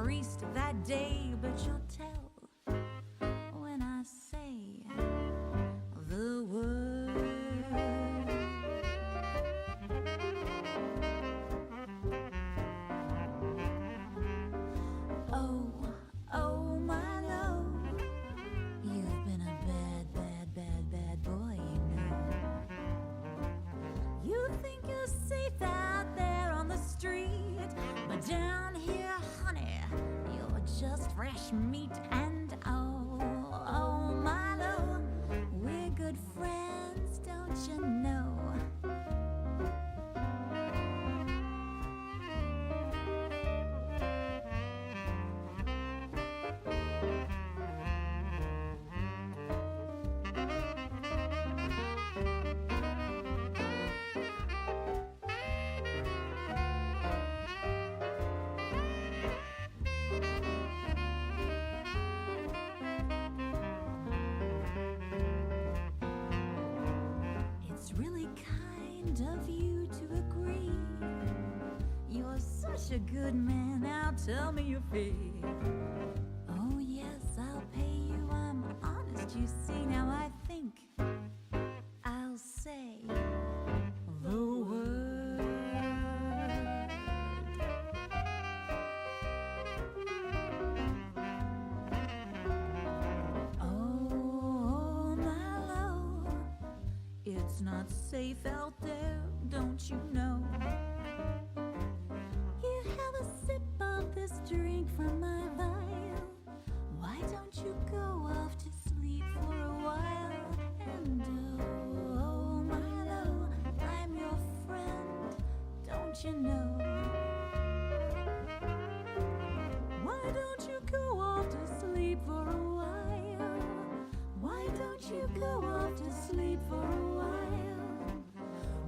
priest that day, but you'll tell when I say the word. Oh, oh, my love, you've been a bad, bad, bad, bad boy, you know. You think you're safe out there on the street, but down here, honey, you're just fresh meat. And oh, oh, my love, we're good friends, don't you know? It's really kind of you to agree. You're such a good man, now tell me your fee. Oh yes, I'll pay you, I'm honest, you see. Now I think I'll say the word. Oh, my love, it's not safe out there, don't you know? You have a sip of this drink from my vial. Why don't you go off to sleep for a while? And oh, my love, I'm your friend, don't you know? Why don't you go off to sleep for a while? Why don't you go off to sleep for a while?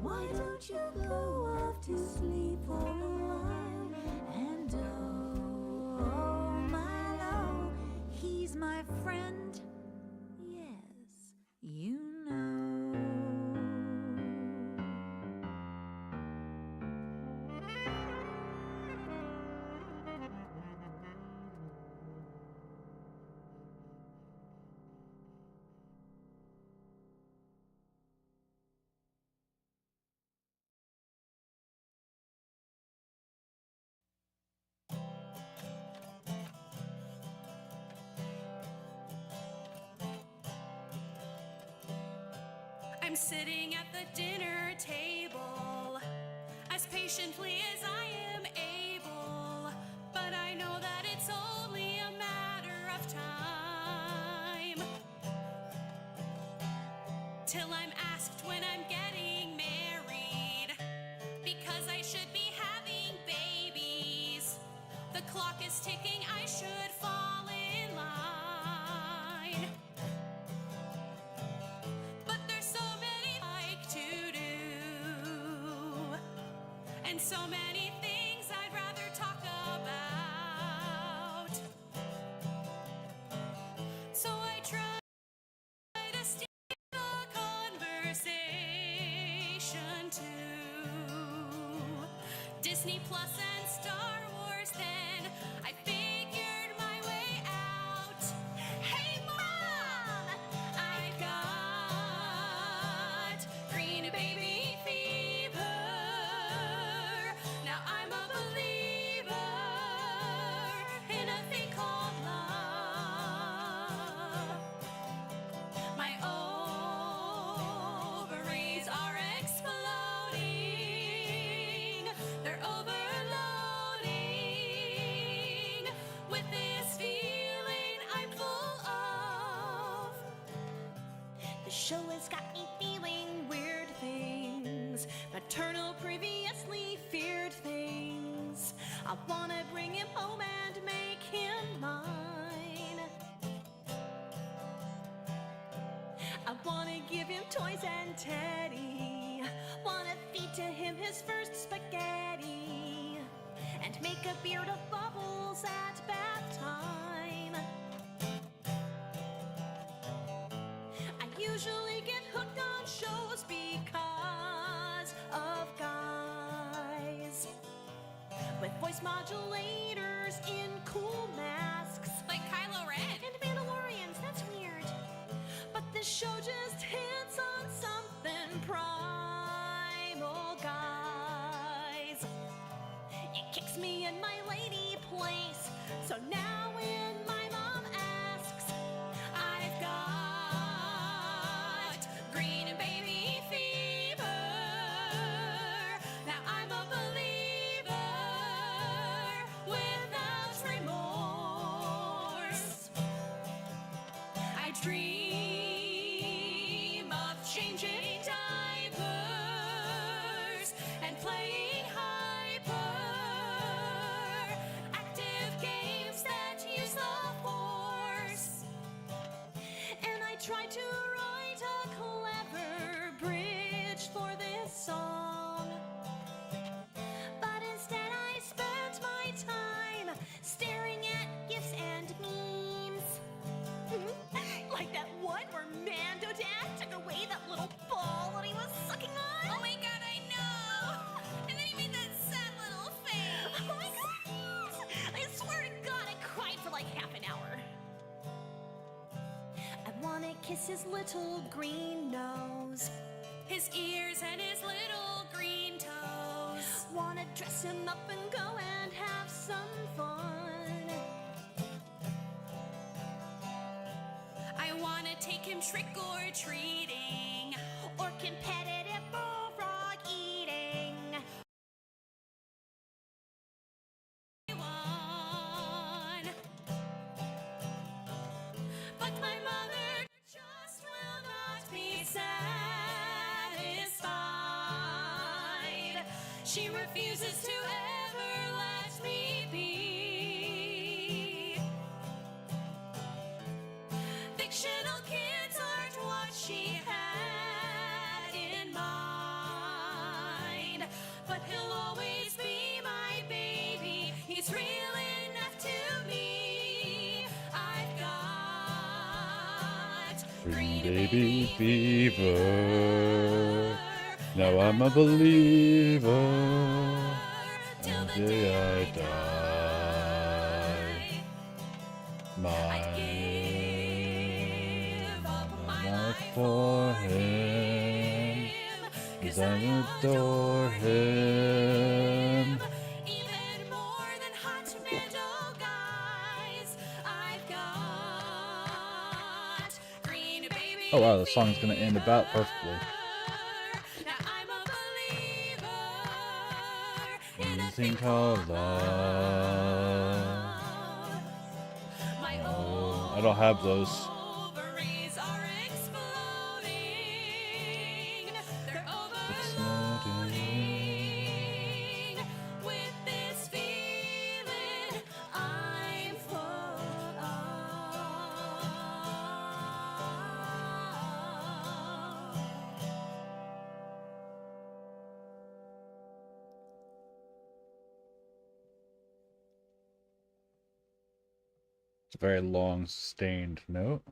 Why don't you go off to sleep for a while? And oh, my love, he's my friend. Yes, you know. I'm sitting at the dinner table as patiently as I am able, but I know that it's only a matter of time till I'm asked when I'm getting married, because I should be having babies. The clock is ticking, I should fall in line. But there's so many I like to do, and so many things I'd rather talk about. So I try to steer the conversation to Disney Plus and Star Wars. Then I figured my way out. Hey Mom, I got green baby fever. Now I'm a believer in a thing called love. My ovaries are exploding. They're overloading with this feeling I'm full of. The show has got me feeling weird things, maternal previously feared things. I wanna bring him home and make him mine. I wanna give him toys and teddy, wanna feed to him his first spaghetti, and make a beard of bubbles at bath time. I usually get hooked on shows because of guys with voice modulators Stormtroopers in cool masks. Like Kylo Ren. And Mandalorians, that's weird. But this show just hits on something primal, guys. It kicks me in my lady place. So now when my mom asks, I've got green and baby fever. Now I'm a believer without remorse. I dream of changing diapers and playing hyper active games that use the force. And I tried to write a clever bridge for this song, but instead I spent my time staring at gifs and memes. Like that one where Mando Dad took away that little ball that he was sucking on. Oh my god, I know! And then he made that sad little face. Oh my god! I swear to God, I cried for like half an hour. I wanna kiss his little green nose. His ears and his little green toes. Wanna dress him up and go and have some fun. I wanna take him trick or treating. Or competitive bullfrog eating. But my mother just will not be satisfied. She refuses to ever let me be. Fictional kids aren't what she had in mind. But he'll always be my baby. He's real enough to me. I've got Green baby fever. Now I'm a believer. till the Till day I I die. My I'd give up my life life for him, 'cause I adore him. Even more than hot Mando guys, I've got green baby. Oh wow, the song's gonna end about perfectly. Now I'm a believer in a Anything called love. My Oh, I don't have those. ovaries are exploding. They're overflowing with this feeling I'm full of. It's a very long, sustained note.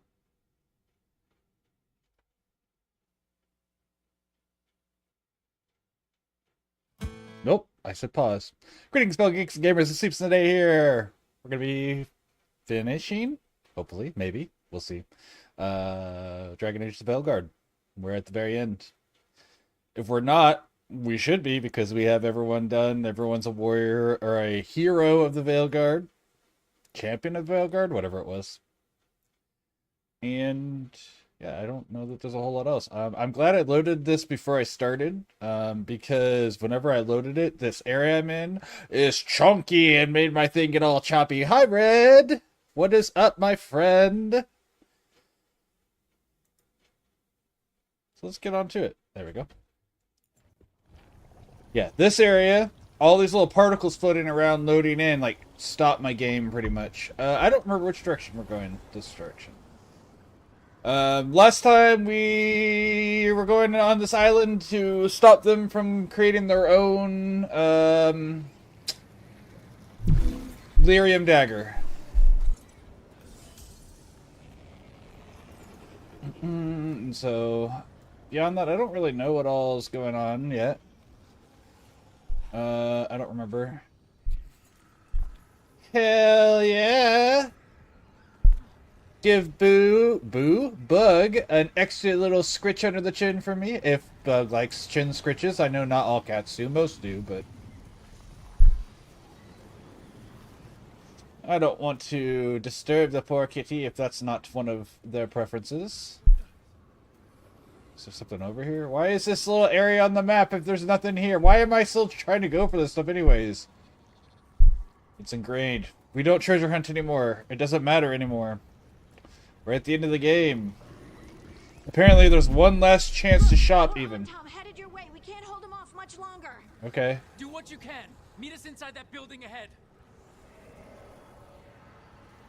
Nope, I said pause. Greetings, spell geeks and gamers and sleeps in the day here. We're gonna be finishing, hopefully, maybe, we'll see. Dragon Age the Veilguard. We're at the very end. If we're not, we should be, because we have everyone done. Everyone's a warrior or a hero of the Veilguard. Champion of Veilguard, whatever it was. And yeah, I don't know that there's a whole lot else. I'm glad I loaded this before I started, because whenever I loaded it, this area I'm in is chunky and made my thing get all choppy. Hi, Red! What is up, my friend? So let's get on to it. There we go. Yeah, this area, all these little particles floating around, loading in, like, stop my game pretty much. I don't remember which direction we're going. This direction. Last time we were going on this island to stop them from creating their own lyrium dagger. And so beyond that, I don't really know what all is going on yet. I don't remember. Hell yeah! Give Bug an extra little scritch under the chin for me. If Bug likes chin scritches. I know not all cats do. Most do, but... I don't want to disturb the poor kitty if that's not one of their preferences. Is there something over here? Why is this little area on the map if there's nothing here? Why am I still trying to go for this stuff anyways? It's ingrained. We don't treasure hunt anymore. It doesn't matter anymore. We're at the end of the game. Apparently there's one last chance to shop even. Tom, headed your way. We can't hold him off much longer. Okay. Do what you can. Meet us inside that building ahead.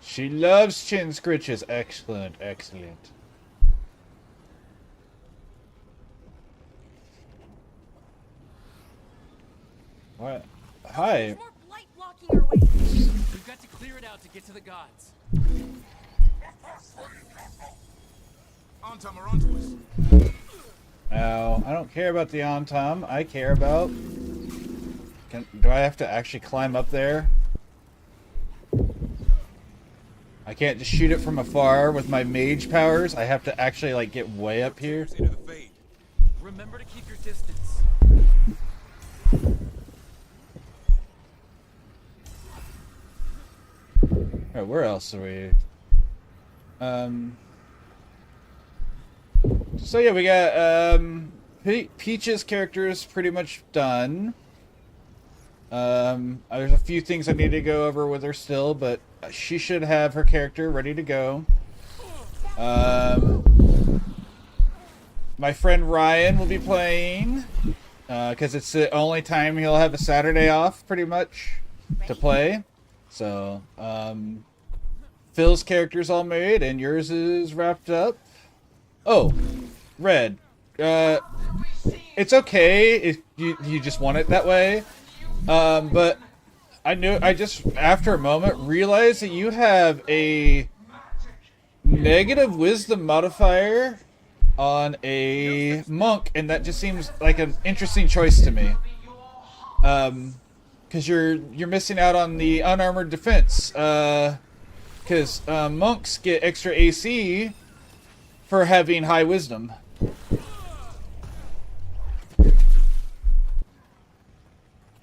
She loves chin scritches. Excellent, excellent. What? Hi. There's more blight blocking our way. We've got to clear it out to get to the gods. On time or on to us. Now, I don't care about the on-tom. I care about... do I have to actually climb up there? I can't just shoot it from afar with my mage powers. I have to actually, like, get way up here. Into the fade. Remember to keep your distance. Alright, where else are we? So yeah, we got, Peach's character is pretty much done. There's a few things I need to go over with her still, but she should have her character ready to go. My friend Ryan will be playing, because it's the only time he'll have a Saturday off, pretty much, to play. So, Phil's character's all made, and yours is wrapped up. Oh, Red. It's okay if you just want it that way. But I just, after a moment, realized that you have a negative wisdom modifier on a monk, and that just seems like an interesting choice to me. Because you're missing out on the unarmored defense. Because monks get extra AC for having high wisdom.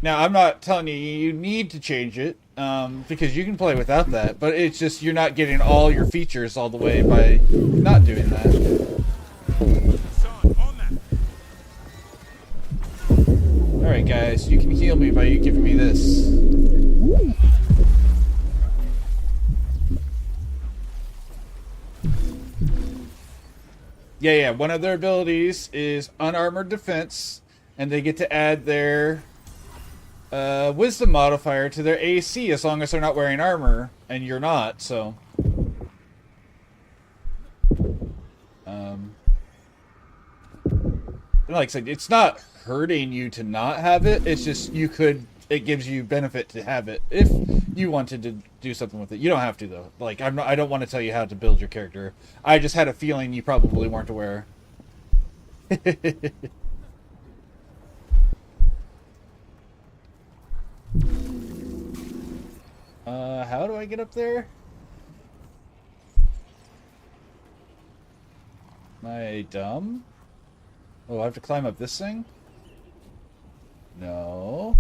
Now, I'm not telling you need to change it, because you can play without that, but it's just you're not getting all your features all the way by not doing that. Alright guys, you can heal me by you giving me this. Yeah, one of their abilities is unarmored defense, and they get to add their wisdom modifier to their AC as long as they're not wearing armor, and you're not, so... like I said, it's not hurting you to not have it, it's just it gives you benefit to have it if you wanted to do something with it. You don't have to, though. Like, I don't want to tell you how to build your character. I just had a feeling you probably weren't aware. How do I get up there? Am I dumb? Oh, I have to climb up this thing? No.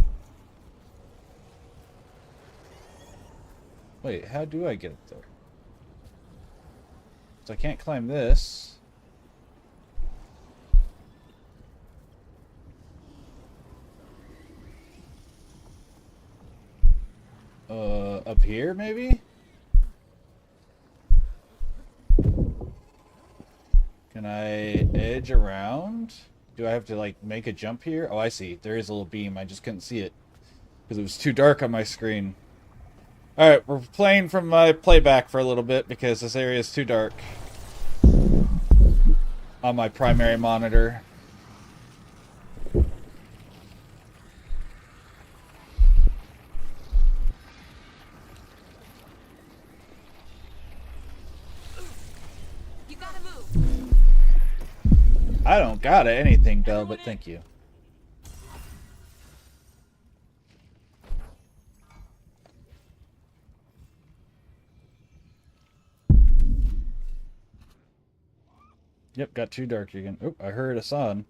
Wait, how do I get up there? So I can't climb this. Up here, maybe? Can I edge around? Do I have to, like, make a jump here? Oh, I see. There is a little beam. I just couldn't see it because it was too dark on my screen. Alright, we're playing from my playback for a little bit because this area is too dark on my primary monitor. You gotta move. I don't got anything, Belle, but thank you. Yep, got too dark again. Oh, I heard a sun.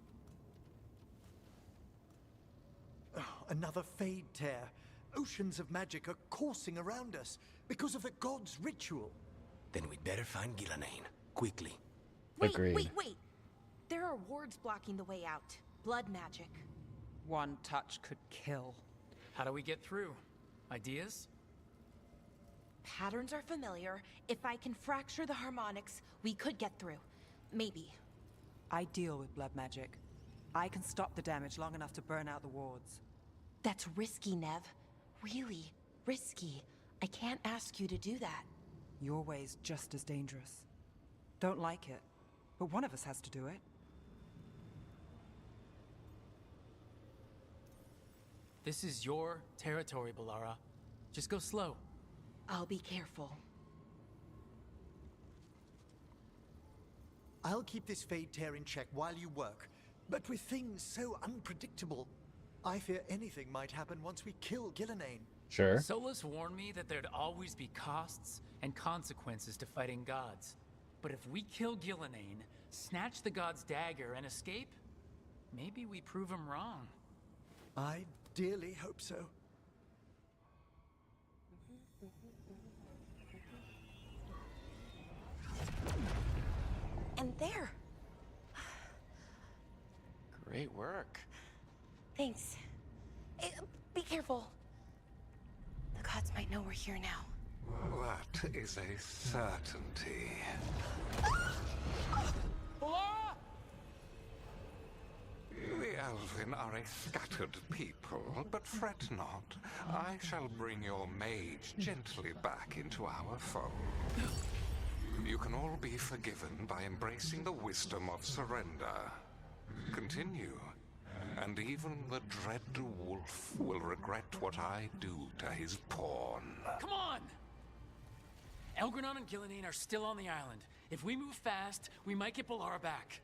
Another fade tear. Oceans of magic are coursing around us because of the god's ritual. Then we'd better find Gillenane. Quickly. Agreed. Wait. There are wards blocking the way out. Blood magic. One touch could kill. How do we get through? Ideas? Patterns are familiar. If I can fracture the harmonics, we could get through. Maybe. I deal with blood magic. I can stop the damage long enough to burn out the wards. That's risky, Nev. Really risky. I can't ask you to do that. Your way's just as dangerous. Don't like it, but one of us has to do it. This is your territory, Balara. Just go slow. I'll be careful. I'll keep this fade tear in check while you work. But with things so unpredictable, I fear anything might happen once we kill Gillenane. Sure. Solus warned me that there'd always be costs and consequences to fighting gods. But if we kill Gillenane, snatch the god's dagger, and escape, maybe we prove him wrong. I dearly hope so. And there. Great work. Thanks. Be careful. The gods might know we're here now. That is a certainty. Balara! The Elven are a scattered people, but fret not. I shall bring your mage gently back into our fold. You can all be forgiven by embracing the wisdom of surrender. Continue, and even the dread wolf will regret what I do to his pawn. Come on! Elgranon and Gillenane are still on the island. If we move fast, we might get Balara back.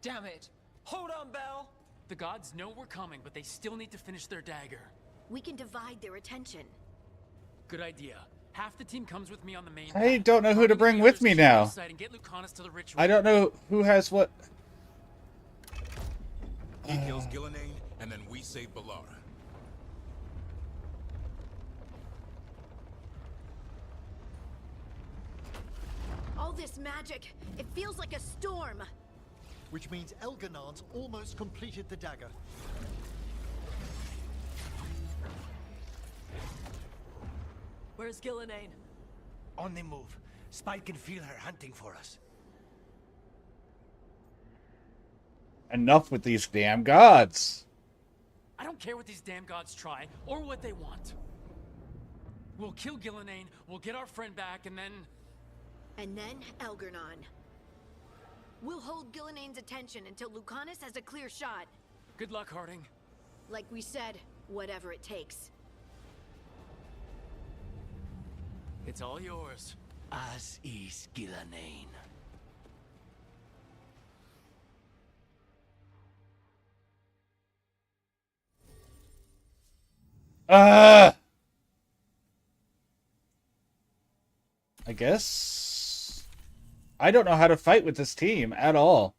Damn it! Hold on, Belle! The gods know we're coming, but they still need to finish their dagger. We can divide their attention. Good idea. Half the team comes with me on the main I path. don't know who to bring with me now. And get Lucanus to the ritual. I don't know who has what. He kills Gillenane, and then we save Balara. All this magic, it feels like a storm. Which means Elganon's almost completed the dagger. Where's Gillenane? On the move. Spike can feel her hunting for us. Enough with these damn gods. I don't care what these damn gods try, or what they want. We'll kill Gillenane, we'll get our friend back, and then... And then Elgernon. We'll hold Gillenane's attention until Lucanus has a clear shot. Good luck, Harding. Like we said, whatever it takes. It's all yours. As is Gillenane. I guess I don't know how to fight with this team at all.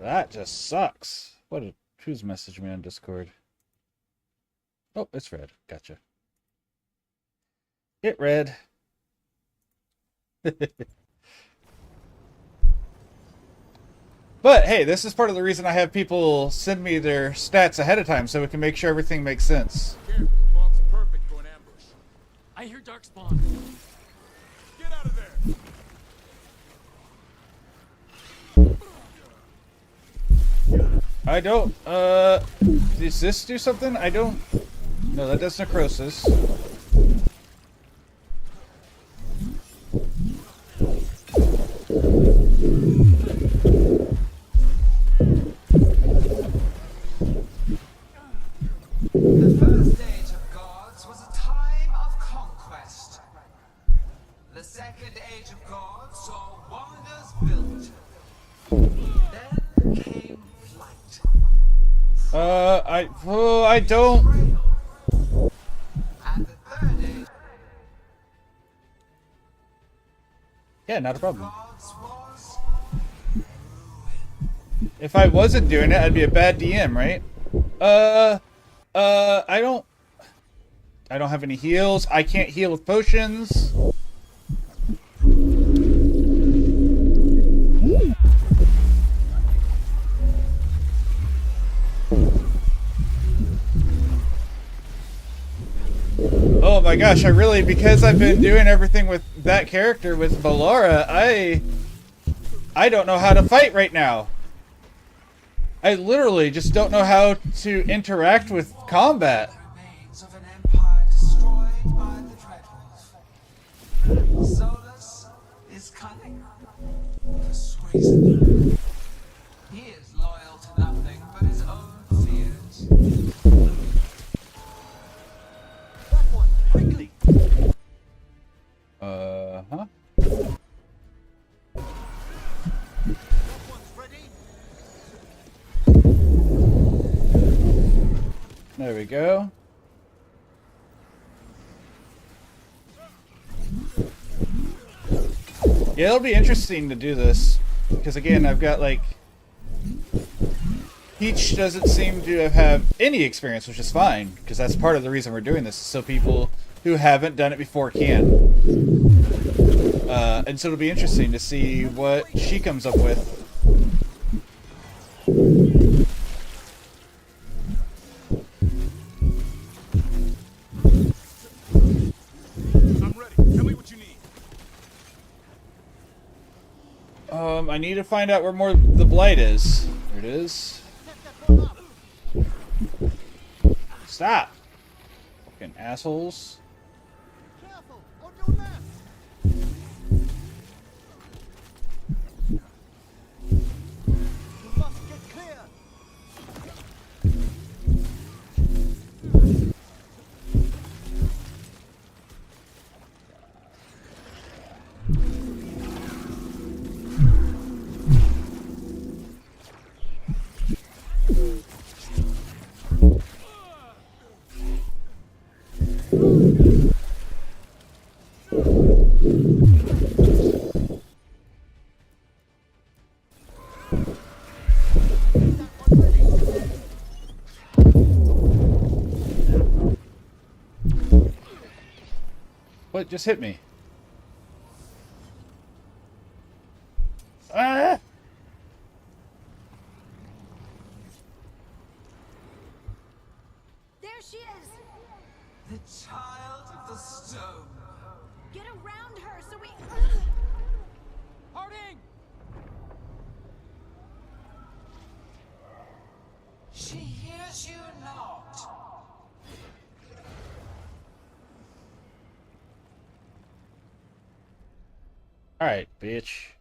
That just sucks. Who's messaged me on Discord? Oh, it's Red. Gotcha. It Red. But hey, this is part of the reason I have people send me their stats ahead of time so we can make sure everything makes sense. Careful, fog's perfect for an ambush. I hear Darkspawn. Get out of there! I don't, does this do something? I don't, no, that does necrosis. The first age of gods was a time of conquest. The second age of gods saw wonders built. Then came flight. I don't. And Yeah, not a problem. Gods was If I wasn't doing it, I'd be a bad DM, right? I don't have any heals. I can't heal with potions. Oh my gosh, because I've been doing everything with that character with Valara, I don't know how to fight right now. I literally just don't know how to interact with combat. remains of an empire destroyed by the Dreadwolf. Solus is cunning, persuasive. He is loyal to nothing but his own fears. That one, quickly! Huh? That one's ready! There we go. Yeah, it'll be interesting to do this. Because again, I've got like... Peach doesn't seem to have any experience, which is fine. Because that's part of the reason we're doing this. So people who haven't done it before can. And so it'll be interesting to see what she comes up with. I'm ready. Tell me what you need. I need to find out where more the blight is. There it is. Stop! Fucking assholes. Careful! On your left! You must get clear! What just hit me? Ah! There she is! The child of the stone. Get around her so we... Harding! She hears you not. Alright, bitch.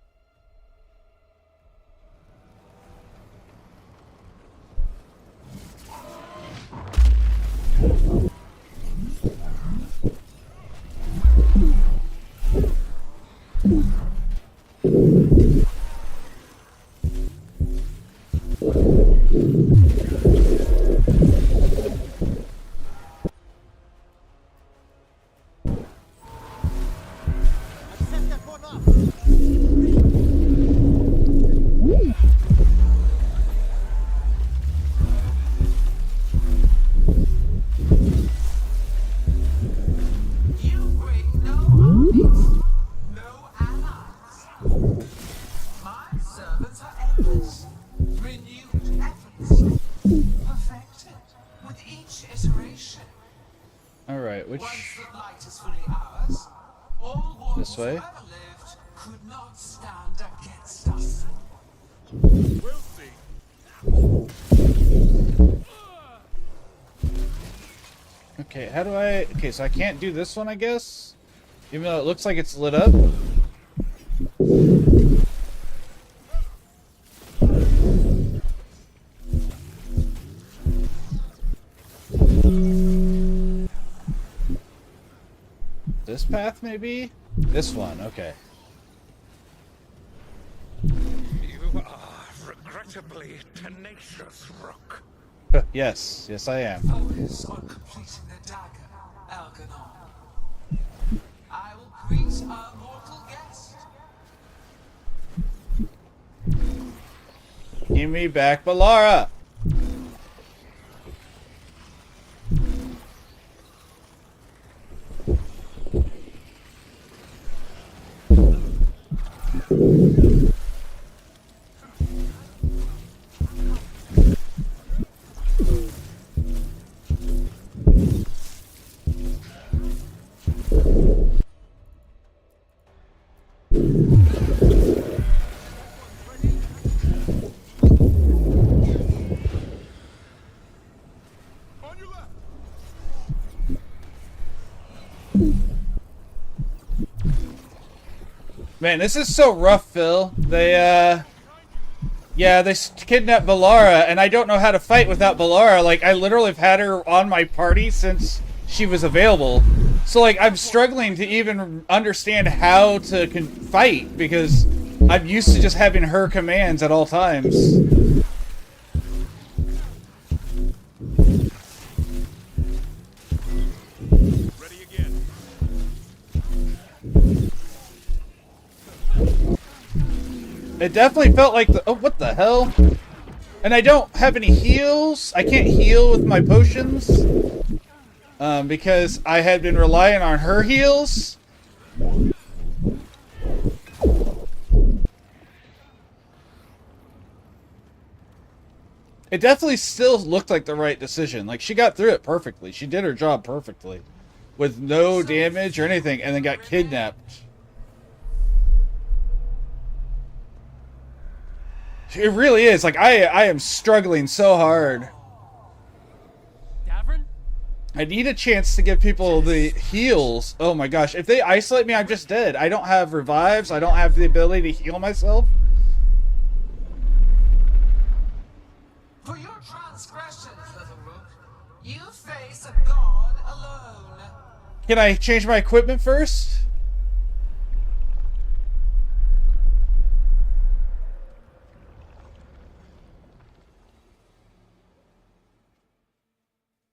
I've set that one up! You bring no armies, no allies. My servants are endless, renewed efforts, perfected with each iteration. Alright, which... Once the light is fully ours, all warlords This way? who ever lived could not stand against us. We'll see. Okay, how do I... Okay, so I can't do this one, I guess? Even though it looks like it's lit up? This path, maybe? This one, okay. You are regrettably tenacious, Rook. Yes, yes I am. Focus on completing the dagger, Algernon. I will greet our mortal guest. Bring me back Balara! Man, this is so rough, Phil. They kidnapped Balara, and I don't know how to fight without Balara. Like, I literally have had her on my party since she was available. So, like, I'm struggling to even understand how to fight, because I'm used to just having her commands at all times. It definitely felt like the... Oh, what the hell? And I don't have any heals. I can't heal with my potions. Because I had been relying on her heals. It definitely still looked like the right decision. Like, she got through it perfectly. She did her job perfectly. With no damage or anything, and then got kidnapped. It really is. Like, I am struggling so hard. Davrin? I need a chance to give people the heals. Oh my gosh. If they isolate me, I'm just dead. I don't have revives. I don't have the ability to heal myself. For your transgressions, little rook, you face a god alone. Can I change my equipment first?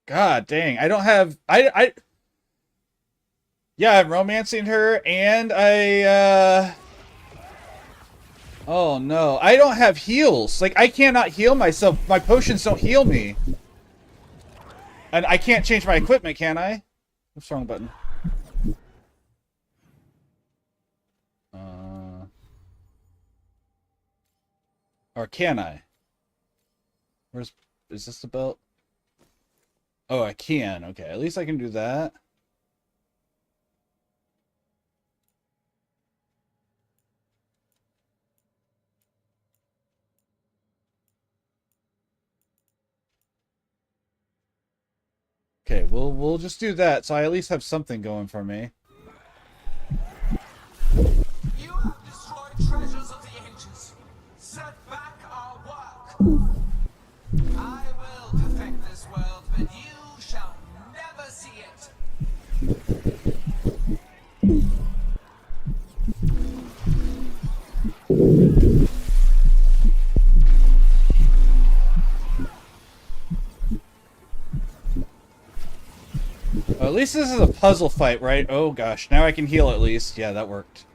God dang, I don't have... Yeah, I'm romancing her, and Oh no, I don't have heals. Like, I cannot heal myself. My potions don't heal me. And I can't change my equipment, can I? What's wrong button? Or can I? Is this the belt? Oh, I can. Okay, at least I can do that. Okay, we'll just do that, so I at least have something going for me. You have destroyed treasures of the ancients. Set back our work. I will perfect this world, but you shall never see it. Well, at least this is a puzzle fight, right? Oh gosh, now I can heal at least. Yeah, that worked.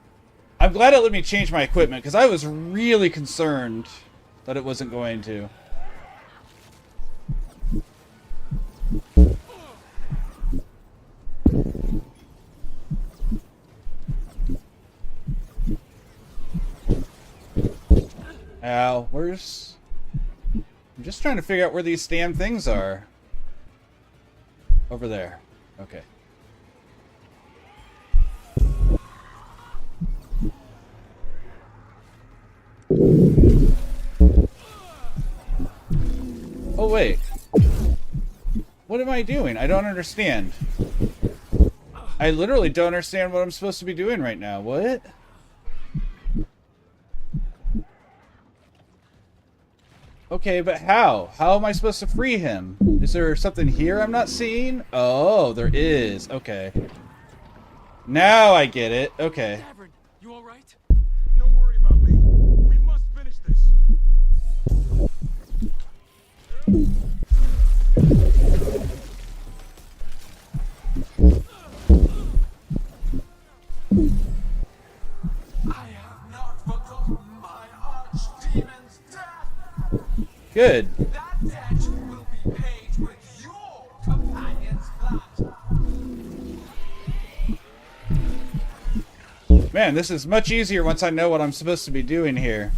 I'm glad it let me change my equipment, because I was really concerned that it wasn't going to. Ow, where's... I'm just trying to figure out where these damn things are. Over there. Okay. Oh, wait. What am I doing? I don't understand. I literally don't understand what I'm supposed to be doing right now. What? Okay, but how? How am I supposed to free him? Is there something here I'm not seeing? Oh, there is. Okay. Now I get it. Okay. Davrin, you all right? Don't worry about me. We must finish this. I have not forgotten my archdemon's death. Good. That debt will be paid with your companion's blood. Man, this is much easier once I know what I'm supposed to be doing here.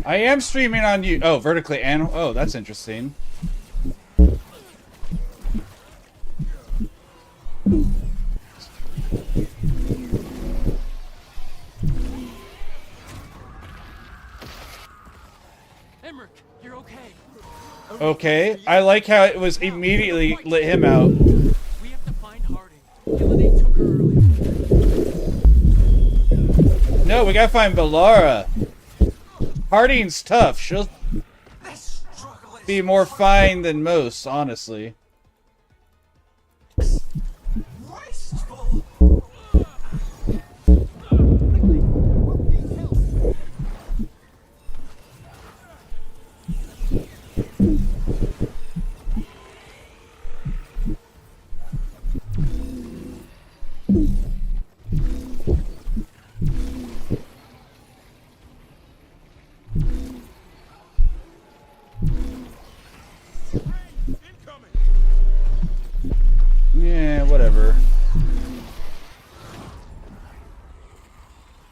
I am streaming on you. Oh, vertically and oh, that's interesting. Emmerich, you're okay. Okay, I like how it was immediately lit him out. We have to find Harding. Gillenane took her earlier. No, we gotta find Bellara. Harding's tough. She'll be more fine than most, honestly. Wasteful. Yeah, whatever.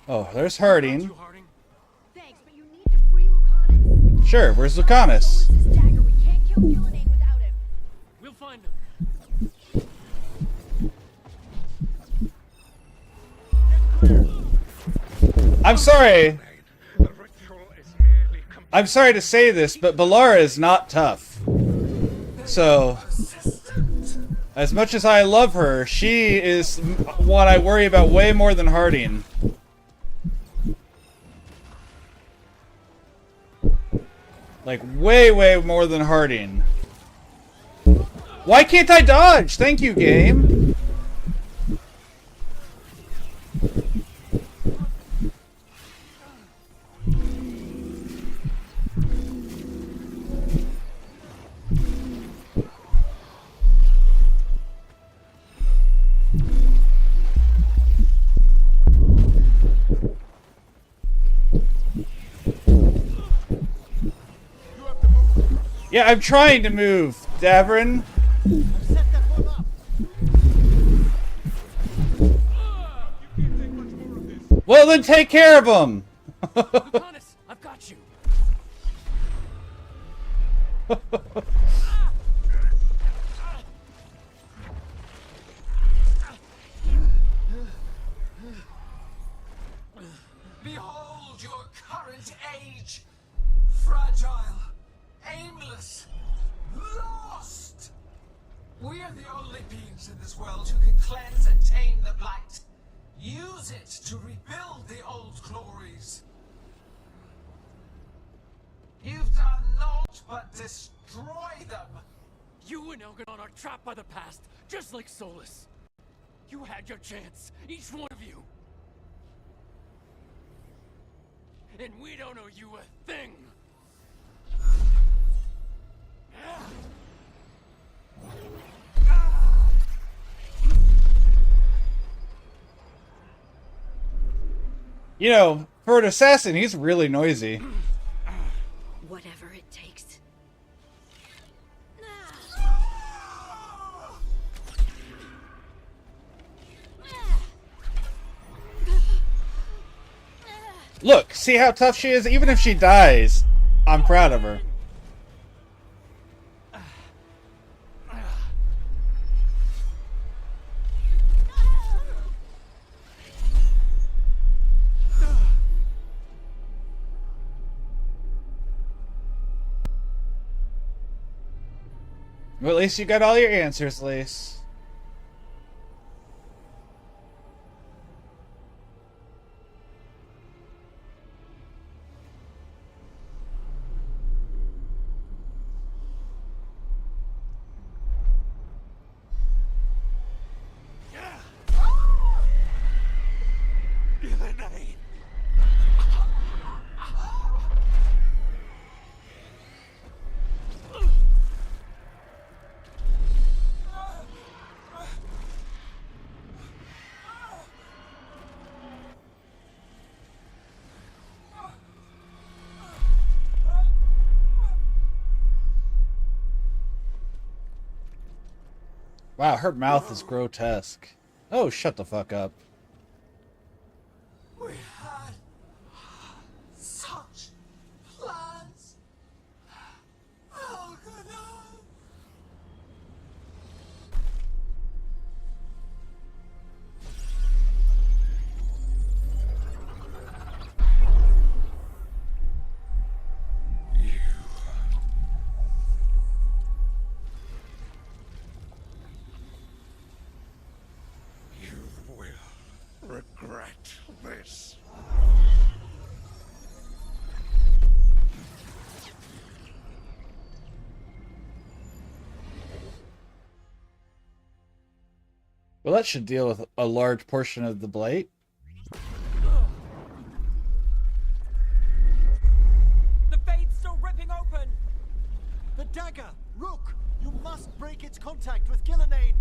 Oh, there's Harding. Thanks, but you need to free Lucanus. Sure, where's Lucanus? This dagger, we can't kill Gillenane without him. We'll find him. I'm sorry. I'm sorry to say this, but Bellara is not tough. So, as much as I love her, she is one I worry about way more than Harding. Like, way, way more than Harding. Why can't I dodge? Thank you, game. Yeah, I'm trying to move, Davrin. Well, then take care of him. Lucanus, I've got you. Behold your current age. Fragile, aimless, lost. We are the only beings in this world who can cleanse and tame the blight. Use it to rebuild the old glories. You've done naught but destroy them. You and Elganon are trapped by the past, just like Solus. You had your chance, each one of you. And we don't owe you a thing. You know, for an assassin, he's really noisy. Whatever it takes. Look, see how tough she is? Even if she dies, I'm proud of her. Well, at least you got all your answers, Lace. Wow, her mouth is grotesque. Oh, shut the fuck up. We had such plans. How could I? You will regret this. Well, that should deal with a large portion of the blight. The fade's still ripping open! The dagger! Rook! You must break its contact with Gillenane!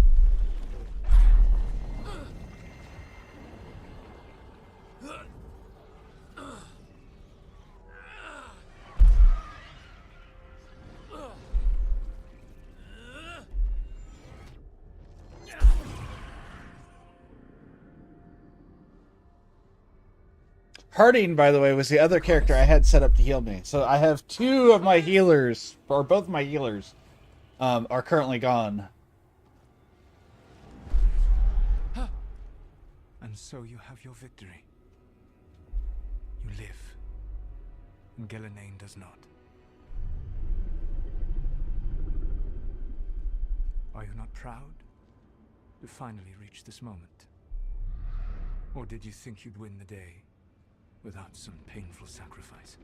Harding, by the way, was the other character I had set up to heal me. So I have two of my healers, or both my healers, are currently gone. And so you have your victory. You live, and Gillenane does not. Are you not proud to finally reach this moment? Or did you think you'd win the day without some painful sacrifice?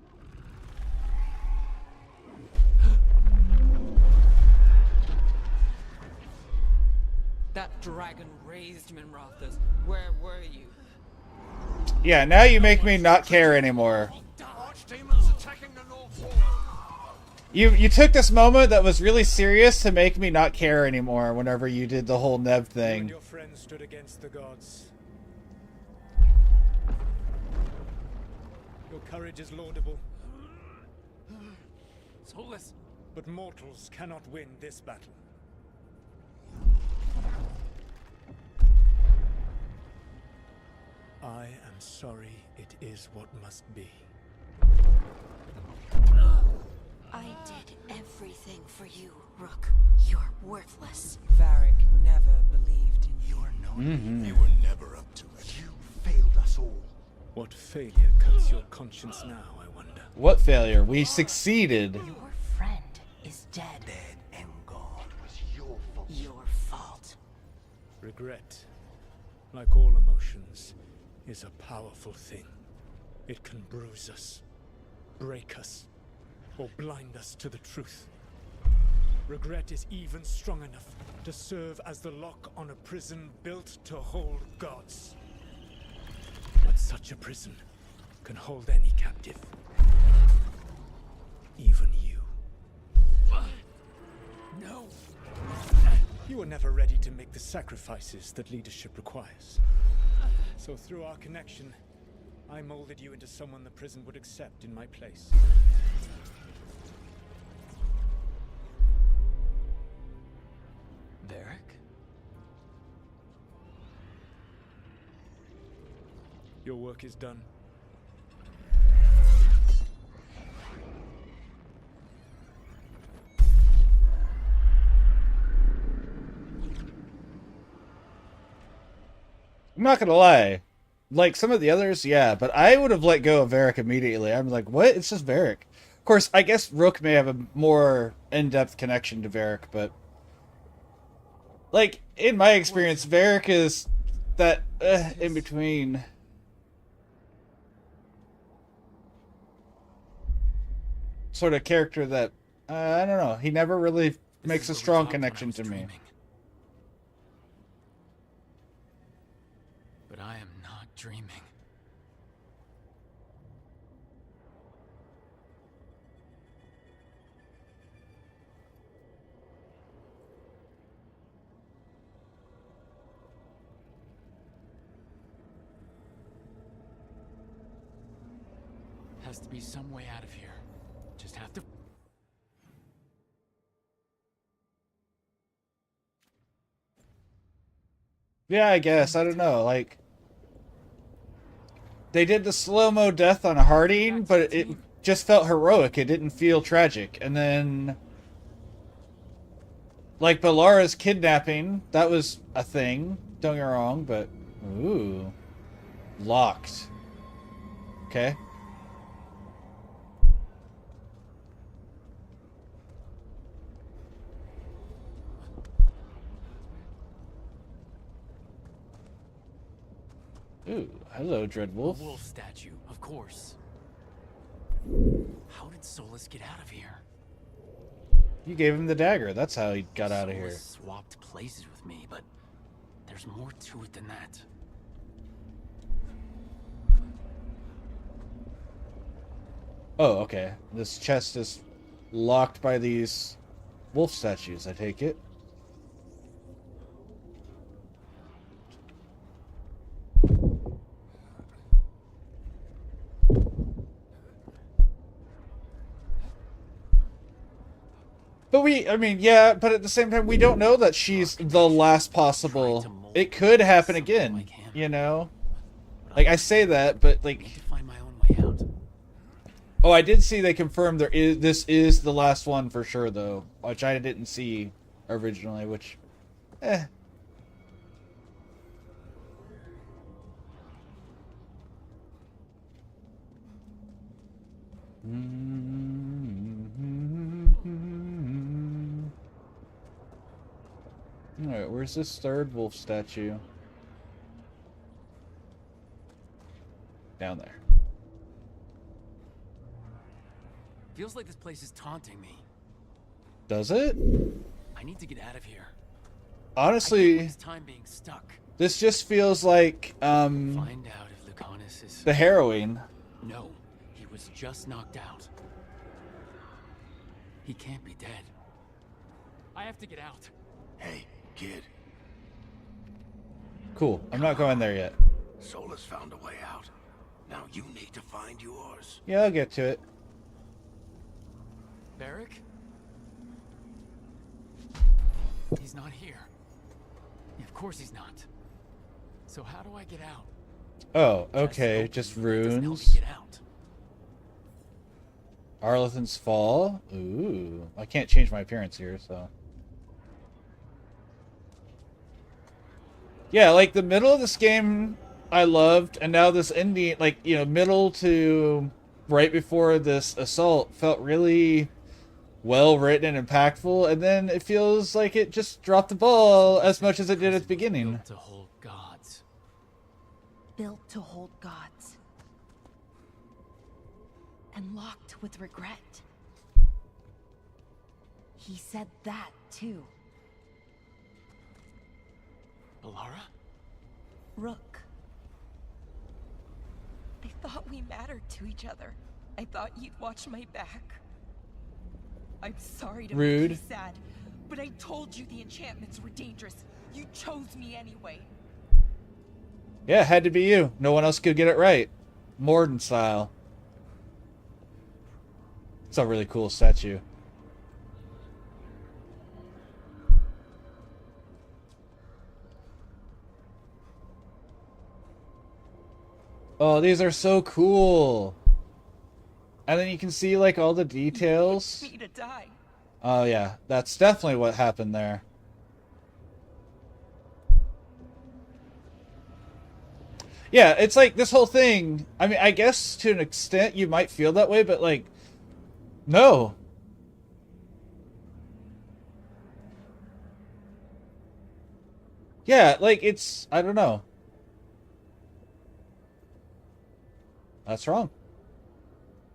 That dragon raised Minrathas. Where were you? Yeah, now you make me not care anymore. Archdemons attacking the North Wall. You took this moment that was really serious to make me not care anymore whenever you did the whole Nev You and thing. your friends stood against the gods. Your courage is laudable, Soulless. but mortals cannot win this battle. I am sorry, it is what must be. I did everything for you, Rook. You're worthless. Varric never believed in you. You're not. You were never up to it. You failed us all. What failure cuts your conscience now, I wonder? What failure? We succeeded. Your friend is dead. Dead and gone. It was your fault. Your fault. Regret, like all emotions, is a powerful thing. It can bruise us, break us, or blind us to the truth. Regret is even strong enough to serve as the lock on a prison built to hold gods. But such a prison can hold any captive. Even you. No. You were never ready to make the sacrifices that leadership requires. So through our connection, I molded you into someone the prison would accept in my place. Varric? Your work is done. I'm not gonna lie. Like some of the others, yeah, but I would have let go of Varric immediately. I'm like, what? It's just Varric. Of course, I guess Rook may have a more in-depth connection to Varric, but like in my experience, Varric is that in between. Sort of character that I don't know. He never really makes a strong connection to me. But I am not dreaming. Has to be some way out of here. Just have to... Yeah, I guess. I don't know. Like, they did the slow-mo death on Harding, but it just felt heroic. It didn't feel tragic. And then, like, Balara's kidnapping, that was a thing. Don't get me wrong, but... Ooh. Locked. Okay. Ooh, hello, Dreadwolf. A wolf statue, of course. How did Solus get out of here? You gave him the dagger. That's how he got out of here. Solus swapped places with me, but there's more to it than that. Oh, okay. This chest is locked by these wolf statues, I take it. But I mean, yeah, but at the same time, we don't know that she's the last possible. It could happen again, you know? Like, I say that, but, like... Find my own way out. Oh, I did see they confirmed this is the last one for sure, though. Which I didn't see originally, which... Eh. Alright, where's this third wolf statue? Down there. Feels like this place is taunting me. Does it? I need to get out of here. Honestly, I can't waste time being stuck. This just feels like, Find out if Lucanus is... the harrowing. No, he was just knocked out. He can't be dead. I have to get out. Hey, kid. Cool. I'm not going there yet. Solus found a way out. Now you need to find yours. Yeah, I'll get to it. Barrick? He's not here. Yeah, of course he's not. So how do I get out? Oh, okay. Just runes. Get out. Arlethan's Fall? Ooh. I can't change my appearance here, so... Yeah, like, the middle of this game I loved, and now this ending, like, you know, middle to right before this assault felt really well written and impactful, and then it feels like it just dropped the ball as much as it did at the beginning. Built to hold gods. Built to hold gods. And locked with regret. He said that, too. Balara? Rook. I thought we mattered to each other. I thought you'd watch my back. I'm sorry to Rude. make you sad, but I told you the enchantments were dangerous. You chose me anyway. Yeah, it had to be you. No one else could get it right. Morden style. It's a really cool statue. Oh, these are so cool. And then you can see, like, all the details. Me to die. Oh, yeah. That's definitely what happened there. Yeah, it's like this whole thing. I mean, I guess to an extent you might feel that way, but, like, no. Yeah, like, it's... I don't know. That's wrong.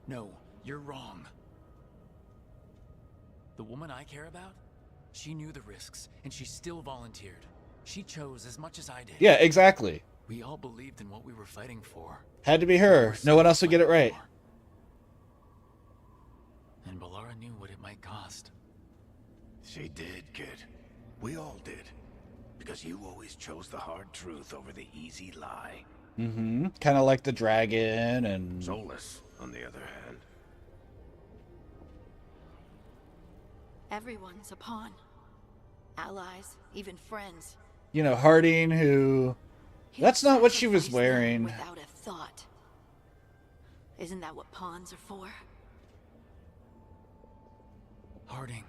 No, you're wrong. The woman I care about, she knew the risks, and she still volunteered. She chose as much as I did. Yeah, exactly. We all believed in what we were fighting for. Had to be her. No one else would get it right. And Balara knew what it might cost. She did, kid. We all did. Because you always chose the hard truth over the easy lie. Mm-hmm. Kind of like the dragon and... Solus, on the other hand. Everyone's a pawn. Allies, even friends. you know, Harding, who... That's not what she was wearing. Without a thought. Isn't that what pawns are for? Harding.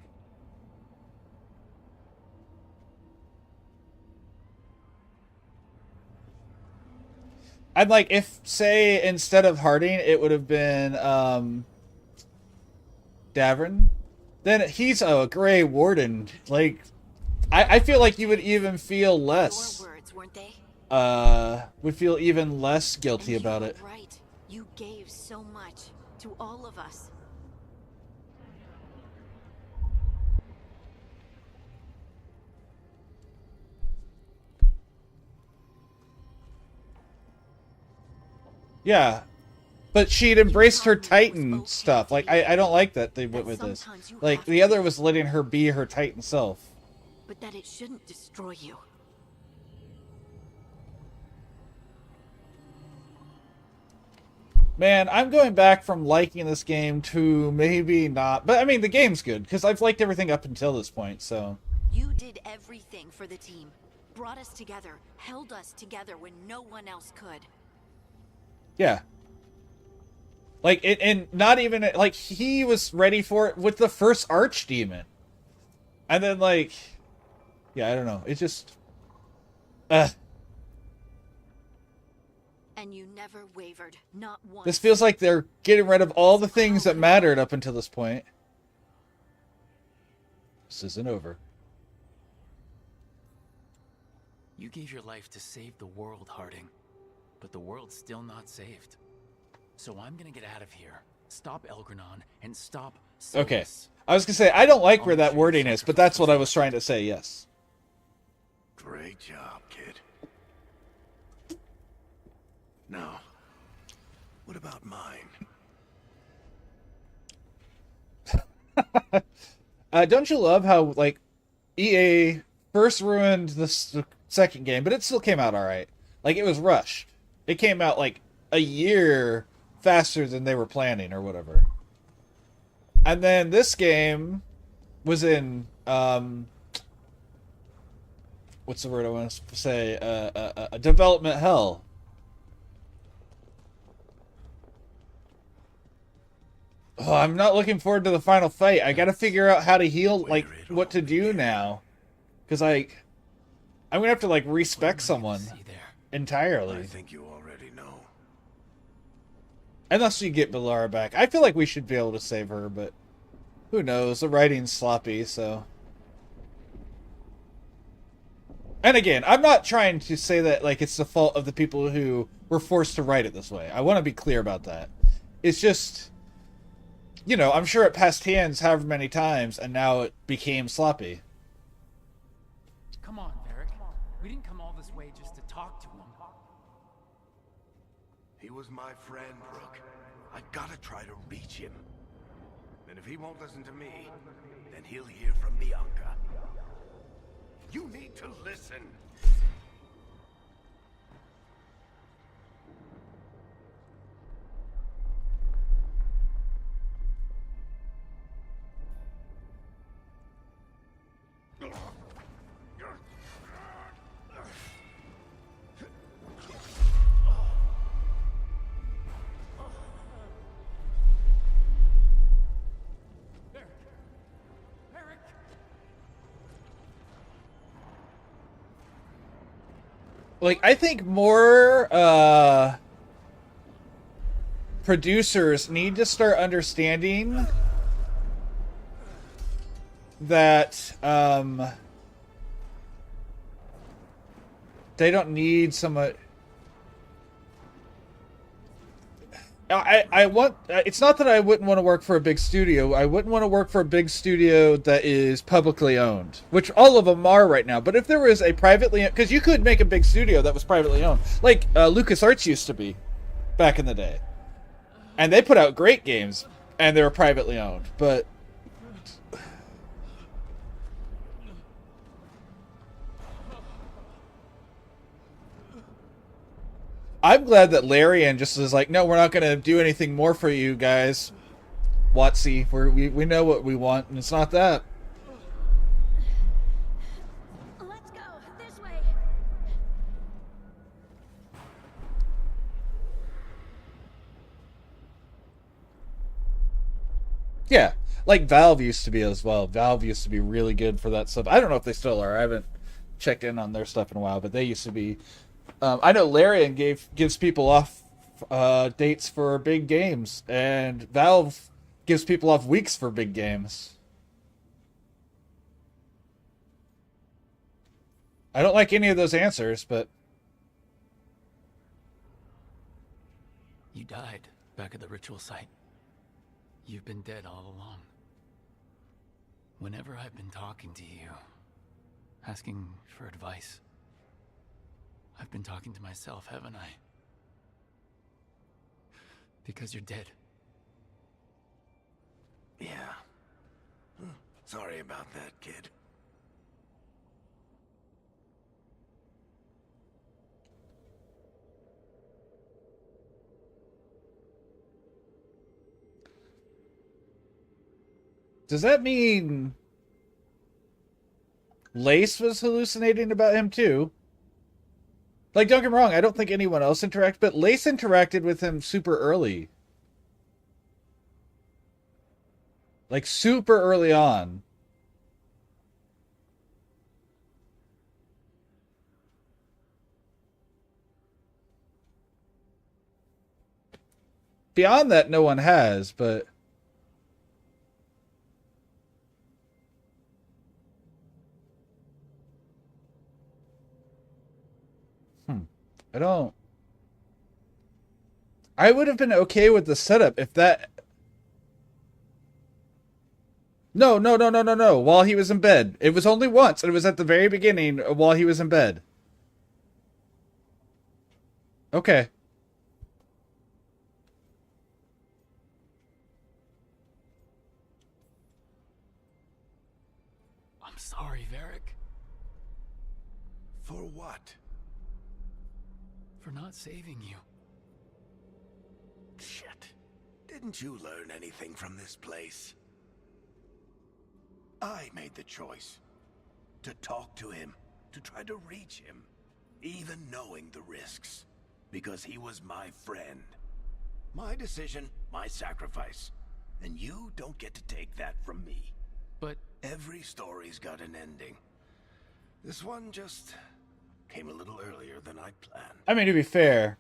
I'd like, if, say, instead of Harding, it would have been, Davern, then he's a Grey Warden. Like, I feel like you would even feel less... Your words, weren't they? Would feel even less guilty And about you it. were right. You gave so much to all of us. Yeah. But she'd embraced her Titan stuff. Like, I don't like that they went with this. Like, the other was letting her be her Titan self. But that it shouldn't destroy you. Man, I'm going back from liking this game to maybe not. But, I mean, the game's good, because I've liked everything up until this point, so... You did everything for the team. Brought us together. Held us together when no one else could. Yeah. Like, and not even... Like, he was ready for it with the first Archdemon. And then, like... Yeah, I don't know. It just... And you never wavered, not once. This feels like they're getting rid of all the things that mattered up until this point. This isn't over. You gave your life to save the world, Harding. But the world's still not saved. So I'm gonna get out of here. Stop Elgranon and stop Solus. Okay. I was gonna say, I don't like where that wording is, but that's what I was trying to say, yes. Great job, kid. Now, what about mine? Don't you love how, like, EA first ruined the second game, but it still came out alright. Like, it was rushed. It came out, like, a year faster than they were planning, or whatever. And then this game was in, what's the word I want to say? A development hell. Oh, I'm not looking forward to the final fight. I gotta figure out how to heal, like, what to do now. Because, like, I'm gonna have to, like, respec someone entirely. I think you already know. Unless you get Belara back. I feel like we should be able to save her, but who knows? The writing's sloppy, so... And again, I'm not trying to say that, like, it's the fault of the people who were forced to write it this way. I want to be clear about that. It's just... You know, I'm sure it passed hands however many times, and now it became sloppy. Come on, Varric. We didn't come all this way just to talk to him. He was my friend, Brooke. I gotta try to reach him. And if he won't listen to me, then he'll hear from Bianca. You need to listen. Like, I think more producers need to start understanding that they don't need some... I want... It's not that I wouldn't want to work for a big studio. I wouldn't want to work for a big studio that is publicly owned, which all of them are right now. But if there was a privately... Because you could make a big studio that was privately owned. Like LucasArts used to be back in the day. And they put out great games, and they were privately owned. But... I'm glad that Larian just is like, no, we're not going to do anything more for you guys, Watsy. We know what we want, and it's not that. Let's go this way. Yeah, like Valve used to be as well. Valve used to be really good for that stuff. I don't know if they still are. I haven't checked in on their stuff in a while, but they used to be. I know Larian gives people off dates for big games, and Valve gives people off weeks for big games. I don't like any of those answers, but You died back at the ritual site. You've been dead all along. Whenever I've been talking to you, asking for advice, I've been talking to myself, haven't I? Because you're dead. Yeah. Sorry about that, kid. does that mean Lace was hallucinating about him too? Like, don't get me wrong, I don't think anyone else interacted, but Lace interacted with him super early. Like, super early on. Beyond that, no one has, but... I don't... I would have been okay with the setup if that... No. While he was in bed. It was only once, and it was at the very beginning while he was in bed. Okay. I'm sorry, Varric. For what? For not saving you. Shit. Didn't you learn anything from this place? I made the choice. To talk to him. To try to reach him. Even knowing the risks. Because he was my friend. My decision, my sacrifice. And you don't get to take that from me. But... Every story's got an ending. This one just... came a little earlier than I'd planned. I mean, to be fair,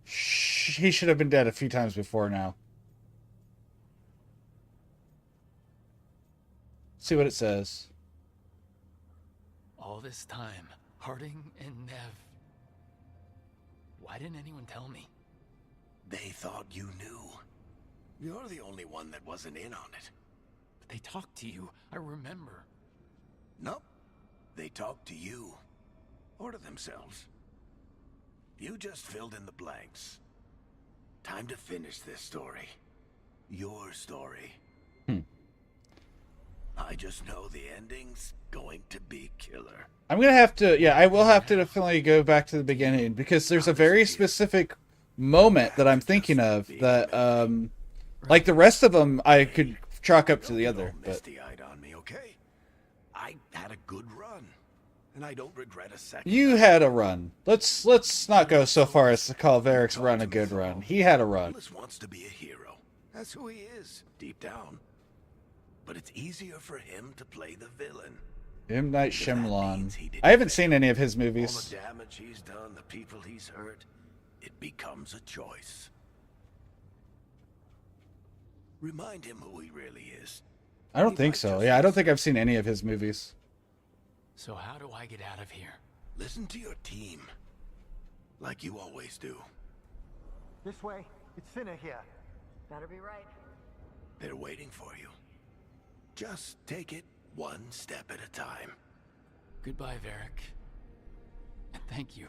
he should have been dead a few times before now. See what it says. all this time, Harding and Nev. Why didn't anyone tell me? They thought you knew. You're the only one that wasn't in on it. But they talked to you. I remember. Nope. They talked to you. Or to themselves. You just filled in the blanks. Time to finish this story. Your story. I just know the ending's going to be killer. I'm going to have to, yeah, I will have to definitely go back to the beginning, because there's a very specific moment that I'm thinking of that, like the rest of them, I could chalk up to the other. But Misty-eyed on me, okay? I had a good run, and I don't regret a second. you had a run. Let's not go so far as to call Varric's run a good run. He had a run. Willis wants to be a hero. That's who he is, deep down. But it's easier for him to play the villain. M. Night Shyamalan. I haven't seen any of his All movies. the damage he's done, the people he's hurt, it becomes a choice. Remind him who he really is. I don't think so. Yeah, I don't think I've seen any of his movies. So how do I get out of here? Listen to your team. Like you always do. This way. It's thinner here. Better be right. They're waiting for you. Just take it one step at a time. Goodbye, Varric. And thank you.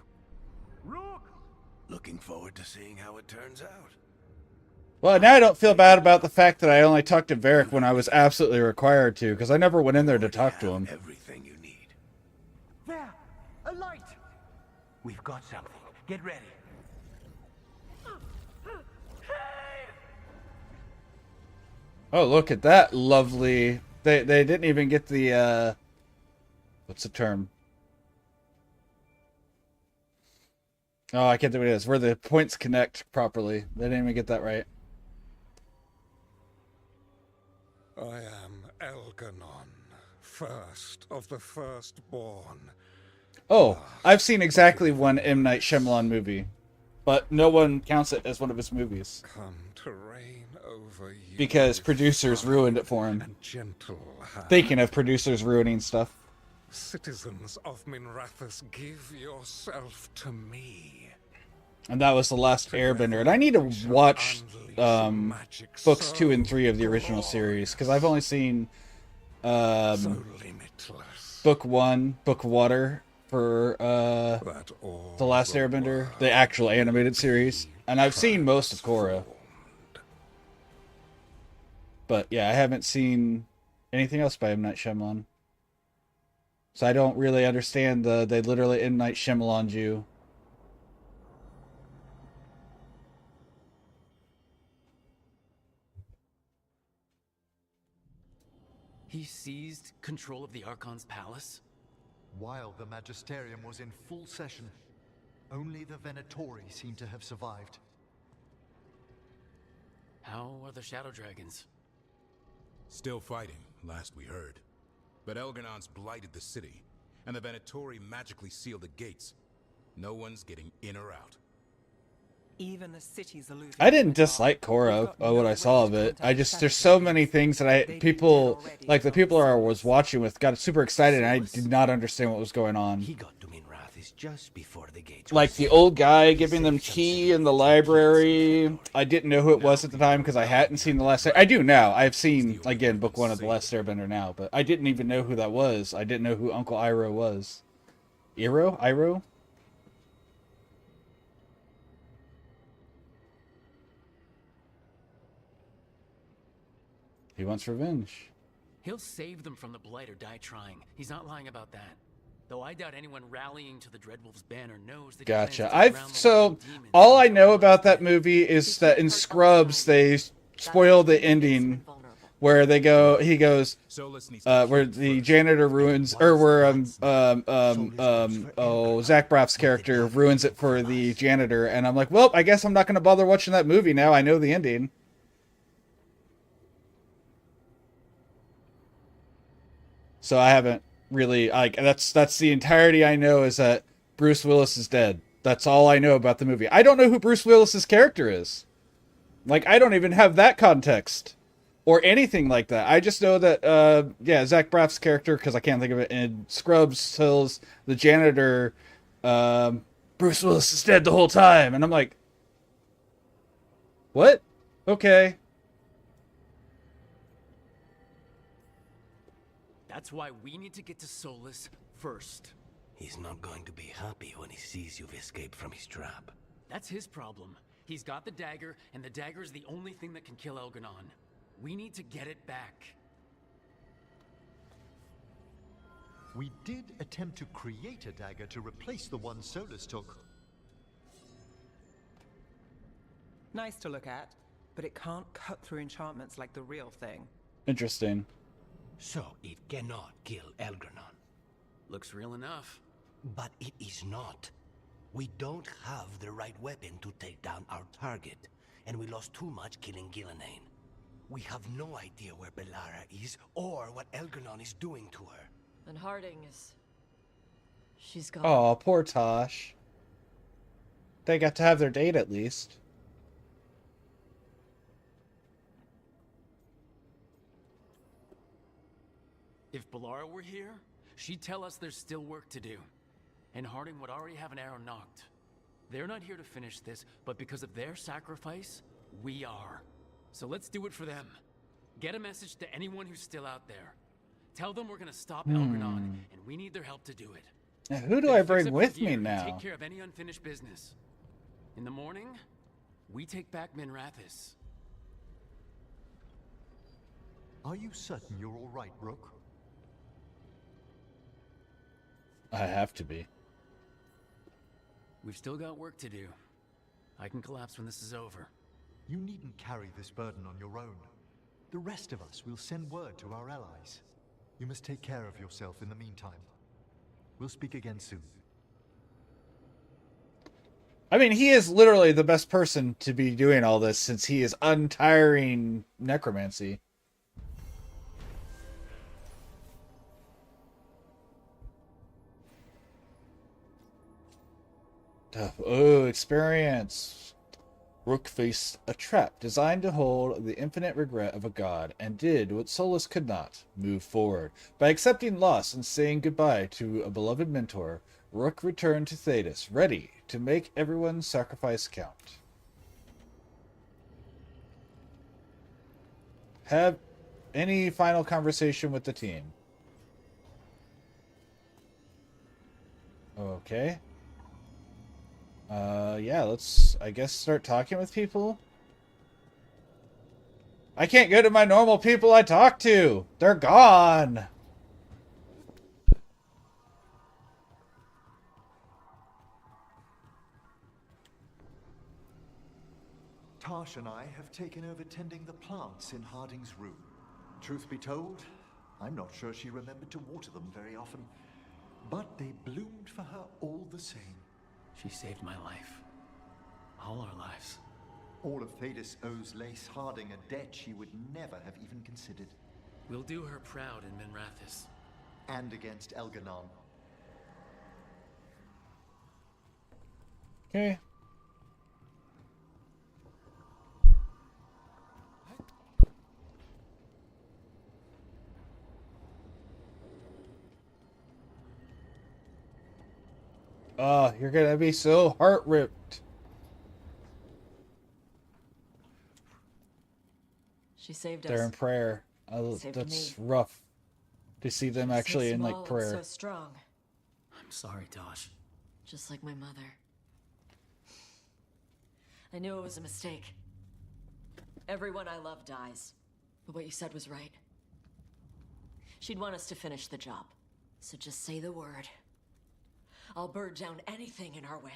Rook! Looking forward to seeing how it turns out. Well, now I don't feel bad about the fact that I only talked to Varric when I was absolutely required to, because I never went in there to talk to him. Everything you need. There! A light! We've got something. Get ready. Oh, look at that lovely... They didn't even get the, what's the term? Oh, I can't think what it is. Where the points connect properly. They didn't even get that right. I am Elganon, first of the firstborn. Oh, I've seen exactly one M. Night Shyamalan movie, but no one counts it as one of his movies. Come to reign over you because producers ruined it for him. gentle hand. Thinking of producers ruining stuff. Citizens of Minrathous, give yourself to me. And that was The Last Airbender. And I need to watch books 2 and 3 of the original series, because I've only seen book 1, Book Water, for The Last Airbender, the actual animated series. And I've seen most of Korra. But yeah, I haven't seen anything else by M. Night Shyamalan. So I don't really understand they literally M. Night Shyamalan you. He seized control of the Archon's palace? While the Magisterium was in full session, only the Venatori seem to have survived. How are the Shadow Dragons? Still fighting, last we heard. But Elganon's blighted the city, and the Venatori magically sealed the gates. No one's getting in or out. Even the city's aloof. I didn't dislike Korra, what I saw of it. I just, there's so many things that people I was watching with got super excited, and I did not understand what was going on. He got to Minrathous just before the gates. Like the old guy giving them tea in the library. I didn't know who it was at the time because I hadn't seen The Last Airbender. I do now. I've seen, again, book 1 of The Last Airbender now, but I didn't even know who that was. I didn't know who Uncle Iroh was. Iroh? He wants revenge. He'll save them from the Blight or die trying. He's not lying about that. Though I doubt anyone rallying to the Dreadwolf's banner knows that. Gotcha. All I know about that movie is that in Scrubs they spoil the ending where he goes where the janitor ruins, or where Zach Braff's character ruins it for the janitor, and I'm like, well, I guess I'm not going to bother watching that movie now. I know the ending. So I haven't really, that's the entirety I know, is that Bruce Willis is dead. That's all I know about the movie. I don't know who Bruce Willis's character is. I don't even have that context or anything like that. I just know that, Zach Braff's character, because I can't think of it, in Scrubs tells the janitor, Bruce Willis is dead the whole time. And I'm like, what? Okay. That's why we need to get to Solus first. He's not going to be happy when he sees you've escaped from his trap. That's his problem. He's got the dagger, and the dagger is the only thing that can kill Elganon. We need to get it back. We did attempt to create a dagger to replace the one Solus took. Nice to look at, but it can't cut through enchantments like the real thing. Interesting. So it cannot kill Elganon. Looks real enough. But it is not. We don't have the right weapon to take down our target, and we lost too much killing Gillenane. We have no idea where Bellara is, or what Elganon is doing to her. And Harding is... she's gone. Oh, poor Tosh. They got to have their date at least. If Bellara were here, she'd tell us there's still work to do. And Harding would already have an arrow knocked. They're not here to finish this, but because of their sacrifice, we are. So let's do it for them. Get a message to anyone who's still out there. Tell them we're gonna stop Elganon, and we need their help to do it. Now, who do I bring with me now? Take care of any unfinished business. In the morning, we take back Minrathous. Are you certain you're all right, Brooke? I have to be. We've still got work to do. I can collapse when this is over. You needn't carry this burden on your own. The rest of us will send word to our allies. You must take care of yourself in the meantime. We'll speak again soon. I mean, he is literally the best person to be doing all this, since he is untiring necromancy. Oh, experience. Rook faced a trap designed to hold the infinite regret of a god and did what Solus could not, move forward. By accepting loss and saying goodbye to a beloved mentor, Rook returned to Thetis, ready to make everyone's sacrifice count. Have any final conversation with the team? Okay. Yeah, let's, I guess, start talking with people. I can't go to my normal people I talk to. They're gone. Tash and I have taken over tending the plants in Harding's room. Truth be told, I'm not sure she remembered to water them very often. But they bloomed for her all the same. She saved my life. All our lives. All of Thetis owes Lace Harding a debt she would never have even considered. We'll do her proud in Minrathis. And against Elganon. Okay. Oh, you're gonna be so heart-ripped. She saved us. They're in prayer. Saved That's me. rough to see them actually so in small like and prayer. so strong. I'm sorry, Tosh. Just like my mother. I knew it was a mistake. Everyone I love dies. But what you said was right. She'd want us to finish the job. So just say the word. I'll burn down anything in our way.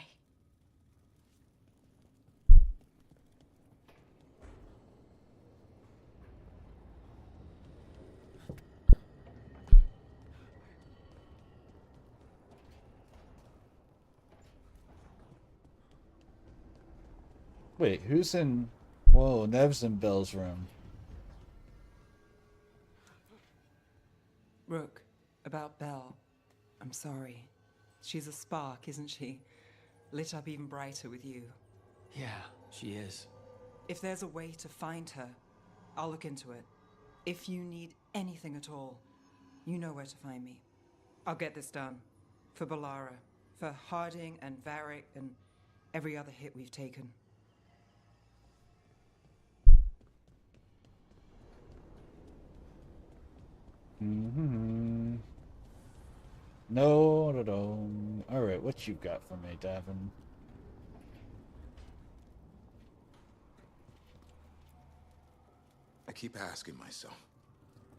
Wait, who's in... Whoa, Nev's in Belle's room. Rook, about Belle. I'm sorry. She's a spark, isn't she? Lit up even brighter with you. Yeah, she is. If there's a way to find her, I'll look into it. If you need anything at all, you know where to find me. I'll get this done. For Balara, for Harding and Varric and every other hit we've taken. Mm-hmm. No. Alright, what you got for me, Davin? I keep asking myself,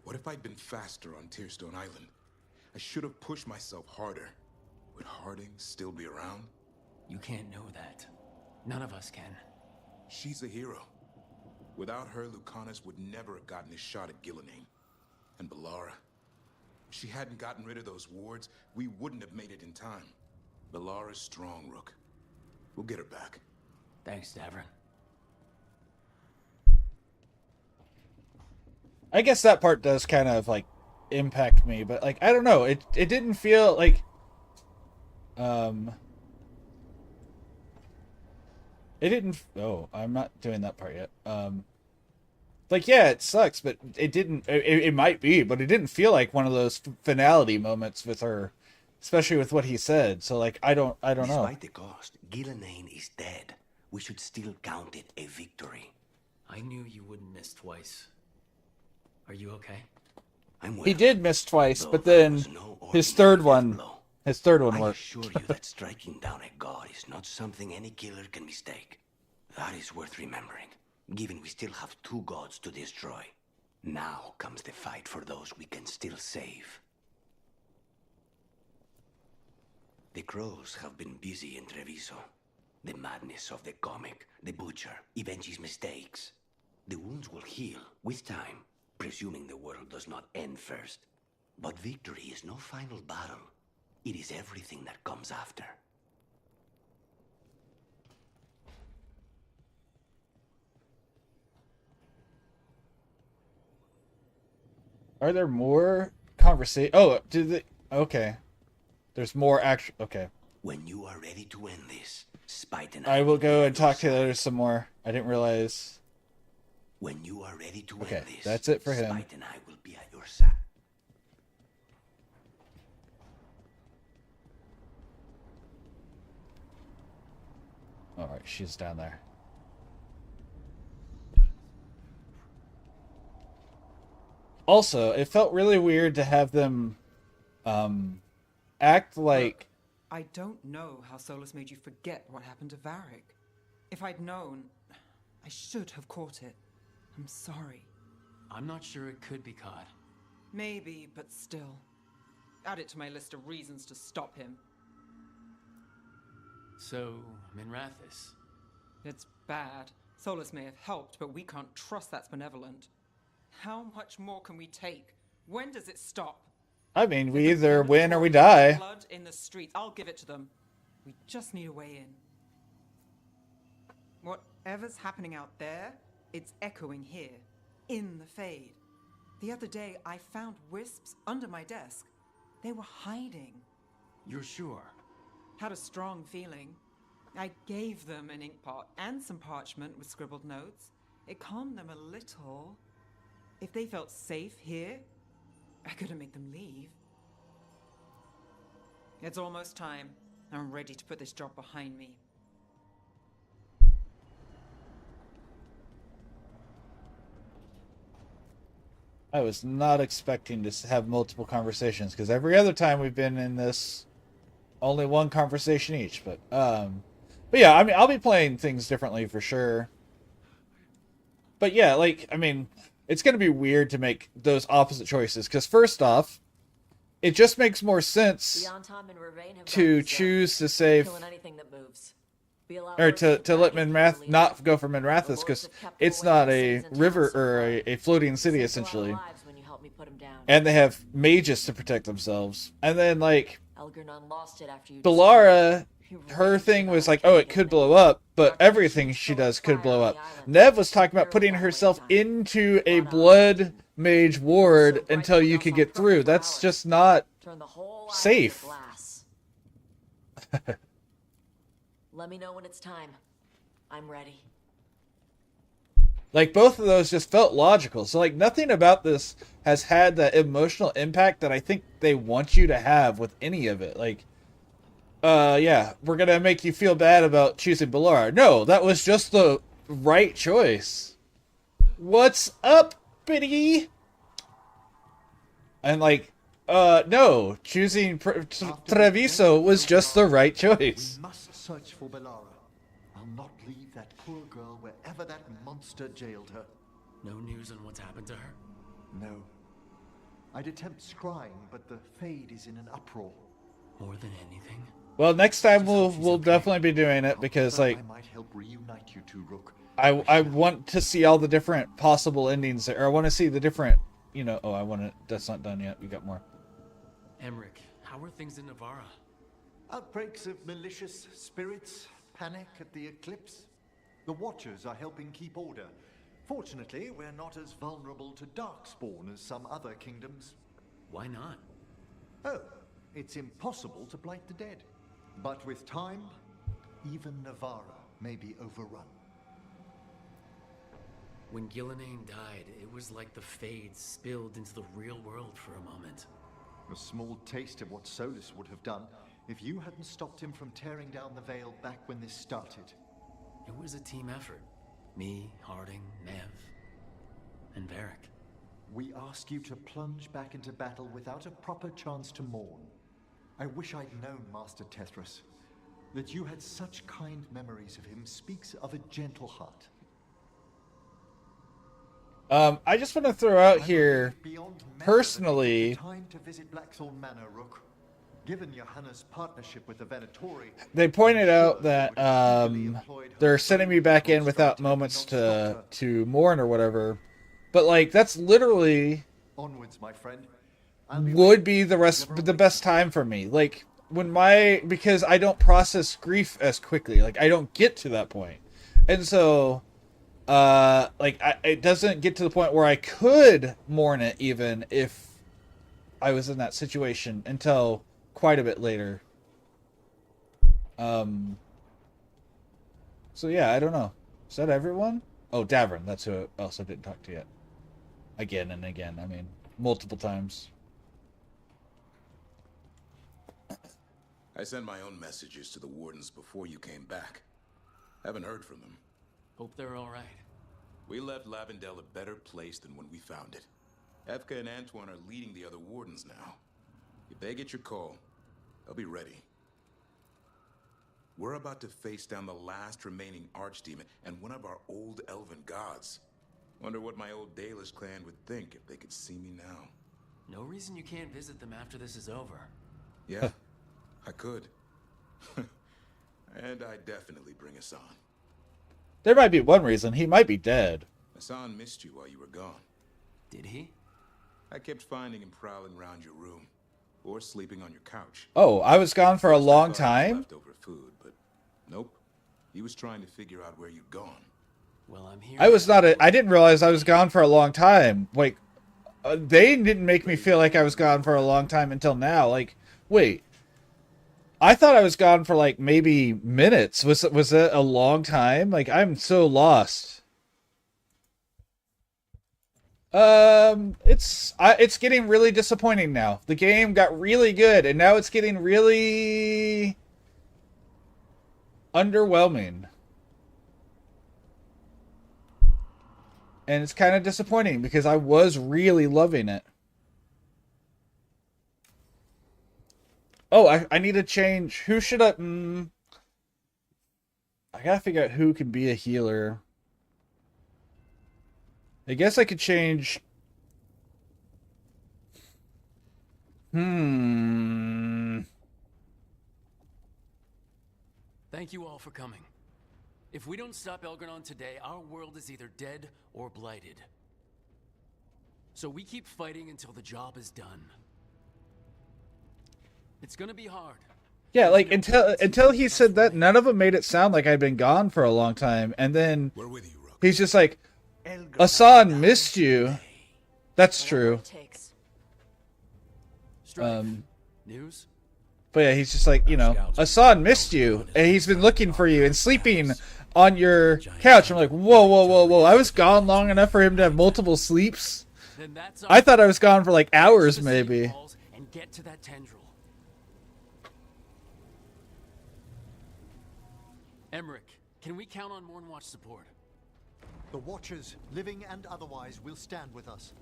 what if I'd been faster on Tearstone Island? I should have pushed myself harder. Would Harding still be around? You can't know that. None of us can. She's a hero. Without her, Lucanus would never have gotten his shot at Gillenane. And Balara. If she hadn't gotten rid of those wards, we wouldn't have made it in time. Balara's strong, Rook. We'll get her back. Thanks, Davin. I guess that part does kind of like impact me, but like I don't know, it didn't feel like it didn't. Oh, I'm not doing that part yet. Like, yeah, it sucks, but it didn't. It might be, but it didn't feel like one of those finality moments with her, especially with what he said. So, like, I don't know. Despite the cost, Gillenane is dead. We should still count it a victory. I knew you wouldn't miss twice. Are you okay? I'm well. He did miss twice, Though but that then was no his ordinary third one, death blow. worked. I assure you that striking down a god is not something any killer can mistake. That is worth remembering, given we still have two gods to destroy. Now comes the fight for those we can still save. The crows have been busy in Treviso. The madness of the comic, the butcher, Evengi's mistakes. The wounds will heal with time, presuming the world does not end first. But victory is no final battle. It is everything that comes after. Are there more conversation? Oh, okay. There's more action. Okay. When you are ready to end this, Spite and I will go be and at your talk to the side. others some more. I didn't realize. When you are ready to Okay, end this, that's it for him. Spite and I will be at your side. All right, she's down there. Also, it felt really weird to have them act like... I don't know how Solus made you forget what happened to Varric. If I'd known, I should have caught it. I'm sorry. I'm not sure it could be caught. Maybe, but still. Add it to my list of reasons to stop him. So, Minrathis. It's bad. Solus may have helped, but we can't trust that's benevolent. How much more can we take? When does it stop? I mean, we either win or we die. Blood in the streets. I'll give it to them. We just need a way in. Whatever's happening out there, it's echoing here, in the Fade. The other day, I found wisps under my desk. They were hiding. You're sure? Had a strong feeling. I gave them an ink pot and some parchment with scribbled notes. It calmed them a little. If they felt safe here, I couldn't make them leave. It's almost time. I'm ready to put this job behind me. I was not expecting to have multiple conversations, because every other time we've been in this, only one conversation each. But yeah, I mean, I'll be playing things differently for sure. But yeah, like, I mean, it's going to be weird to make those opposite choices, because first off, it just makes more sense to choose to save, or to let Minrath not go for Minrathis, because it's not a river or a floating city essentially, and they have mages to protect themselves. And then like Belara, her thing was like, oh, it could blow up, but everything she does could blow up. Nev was talking about putting herself into a blood mage ward until you could get through. That's just not safe. Let me know when it's time. I'm ready. Like, both of those just felt logical. So, like, nothing about this has had that emotional impact that I think they want you to have with any of it. Like, yeah, we're gonna make you feel bad about choosing Belara. No, that was just the right choice. What's up, Biddy? And, like, no, choosing Treviso was just the right choice. We must search for Belara. I'll not leave that poor girl wherever that monster jailed her. No news on what's happened to her? No. I'd attempt scrying, but the Fade is in an uproar. More than anything? Well, next time we'll definitely be doing it, because like I might help reunite you two, Rook. I want to see all the different possible endings there. Or I want to see the different, you know. Oh, I want to. That's not done yet. We got more. Emmerich, how are things in Navarra? Outbreaks of malicious spirits, panic at the eclipse. The Watchers are helping keep order. Fortunately, we're not as vulnerable to Darkspawn as some other kingdoms. Why not? Oh, it's impossible to blight the dead. But with time, even Navarra may be overrun. When Gillenane died, it was like the Fade spilled into the real world for a moment. A small taste of what Solus would have done if you hadn't stopped him from tearing down the Veil back when this started. It was a team effort. Me, Harding, Nev, and Varric. We ask you to plunge back into battle without a proper chance to mourn. I wish I'd known Master Tethras. That you had such kind memories of him speaks of a gentle heart. I just want to throw out here, personally, Time to visit Blackthorn Manor, Rook. Given Johanna's partnership with the Venatori, they pointed out that they're sending me back in without moments to mourn or whatever, but like that's literally onwards, my friend. Would be the best time for me. Like because I don't process grief as quickly. Like I don't get to that point, and so. It doesn't get to the point where I could mourn it even if I was in that situation until quite a bit later. So yeah, I don't know. Is that everyone? Oh, Davern. That's who else I didn't talk to yet. Again and again. I mean, multiple times. I sent my own messages to the wardens before you came back. Haven't heard from them. Hope they're all right. We left Lavendel a better place than when we found it. Efka and Antoine are leading the other wardens now. If they get your call, they'll be ready. We're about to face down the last remaining archdemon and one of our old elven gods. Wonder what my old Dalish clan would think if they could see me now. No reason you can't visit them after this is over. Yeah, I could. And I'd definitely bring Hassan. There might be one reason. He might be dead. Hassan missed you while you were gone. Did he? I kept finding him prowling around your room. Or sleeping on your couch. Oh, I was gone for a long time? Leftover food, but nope. He was trying to figure out where you'd gone. Well, I'm here. I didn't realize I was gone for a long time. Wait, they didn't make me feel like I was gone for a long time until now. Like, wait. I thought I was gone for like maybe minutes. Was it a long time? Like, I'm so lost. It's getting really disappointing now. The game got really good, and now it's getting really underwhelming. And it's kind of disappointing because I was really loving it. Oh, I need to change. Who should I... I gotta figure out who can be a healer. I guess I could change... Thank you all for coming. If we don't stop Elgar'non today, our world is either dead or blighted. So we keep fighting until the job is done. It's gonna be hard. Yeah, like until he said that, none of them made it sound like I'd been gone for a long time. And then he's just like, Hassan missed you. That's true. News? But yeah, he's just like, you know, Hassan missed you, and he's been looking for you and sleeping on your couch. I'm like, whoa, whoa, whoa, whoa. I was gone long enough for him to have multiple sleeps? I thought I was gone for like hours, maybe. And get to that tendril. Emmerich, can we count on Mornwatch support? The Watchers, living and otherwise, will stand with us.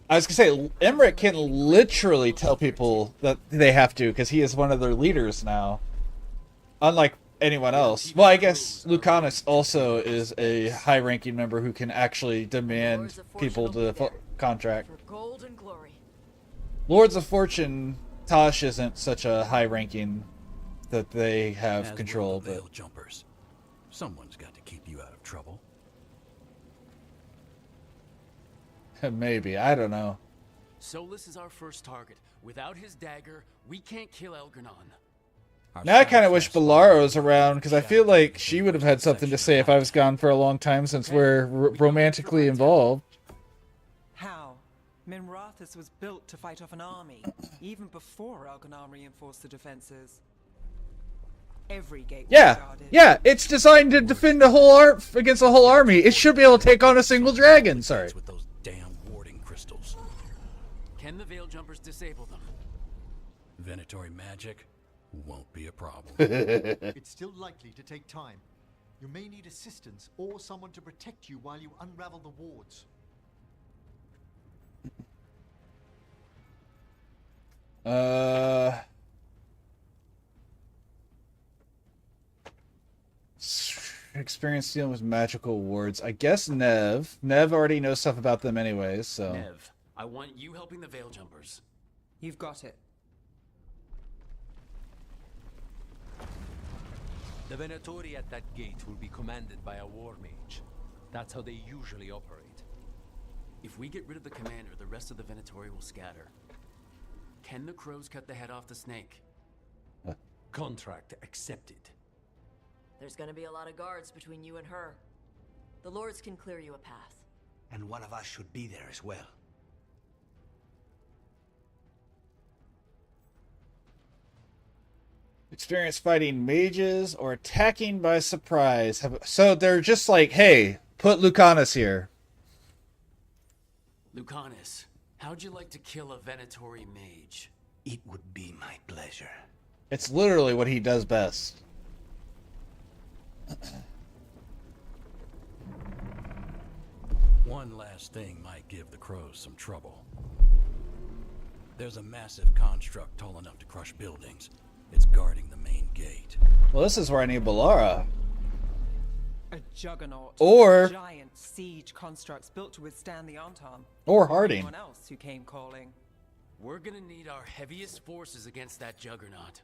I was going to say, Emmerich can literally tell people that they have to, because he is one of their leaders now. Unlike anyone else. Well, I guess Lucanus also is a high-ranking member who can actually demand people to contract. Gold and glory. Lords of Fortune, Tosh isn't such a high-ranking that they have control. Veil jumpers. Someone's got to keep you out of trouble. Maybe, I don't know. Solus is our first target. Without his dagger, we can't kill Elgar'non. Now I kind of wish Bellara was around, because I feel like she would have had something to say if I was gone for a long time, since we're romantically involved. How? Minrathous was built to fight off an army, even before Elgar'non reinforced the defenses. Every gate was guarded. Yeah, it's designed to defend a whole against a whole army. It should be able to take on a single dragon. Sorry. With those damn warding crystals. Can the Veil Jumpers disable them? Venatory magic won't be a problem. It's still likely to take time. You may need assistance or someone to protect you while you unravel the wards. Experience dealing with magical wards. I guess Nev. Nev already knows stuff about them anyways, so... Nev, I want you helping the Veil Jumpers. You've got it. The Venatori at that gate will be commanded by a war mage. That's how they usually operate. If we get rid of the commander, the rest of the Venatori will scatter. Can the crows cut the head off the snake? Contract accepted. There's gonna be a lot of guards between you and her. The lords can clear you a path. And one of us should be there as well. Experience fighting mages or attacking by surprise. So they're just like, hey, put Lucanus here. Lucanus, how'd you like to kill a Venatori mage? It would be my pleasure. It's literally what he does best. One last thing might give the crows some trouble. There's a massive construct tall enough to crush buildings. It's guarding the main gate. Well, this is where I need Ballara. A juggernaut. Or giant siege constructs built to withstand the Antam. Or Harding. Anyone else who came calling. We're gonna need our heaviest forces against that juggernaut.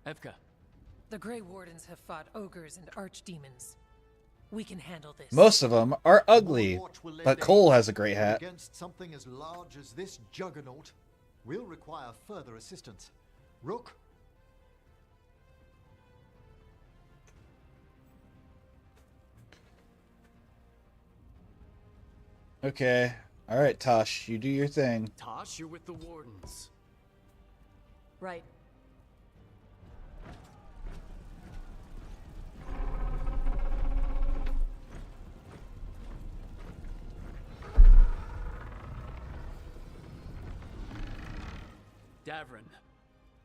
Evka. The Grey Wardens have fought ogres and archdemons. We can handle this. Most of them are ugly, but Cole has a great hat. Against something as large as this juggernaut, we'll require further assistance. Rook? Okay. Alright, Tosh, you do your thing. Tosh, you're with the Wardens. Right. Davrin,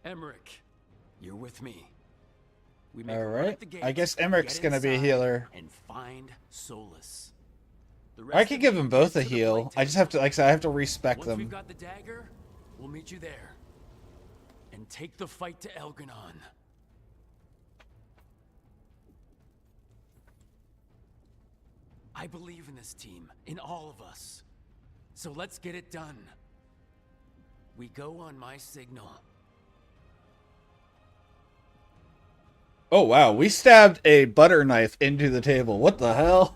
Emmerich, you're with me. We All right. I guess Emmerich's gonna be a healer. And find solace. I could give them both a heal. I just have to, like I said, I have to respect Once we've them. got the dagger, we'll meet you there. And take the fight to Elganon. I believe in this team, in all of us. So let's get it done. We go on my signal. Oh wow, we stabbed a butter knife into the table. What the hell?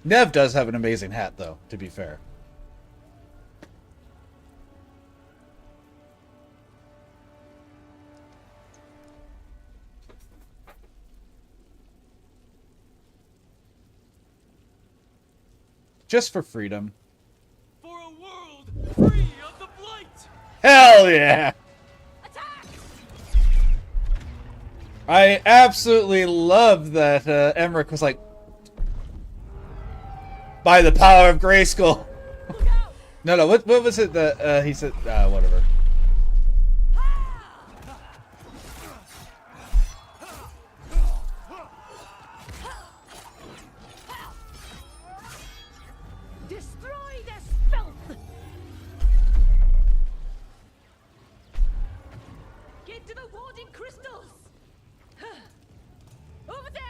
Nev does have an amazing hat, though, to be fair. Just for freedom. For a world free of the blight! Hell yeah! I absolutely love that Emmerich was like, by the power of Grayskull. No, what was it that he said? Whatever. Destroy this filth! Get to the warding crystals! Over there!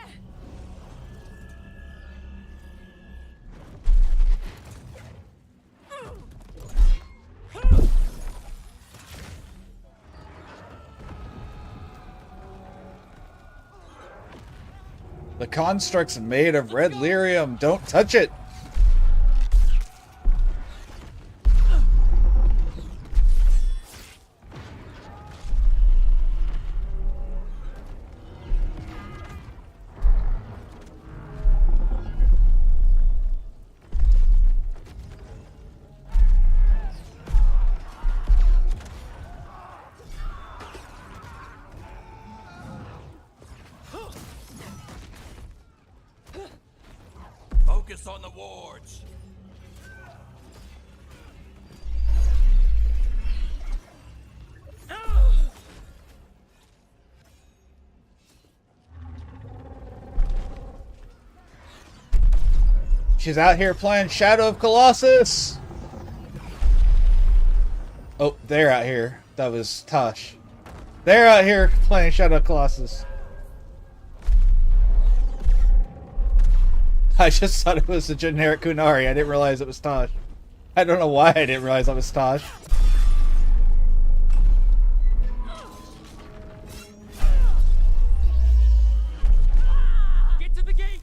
The construct's made of red lyrium. Don't touch it. Focus on the wards. She's out here playing Shadow of Colossus. Oh, they're out here. That was Tosh. They're out here playing Shadow of Colossus. I just thought it was a generic Kunari. I didn't realize it was Tosh. I don't know why I didn't realize that was Tosh. Get to the gate!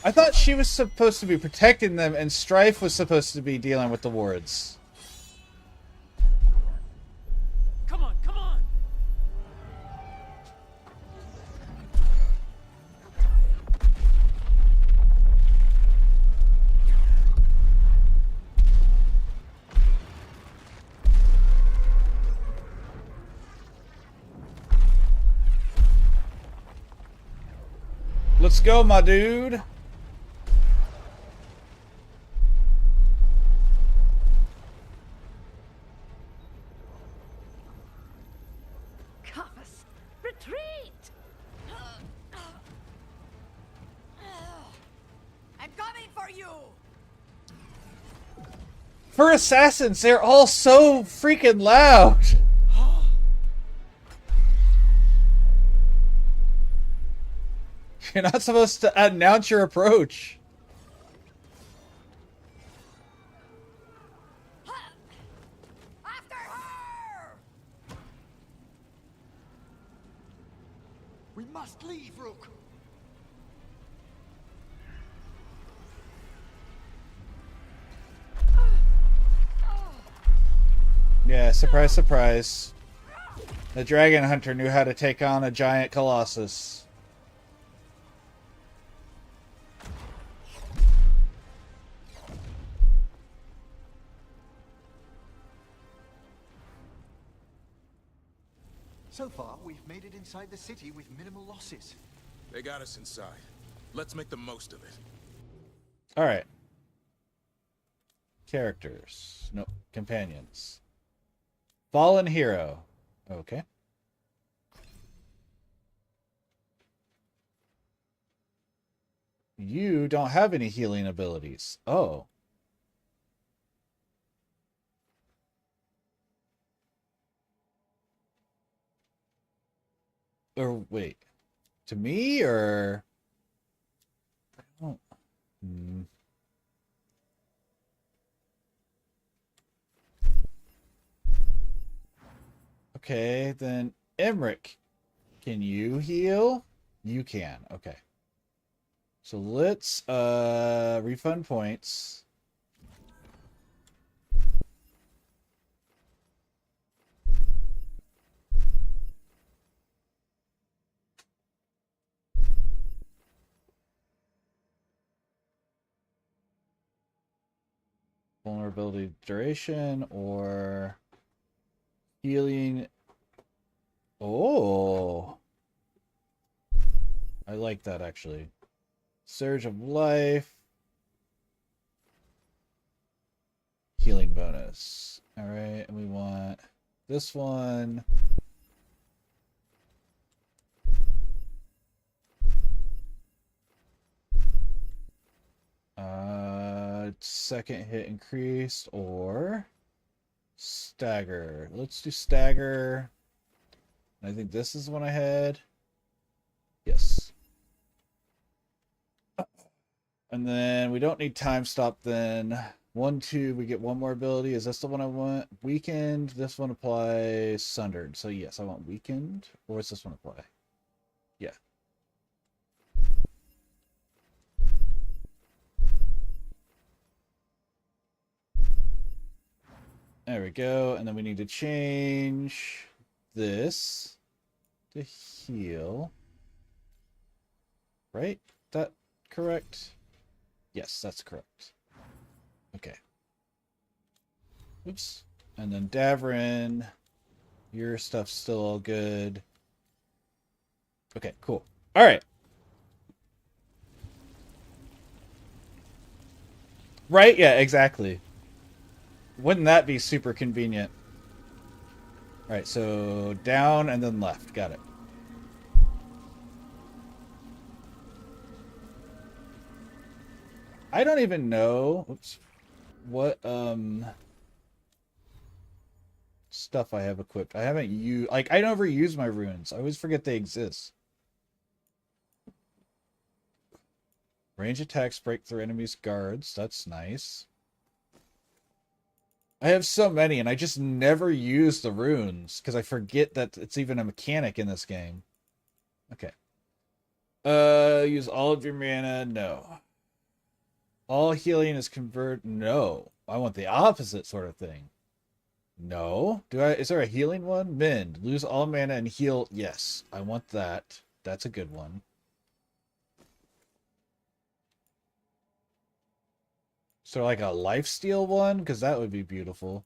I thought she was supposed to be protecting them and Strife was supposed to be dealing with the wards. Come on, come on! Let's go, my dude. Cofus, retreat! I'm coming for you! For assassins, they're all so freaking loud. You're not supposed to announce your approach. After her! We must leave, Rook. Yeah, surprise, surprise. The Dragon Hunter knew how to take on a giant Colossus. So far, we've made it inside the city with minimal losses. They got us inside. Let's make the most of it. Alright. Characters. No, companions. Fallen hero. Okay. You don't have any healing abilities. Oh. Or wait. To me or I don't Okay, then Emmerich, can you heal? You can. Okay. So let's refund points. Vulnerability duration or healing. Oh, I like that actually. Surge of life. Healing bonus. All right, and we want this one. Second hit increased or stagger. Let's do stagger. I think this is one I had. Yes. And then we don't need time stop then. 1, 2, we get one more ability. Is this the one I want? Weakened. This one applies sundered. So yes, I want weakened. Or does this one apply? Yeah. There we go. And then we need to change this to heal. Right? That correct? Yes, that's correct. Okay. Oops. And then Davrin, your stuff's still all good. Okay, cool. All right. Right? Yeah, exactly. Wouldn't that be super convenient? All right, so down and then left. Got it. I don't even know what stuff I have equipped. I haven't used, like, I never use my runes. I always forget they exist. Range attacks break through enemies' guards. That's nice. I have so many, and I just never use the runes because I forget that it's even a mechanic in this game. Okay. Use all of your mana. No. All healing is convert. No, I want the opposite sort of thing. No, do I? Is there a healing one? Mend, lose all mana and heal. Yes, I want that. That's a good one. So like a lifesteal one, because that would be beautiful.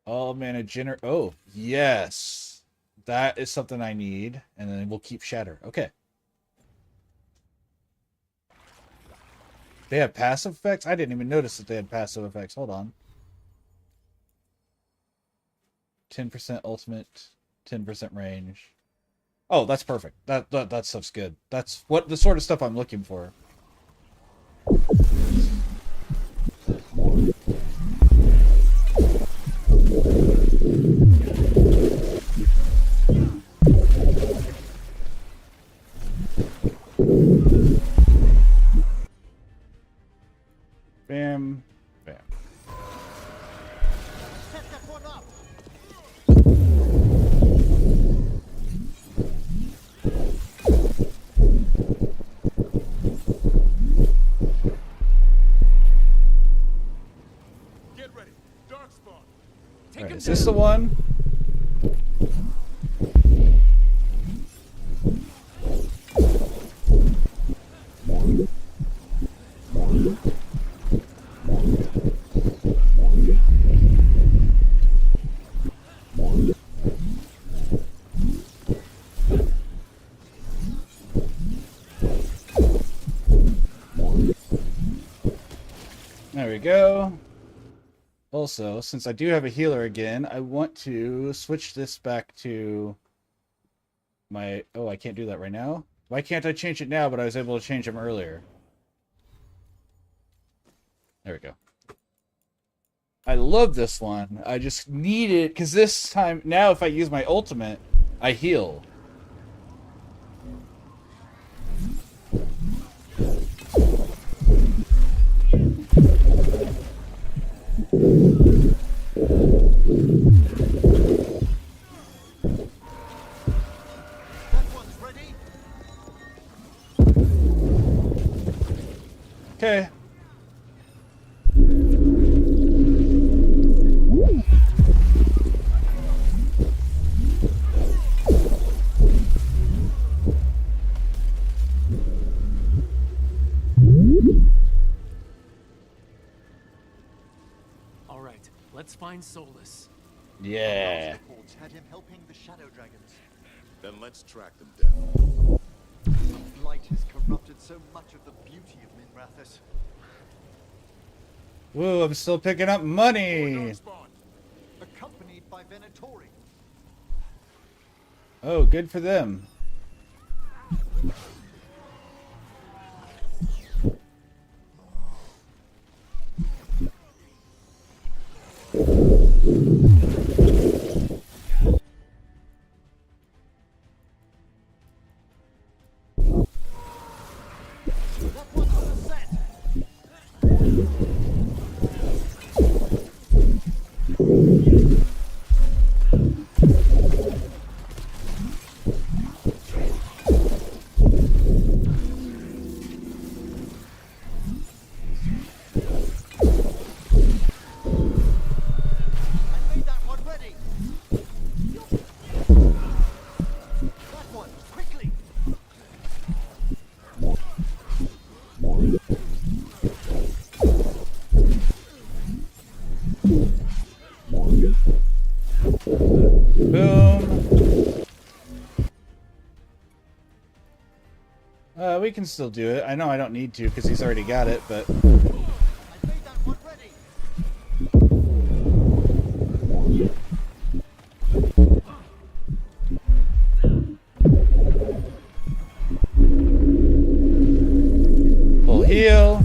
All mana gener. Oh yes, that is something I need, and then we'll keep Shatter. Okay. They have passive effects? I didn't even notice that they had passive effects. Hold on. 10% ultimate, 10% range. Oh, that's perfect. That stuff's good. That's what the sort of stuff I'm looking for. Bam. Bam. Set that one up. Get ready. Darkspawn. All right, is this the one? There we go. Also, since I do have a healer again, I want to switch this back to my... Oh, I can't do that right now? Why can't I change it now, but I was able to change them earlier? There we go. I love this one. I just need it, because this time, now if I use my ultimate, I heal. Okay. All right, let's find Solus. Yeah. Reports had him helping the Shadow Dragons. Then let's track them down. Light has corrupted so much of the beauty of Minrathous. Woo, I'm still picking up money. Accompanied by Venatori. Oh, good for them. We can still do it. I know I don't need to because he's already got it, but... Full heal.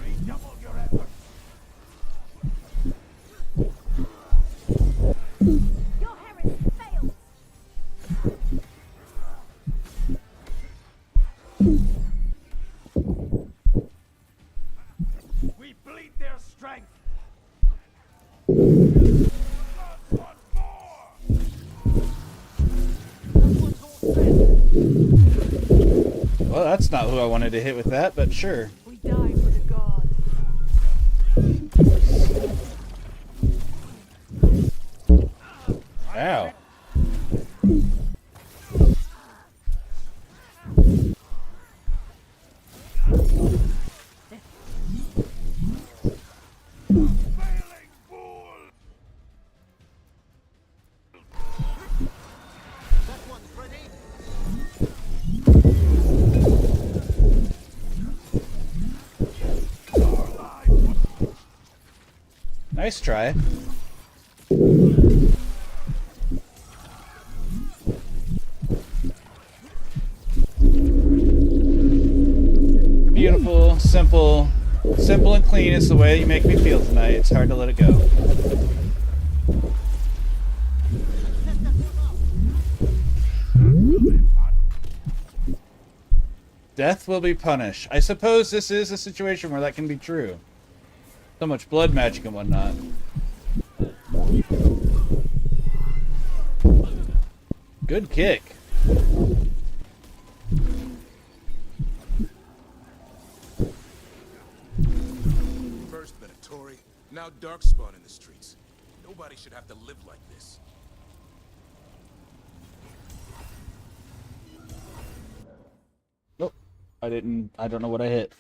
Redouble your efforts. Your heresy fails. We bleed their strength. that's not who I wanted to hit with that, but sure. We die for the god. Ow. Nice try. Beautiful, simple. Simple and clean is the way you make me feel tonight. It's hard to let it go. Death will be punished. I suppose this is a situation where that can be true. So much blood magic and whatnot. Good kick. First Venatori, now Darkspawn in the streets. Nobody should have to live like this. Nope. I don't know what I hit.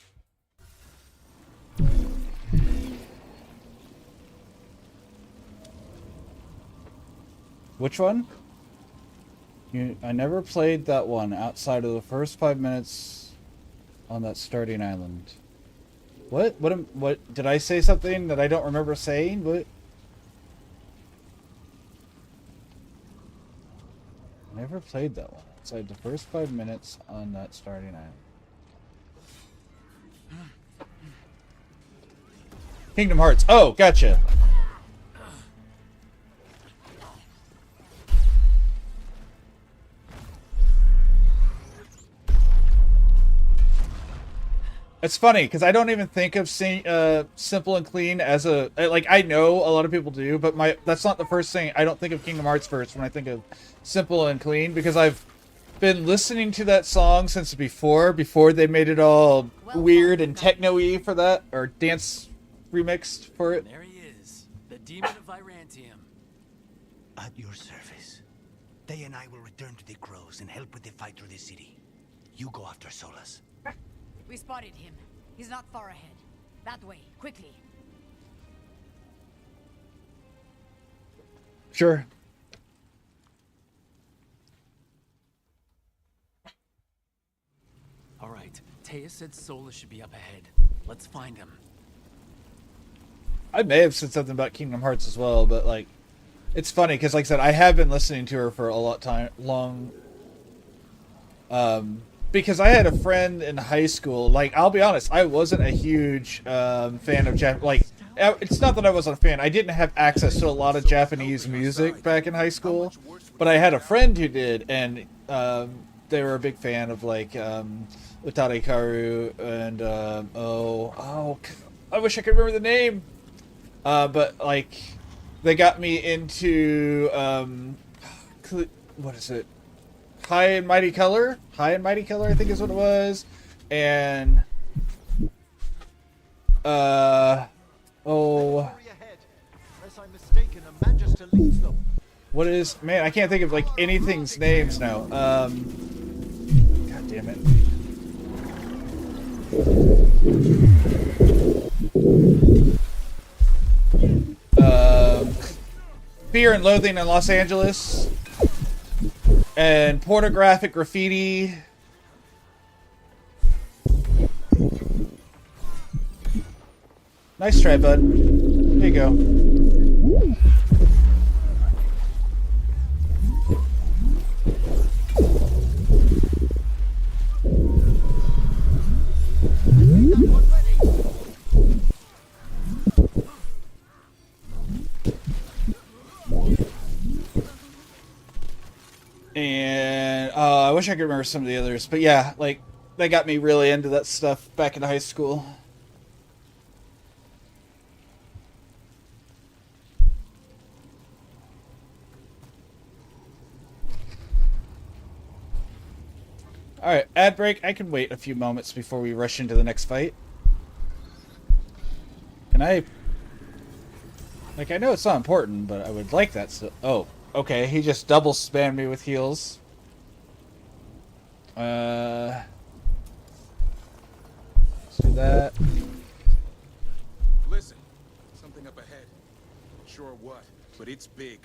Which one? I never played that one outside of the first 5 minutes on that starting island. What? What did I say something that I don't remember saying? What? Never played that one outside the first 5 minutes on that starting island. Kingdom Hearts. Oh, gotcha. It's funny because I don't even think of Simple and Clean as a like. I know a lot of people do, but that's not the first thing. I don't think of Kingdom Hearts first when I think of Simple and Clean because I've been listening to that song since before they made it all weird and techno-y for that, or dance remixed for it. There he is, the demon of Virantium. At your service. They and I will return to the crows and help with the fight through the city. You go after Solas. We spotted him. He's not far ahead. That way, quickly. Sure. All right, Taya said Sola should be up ahead. Let's find him. I may have said something about Kingdom Hearts as well, but like, it's funny because, like I said, I have been listening to her for a long. Because I had a friend in high school. Like, I'll be honest, I wasn't a huge fan of it's not that I wasn't a fan. I didn't have access to a lot of Japanese music back in high school, but I had a friend who did, and they were a big fan of like Utare Karu and I wish I could remember the name. But like, they got me into what is it? High and Mighty Color, I think is what it was, and what is, man? I can't think of like anything's names now. God damn it. Fear and Loathing in Los Angeles. And Pornographic Graffiti. Nice try, bud. There you go. And I wish I could remember some of the others, but yeah, like, they got me really into that stuff back in high school. Alright, ad break. I can wait a few moments before we rush into the next fight. Can I... Like, I know it's not important, but I would like that so... Oh, okay. He just double spammed me with heals. Let's do that. Listen, something up ahead. Sure what, but it's big.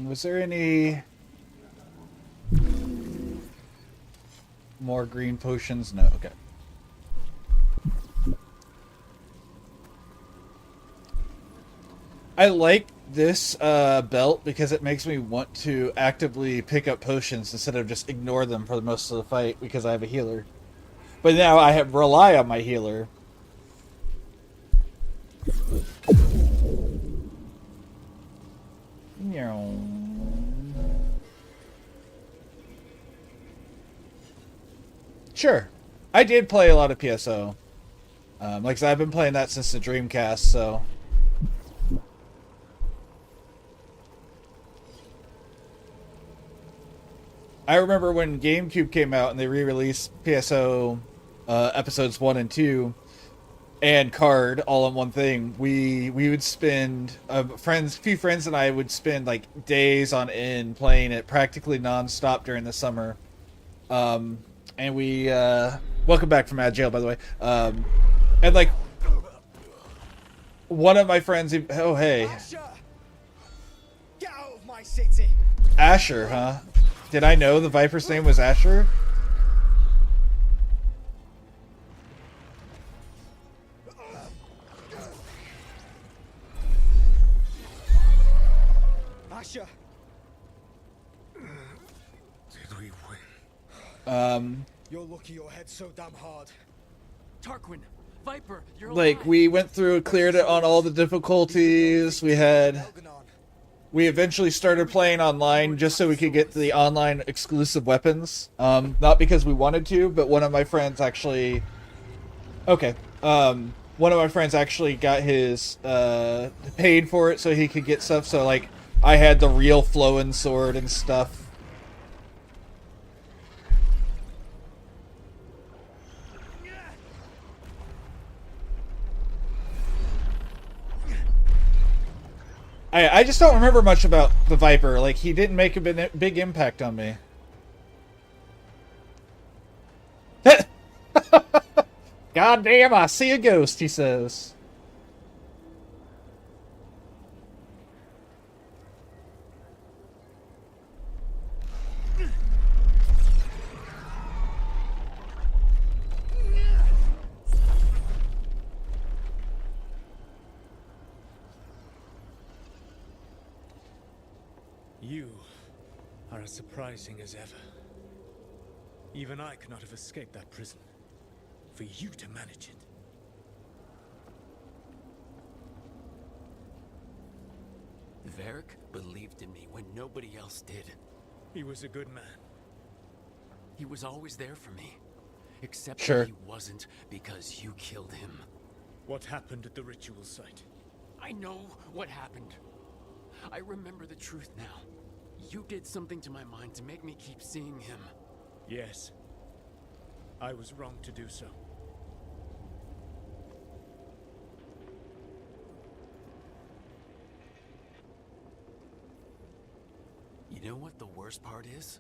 Was there any more green potions? No, okay. I like this belt because it makes me want to actively pick up potions instead of just ignore them for the most of the fight because I have a healer. But now I rely on my healer. Sure. I did play a lot of PSO. Like I said, I've been playing that since the Dreamcast, so... I remember when GameCube came out and they re-released PSO episodes 1 and 2 and Card all in one thing. We would spend few friends and I would spend like days on end playing it practically non-stop during the summer. And we welcome back from Ad Jail, by the way. And like one of my friends, oh hey, Get out of my city. Asher, huh? Did I know the Viper's name was Asher? Asher. Did we win? You're lucky your head's so damn hard. Tarquin, Viper, you're like alive. we went through, cleared it on all the difficulties. We eventually started playing online just so we could get the online exclusive weapons. Not because we wanted to, but one of my friends actually... Okay. One of my friends actually got his... paid for it so he could get stuff. So, like, I had the real flowing sword and stuff. I just don't remember much about the Viper. Like, he didn't make a big impact on me. God damn, I see a ghost, he says. You are as surprising as ever. Even I could not have escaped that prison. For you to manage it. Varric believed in me when nobody else did. He was a good man. He was always there for me. Except Sure. that he wasn't because you killed him. What happened at the ritual site? I know what happened. I remember the truth now. You did something to my mind to make me keep seeing him. Yes. I was wrong to do so. You know what the worst part is?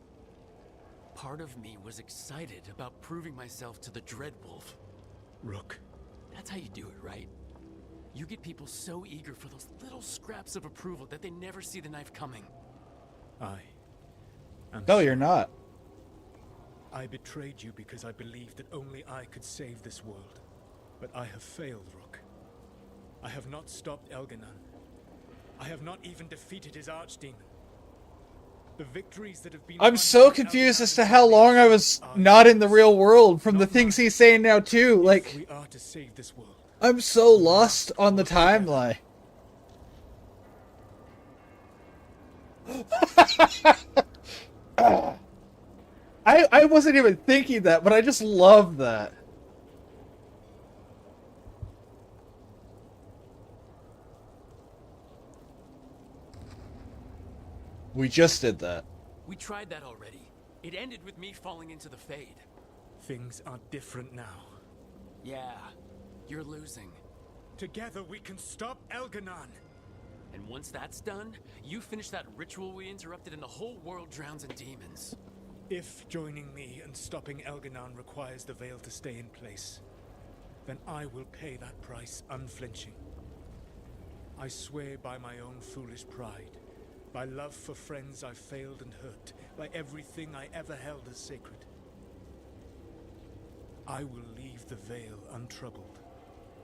Part of me was excited about proving myself to the Dreadwolf. Rook. That's how you do it, right? You get people so eager for those little scraps of approval that they never see the knife coming. No, you're not. I betrayed you because I believed that only I could save this world. But I have failed, Rook. I have not stopped Elganon. I have not even defeated his archdemon. The victories that have been... I'm so confused as to how long I was not in the real world from the things he's saying now, too. Like, we are to save this world. I'm so lost on the timeline. I wasn't even thinking that, but I just love that. We just did that. We tried that already. It ended with me falling into the Fade. Things are different now. Yeah, you're losing. Together we can stop Elganon. And once that's done, you finish that ritual we interrupted and the whole world drowns in demons. If joining me and stopping Elganon requires the Veil to stay in place, then I will pay that price unflinching. I swear by my own foolish pride, by love for friends I failed and hurt, by everything I ever held as sacred. I will leave the Veil untroubled.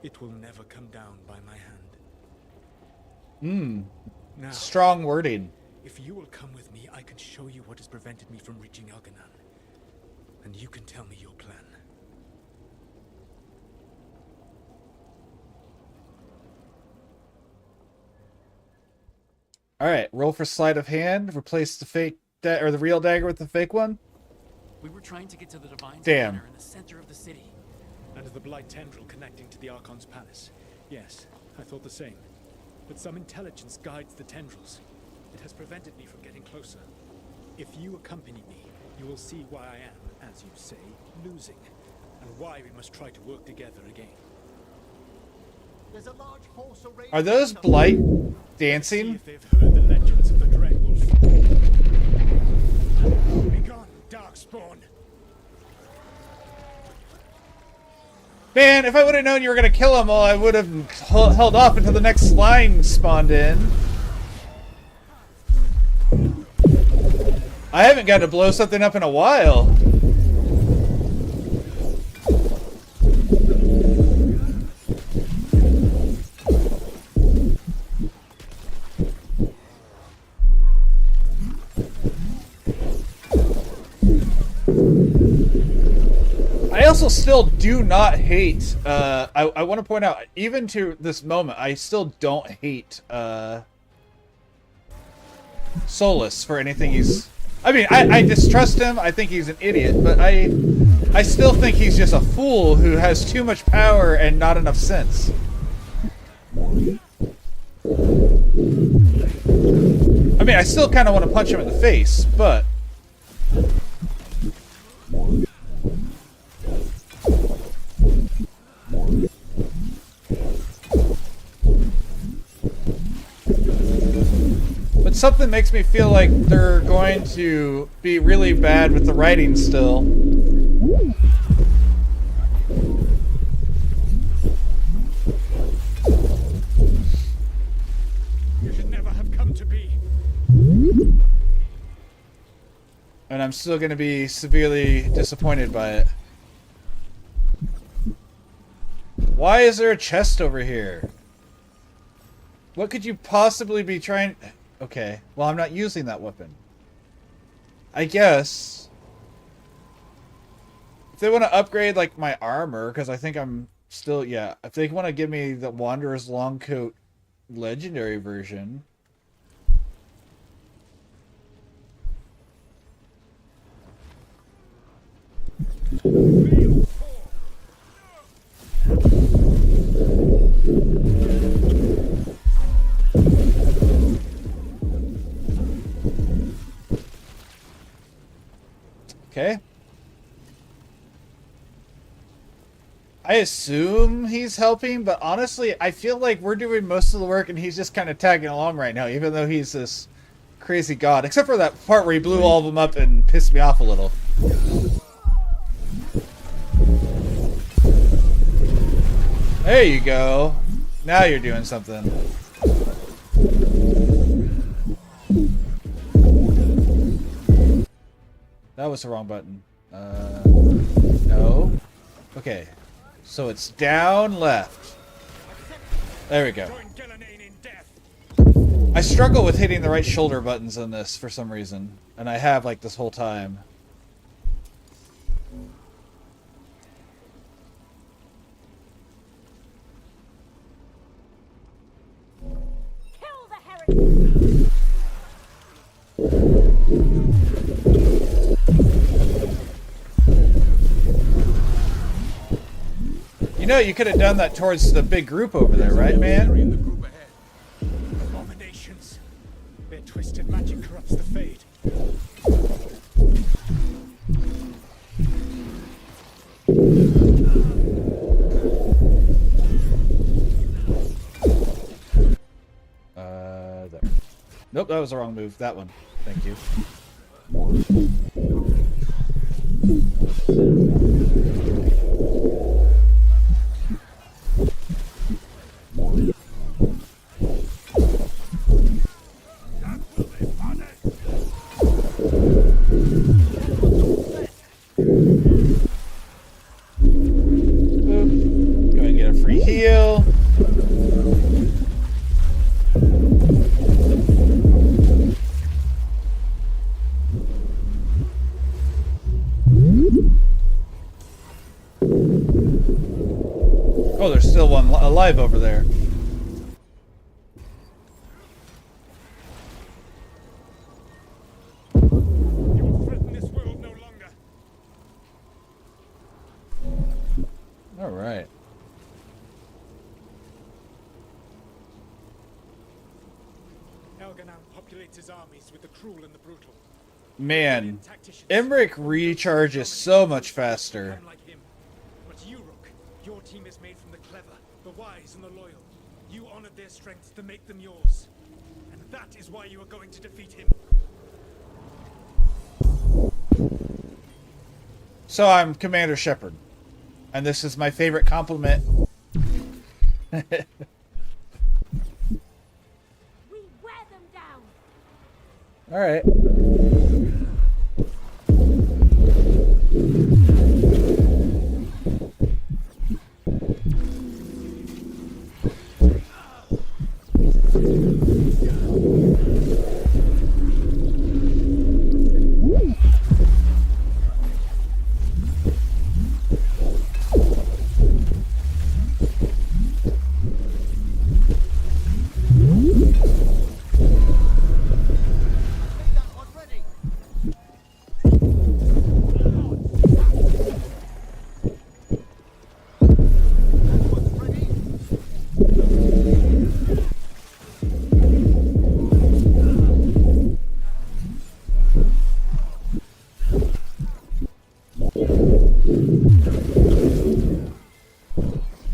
It will never come down by my hand. Now, Strong wording. if you will come with me, I can show you what has prevented me from reaching Elganon. And you can tell me your plan. Alright, roll for sleight of hand. Replace the fake or the real dagger with the fake one. We were trying to get to the Divine's Damn. Manor in the center of the city. And the Blight tendril connecting to the Archon's palace. Yes, I thought the same. But some intelligence guides the tendrils. It has prevented me from getting closer. If you accompany me, you will see why I am, as you say, losing. And why we must try to work together again. There's a large force array. Are those blight See dancing? if they've heard the legends of the Dreadwolf. Begone, Darkspawn. Man, if I would have known you were going to kill them all, I would have held off until the next line spawned in. I haven't got to blow something up in a while. I also still do not hate, I want to point out, even to this moment, I still don't hate, Solus for anything he's... I mean, I distrust him, I think he's an idiot, but I still think he's just a fool who has too much power and not enough sense. I mean, I still kind of want to punch him in the face, but... But something makes me feel like they're going to be really bad with the writing still. You should never have come to be. And I'm still going to be severely disappointed by it. Why is there a chest over here? What could you possibly be trying... Okay, well, I'm not using that weapon. I guess... If they want to upgrade, like, my armor, because I think I'm still... Yeah, if they want to give me the Wanderer's Longcoat Legendary version... Okay. I assume he's helping, but honestly, I feel like we're doing most of the work and he's just kind of tagging along right now, even though he's this crazy god. Except for that part where he blew all of them up and pissed me off a little. There you go. Now you're doing something. That was the wrong button. No. Okay. So it's down left. There we go. I struggle with hitting the right shoulder buttons on this for some reason. And I have, like, this whole time. Kill the heretic! You know, you could have done that towards the big group over there, right, man? Abominations. Their twisted magic corrupts the that was the wrong move. That one. Thank you. Boop. Go and get a free heal. Oh, there's still one alive over there. You will threaten this world no longer. All right. Elganan populates his armies with the cruel and the brutal. Man, Emmerich recharges so much faster. Unlike him. But you, Rook, your team is made from the clever, the wise, and the loyal. You honored their strengths to make them yours. And that is why you are going to defeat him. So I'm Commander Shepard, and this is my favorite compliment. We wear them down. All right.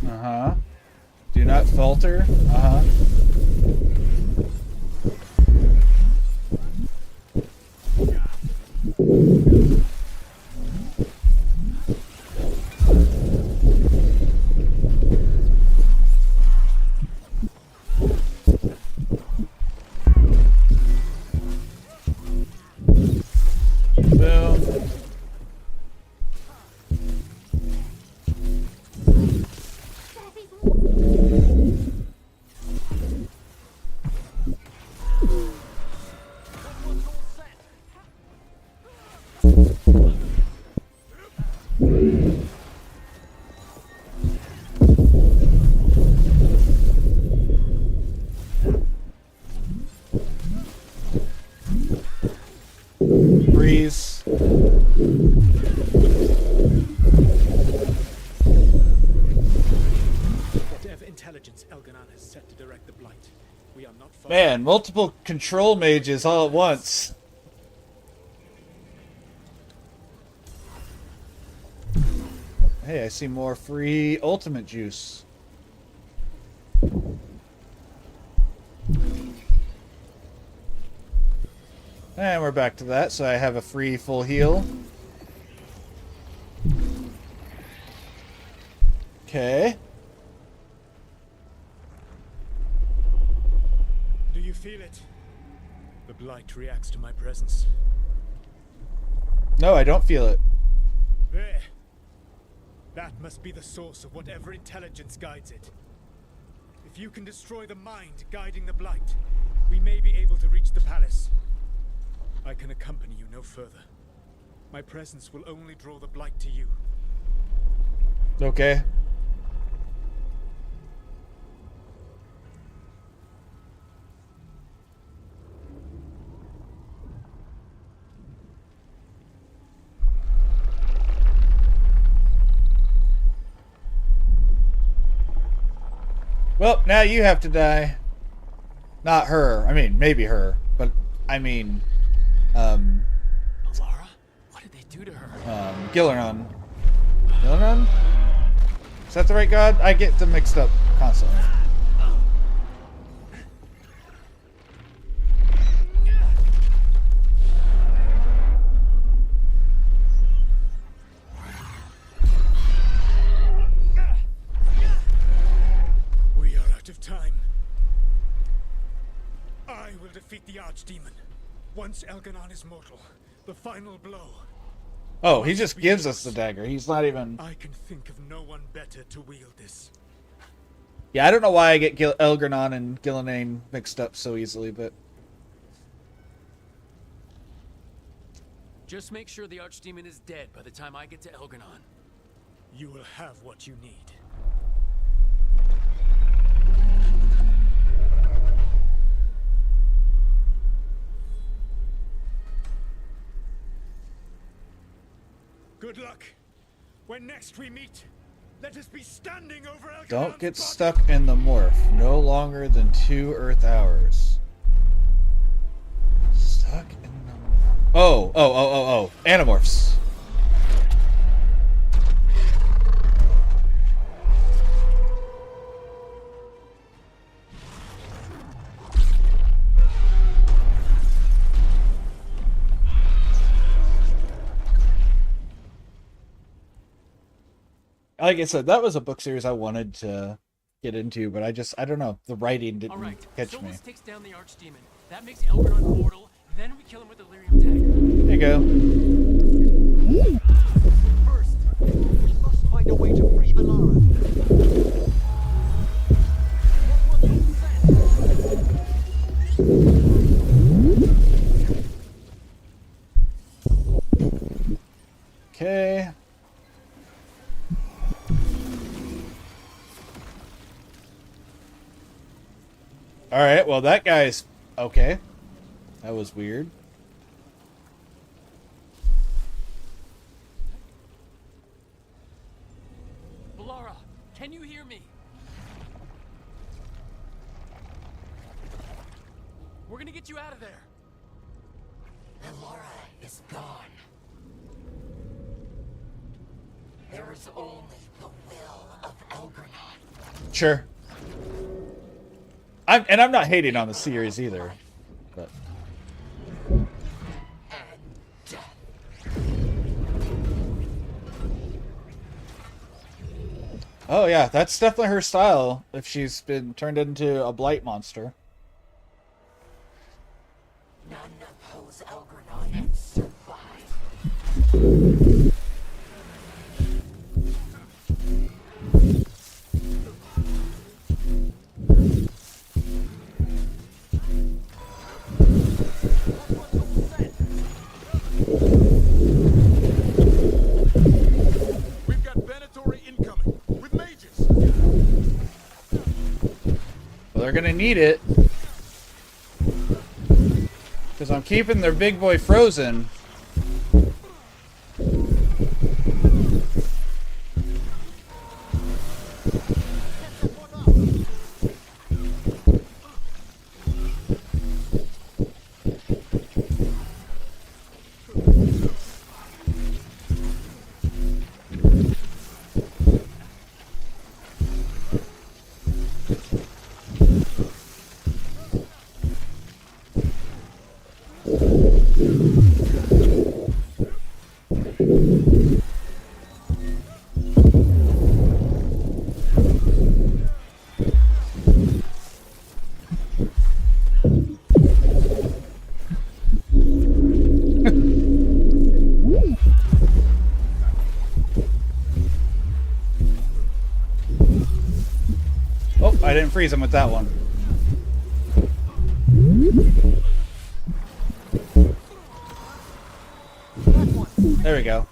Uh-huh. Do not falter. Uh-huh. Boom. Breeze. Whatever intelligence Elganan has set to direct the Blight, we are not far. Man, multiple control mages all at once. Hey, I see more free ultimate juice. And we're back to that, so I have a free full heal. Okay. Do you feel it? The Blight reacts to my presence. No, I don't feel it. There. That must be the source of whatever intelligence guides it. If you can destroy the mind guiding the Blight, we may be able to reach the palace. I can accompany you no further. My presence will only draw the Blight to you. Okay. Well, now you have to die. Not her. I mean, maybe her. But, I mean, Alara? What did they do to her? Gilleron. Gilleron? Is that the right god? I get them mixed up constantly. Archdemon. Once Elganon is mortal, the final blow. Oh, he just gives us the dagger. He's not even... I can think of no one better to wield this. Yeah, I don't know why I get Elganon and Gillenane mixed up so easily, but... Just make sure the Archdemon is dead by the time I get to Elganon. You will have what you need. Good luck. When next we meet, let us be standing over Elganon's Don't get body. stuck in the morph. No longer than 2 Earth hours. Stuck in the... Oh. Animorphs. Like I said, that was a book series I wanted to get into, but I don't know. The writing didn't catch me. Solus takes down the Archdemon. That makes Elganon mortal. Then we kill him with the Lyrium dagger. There you go. First, we must find a way to free Valara. Okay. Alright, well that guy's okay. That was weird. Valara, can you hear me? We're gonna get you out of there. Valara is gone. There is only the will of Elganon. Sure. I'm not hating on the series either, but oh yeah, that's definitely her style if she's been turned into a blight monster. None oppose Elganon and survive. We've got Venatori incoming with mages. Well, they're gonna need it because I'm keeping their big boy frozen. Oh, I didn't freeze him with that one. There we go.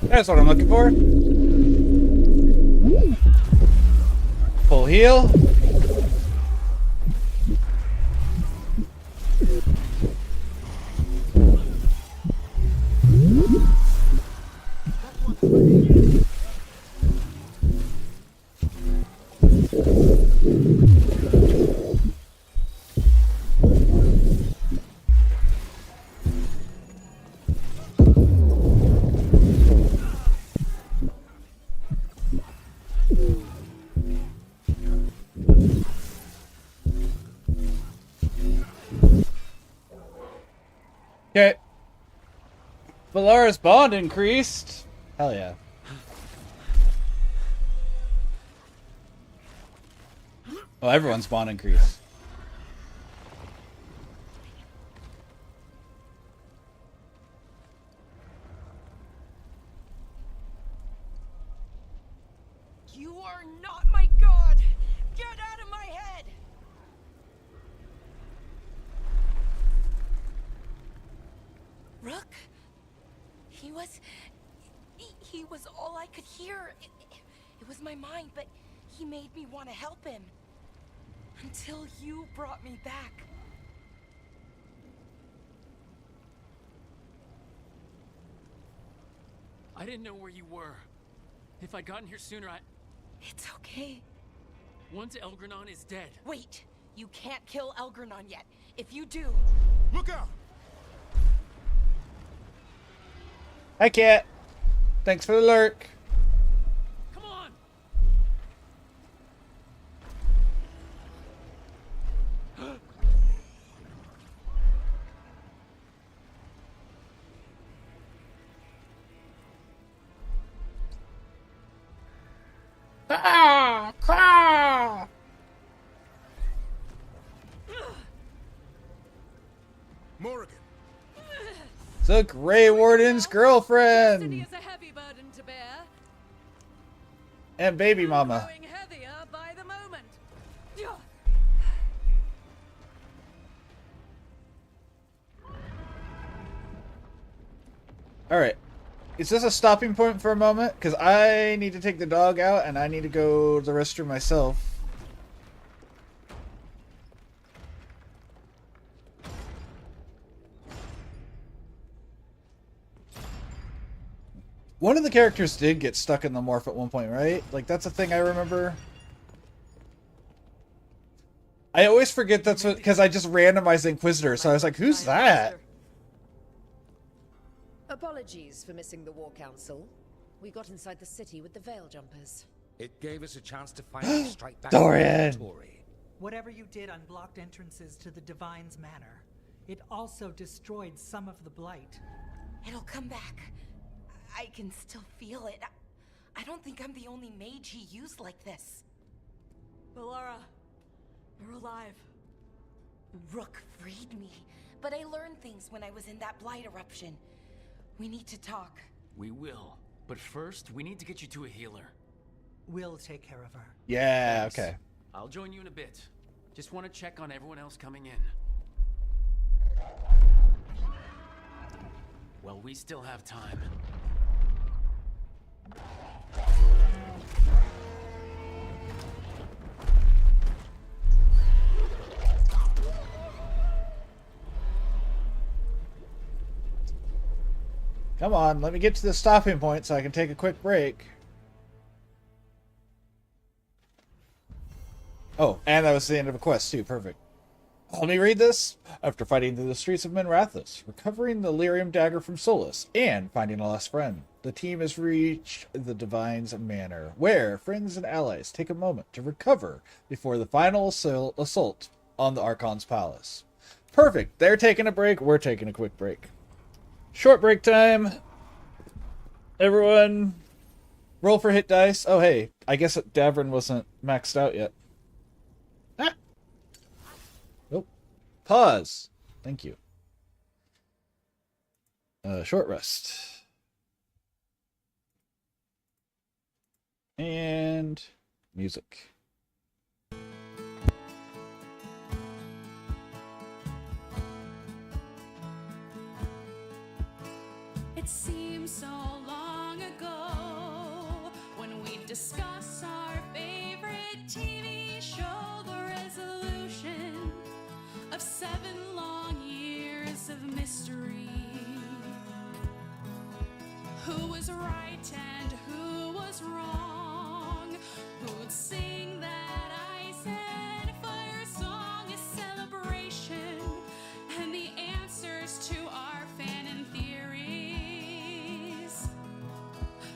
That's what I'm looking for. Full heal. Okay. Valara's bond increased. Hell yeah. Oh, everyone's bond increased. You are not my god! Get out of my head! Rook? He was all I could hear. It was my mind, but he made me want to help him. Until you brought me back. I didn't know where you were. If I'd gotten here sooner, It's okay. Once Elgranon is dead. Wait! You can't kill Elgranon yet. If you do... Look out! Hi, Cat. Thanks for the lurk. Come on! Ah! Ah! Morrigan. The Grey Warden's girlfriend. Is a heavy burden to bear. And baby mama. Growing heavier by the moment. Alright. Is this a stopping point for a moment? Because I need to take the dog out and I need to go to the restroom myself. One of the characters did get stuck in the morph at one point, right? Like, that's a thing I remember. I always forget that's what, because I just randomized the Inquisitor, so I was like, who's that? Apologies for missing the War Council. We got inside the city with the Veil Jumpers. It gave us a chance to finally strike back. Dorian! Whatever you did unblocked entrances to the Divine's Manor. It also destroyed some of the Blight. It'll come back. I can still feel it. I don't think I'm the only mage he used like this. Valara, you're alive. Rook freed me, but I learned things when I was in that blight eruption. We need to talk. We will. But first, we need to get you to a healer. We'll take care of her. Yeah, okay. I'll join you in a bit. Just want to check on everyone else coming in. Well, we still have time. Come on, let me get to the stopping point so I can take a quick break. Oh, and that was the end of a quest too, perfect. Let me read this. After fighting through the streets of Minrathous, recovering the lyrium dagger from Solus, and finding a lost friend, the team has reached the Divine's Manor, where friends and allies take a moment to recover before the final assault on the Archon's palace. Perfect. They're taking a break. We're taking a quick break. Short break time. Everyone, roll for hit dice. Oh, hey, I guess Davrin wasn't maxed out yet. Ah. Nope. Pause. Thank you. Short rest. And music. It seems so long ago when we discuss our favorite TV show, the resolution of 7 long years of mystery. Who was right and who was wrong? Who'd sing that ice and fire song? A celebration and the answers to our fanon theories.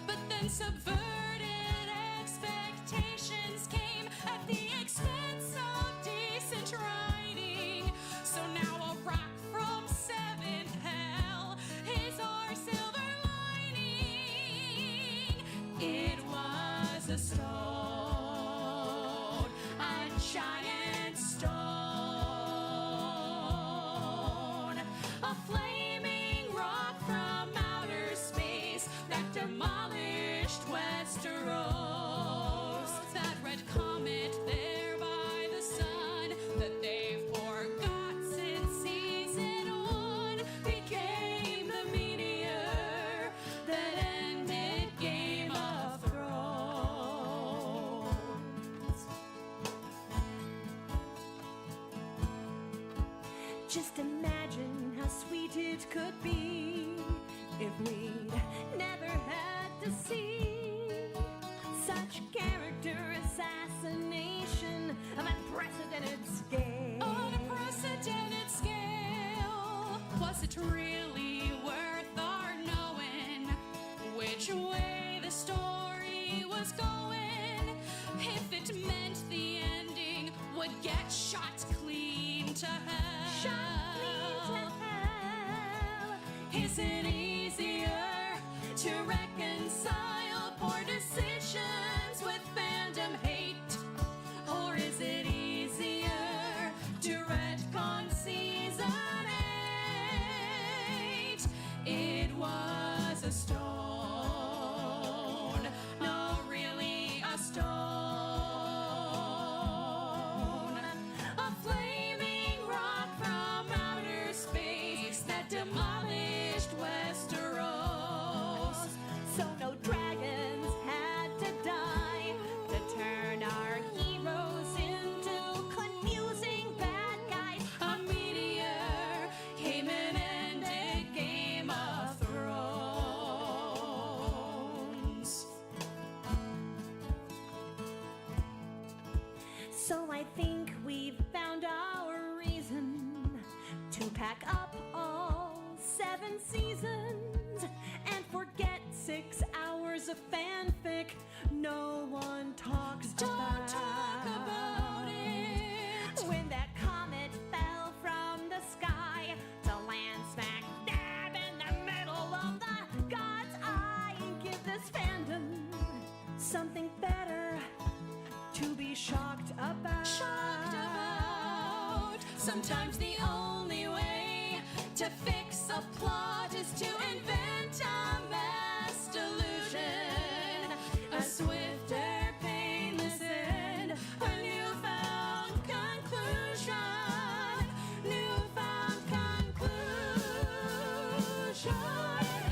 But then subverted expectations came at the expense of decent writing. So now I'll rock from 7 heaven. was a stone, a giant stone, a flaming rock from outer space that demolished Westeros. That red comet there by the sun that they forgot since season 1 became the meteor that ended Game of Thrones. Just imagine how sweet it could be if we'd never had to see such character assassination of unprecedented scale. On a precedented scale, was it really worth our knowing which way the story was going? If it meant the ending would get shot clean to hell. Shot clean to hell. Is it easier to reconcile poor decisions with fandom hate? Or is it easier to retcon season 8? It was a stone. No, really a stone. A flaming rock from outer space that demolished Westeros. So no dragons had to die to turn our heroes into confusing bad guys. A meteor came and ended Game of Thrones. So I think we've found our reason to pack up all 7 seasons and forget 6 hours of fanfic no one talks about. Don't talk about it. When that comet fell from the sky to land smack dab in the middle of the God's eye, give this fandom something better to be shocked about. Shocked about. Sometimes the only way to fix a plot is to invent a mass delusion, a swifter, painless end, a newfound conclusion, newfound conclusion.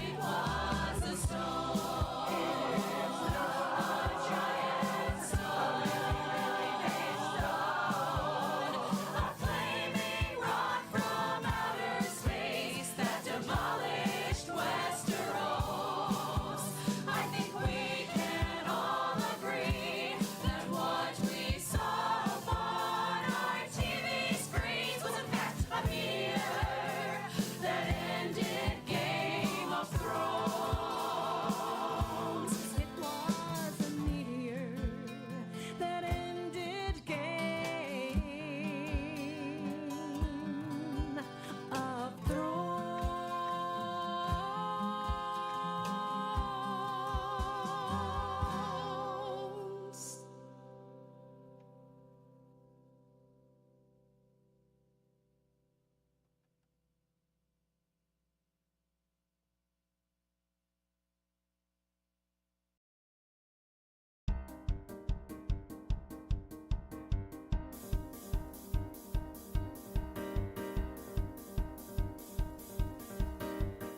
It was a stone, a giant stone, a flaming rock from outer space that demolished Westeros. I think we can all agree that what we saw upon our TV screens was in fact a meteor that ended Game of Thrones. It was a meteor that ended Game of Thrones.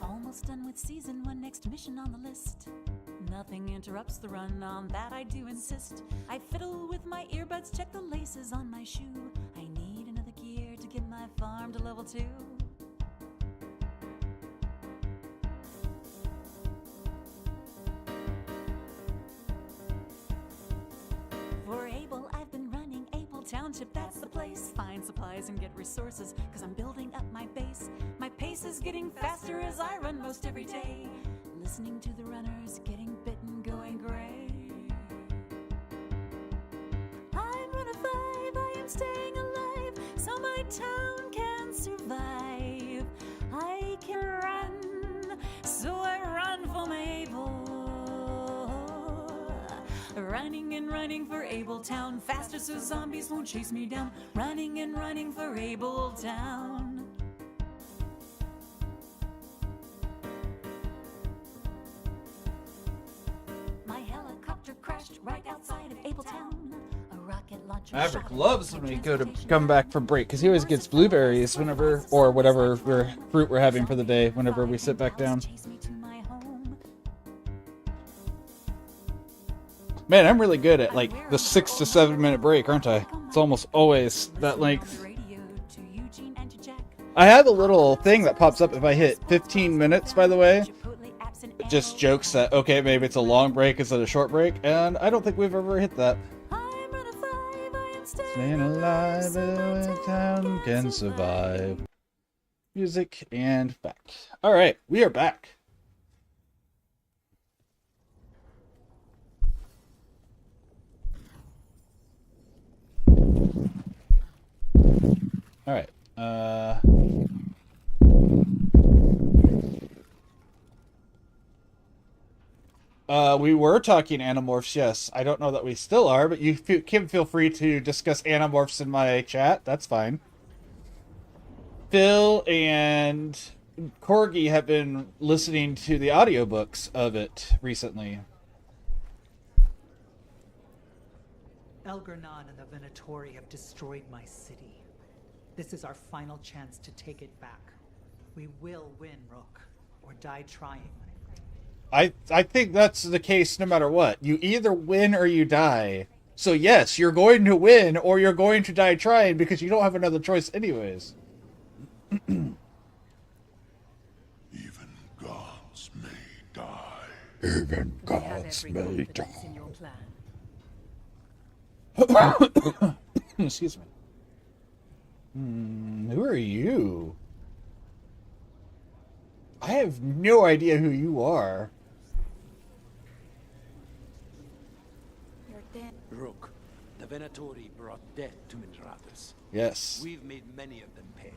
Almost done with season 1, next mission on the list. Nothing interrupts the run, on that I do insist. I fiddle with my earbuds, check the laces on my shoe. I need another gear to get my farm to level 2. For Able, I've been running Able Township, that's the place. Find supplies and get resources, cause I'm building up my base. My pace is getting faster as I run most every day. Listening to the runners, getting bitten, going gray. I'm run a 5, I am staying alive, so my town can survive. I can run, so I run for Mabel. Running and running for Abeltown, faster so zombies won't chase me down. Running and running for Abeltown. My helicopter crashed right outside of Abeltown. A rocket launcher Maverick shot loves when we go to come back from break because he always gets blueberries whenever, or whatever fruit we're having for the day whenever we sit back down. Man, I'm really good at like the 6 to 7 minute break, aren't I? It's almost always that length. I have a little thing that pops up if I hit 15 minutes, by the way. It just jokes that, okay, maybe it's a long break instead of a short break, and I don't think we've ever hit that. Staying alive in town can survive. Music and back. Alright, we are back. Alright, we were talking Animorphs, yes. I don't know that we still are, but you can feel free to discuss Animorphs in my chat. That's fine. Phil and Corgi have been listening to the audiobooks of it recently. Elgar'nan and the Venatori have destroyed my city. This is our final chance to take it back. We will win, Rook, or die trying. I think that's the case no matter what. You either win or you die. So yes, you're going to win or you're going to die trying because you don't have another choice anyways. Even gods may die. Even gods may die. Excuse me. Who are you? I have no idea who you are. Rook, the Venatori brought death to Minrathous. Yes. We've made many of them pay,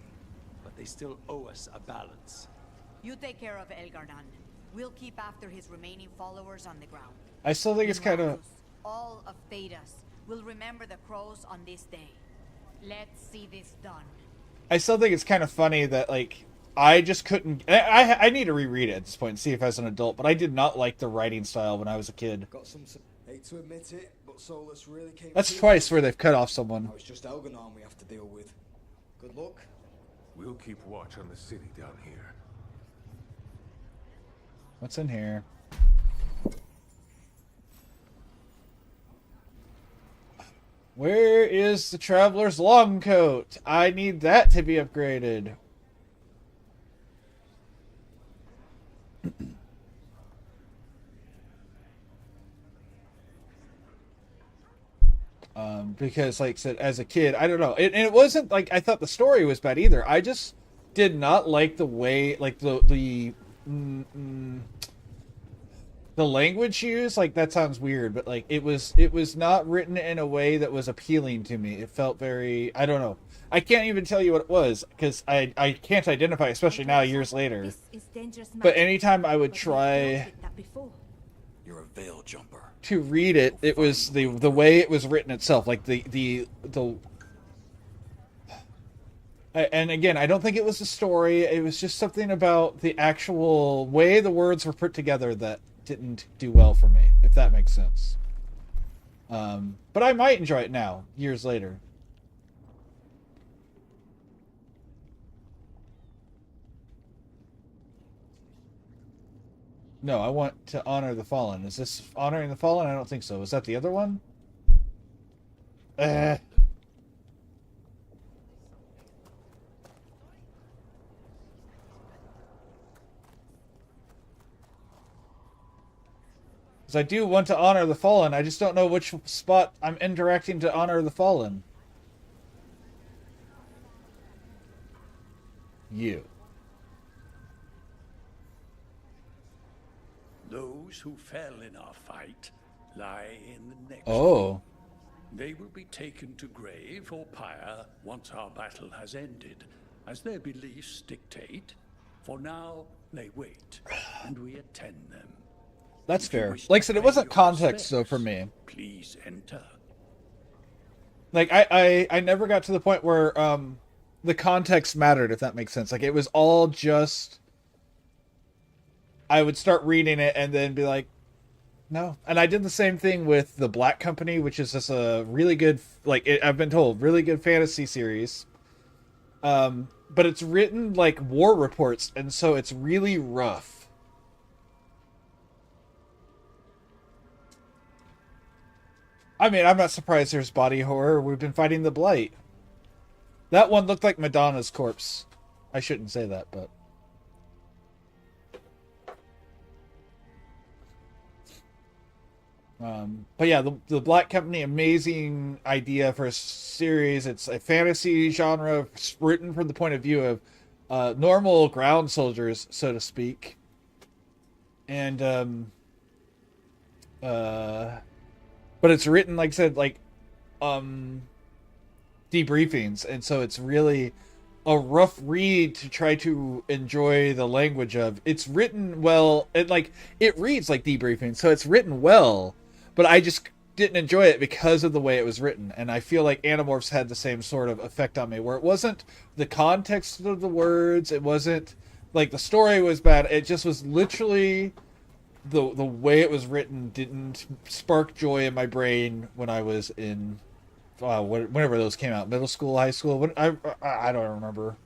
but they still owe us a balance. You take care of Elgar'nan. We'll keep after his remaining followers on the ground. I still think it's kind of... All of Thedas will remember the crows on this day. Let's see this done. I still think it's kind of funny that, like, I just couldn't... I need to reread it at this point and see if as an adult, but I did not like the writing style when I was a kid. Got some... Hate to admit it, but Solus really came... That's twice where they've cut off someone. Now it's just Elgar'nan we have to deal with. Good luck. We'll keep watch on the city down here. What's in here? Where is the Traveler's long coat? I need that to be upgraded. Because, like I said, as a kid, I don't know. And it wasn't like I thought the story was bad either. I just did not like the way, like the language used. Like, that sounds weird, but like it was not written in a way that was appealing to me. It felt very, I don't know. I can't even tell you what it was because I can't identify, especially now years later. But anytime I would try You're a veil jumper. to read it, it was the way it was written itself, like the and again, I don't think it was the story. It was just something about the actual way the words were put together that didn't do well for me, if that makes sense. But I might enjoy it now, years later. No, I want to honor the fallen. Is this honoring the fallen? I don't think so. Is that the other one? Because I do want to honor the fallen. I just don't know which spot I'm interacting to honor the fallen. You. Those who fell in our fight lie in the next. Oh. They will be taken to grave or pyre once our battle has ended, as their beliefs dictate. For now, they wait, and we attend them. That's If you fair. wish Like I to said, it pay wasn't your context though for respects, me. Please enter. Like I never got to the point where the context mattered, if that makes sense. Like it was all just I would start reading it and then be like, no. And I did the same thing with The Black Company, which is just a really good, like I've been told, really good fantasy series. But it's written like war reports, and so it's really rough. I mean, I'm not surprised there's body horror. We've been fighting the Blight. That one looked like Madonna's corpse. I shouldn't say that, but... but yeah, the Black Company, amazing idea for a series. It's a fantasy genre written from the point of view of normal ground soldiers, so to speak. And but it's written, like I said, like debriefings, and so it's really a rough read to try to enjoy the language of. It's written well, and like it reads like debriefing, so it's written well. But I just didn't enjoy it because of the way it was written. And I feel like Animorphs had the same sort of effect on me, where it wasn't the context of the words. It wasn't like the story was bad. It just was literally the way it was written didn't spark joy in my brain when I was in whenever those came out, middle school, high school. When I don't remember.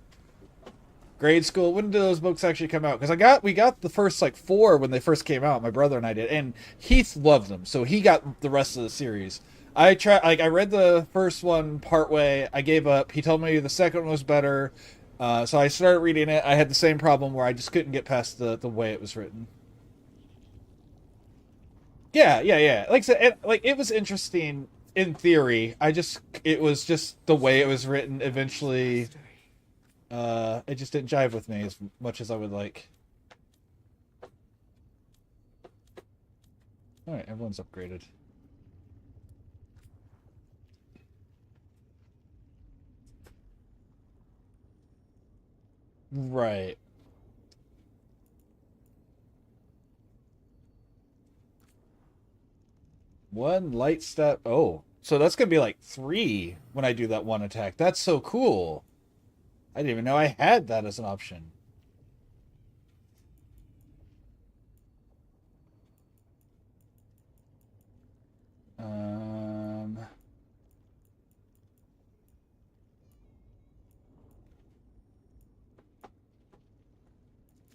Grade school. When did those books actually come out? Because we got the first like 4 when they first came out. My brother and I did, and Heath loved them, so he got the rest of the series. I read the first one partway. I gave up. He told me the second one was better, so I started reading it. I had the same problem where I just couldn't get past the way it was written. Yeah. Like I said, it was interesting in theory. It was just the way it was written. Eventually. It just didn't jive with me as much as I would like. Alright, everyone's upgraded. Right. One light step. Oh, so that's gonna be like 3 when I do that one attack. That's so cool. I didn't even know I had that as an option. I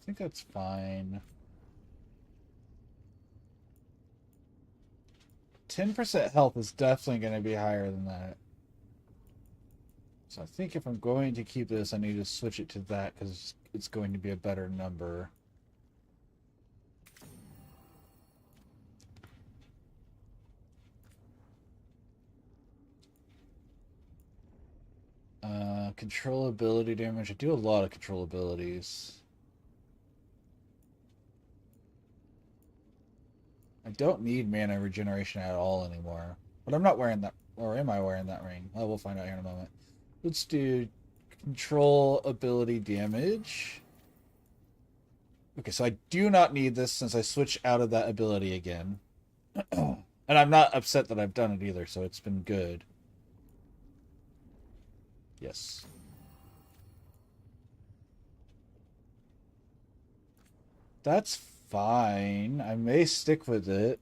think that's fine. 10% health is definitely going to be higher than that. So I think if I'm going to keep this, I need to switch it to that because it's going to be a better number. Control ability damage. I do a lot of control abilities. I don't need mana regeneration at all anymore. But I'm not wearing that, or am I wearing that ring? Well, we'll find out here in a moment. Let's do control ability damage. Okay, so I do not need this since I switched out of that ability again. And I'm not upset that I've done it either, so it's been good. Yes. That's fine. I may stick with it.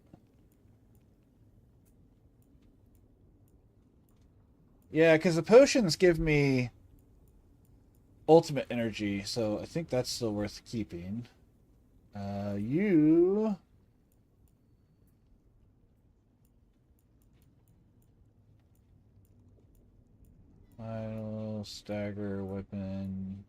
Yeah, because the potions give me ultimate energy, so I think that's still worth keeping. You... Final stagger weapon.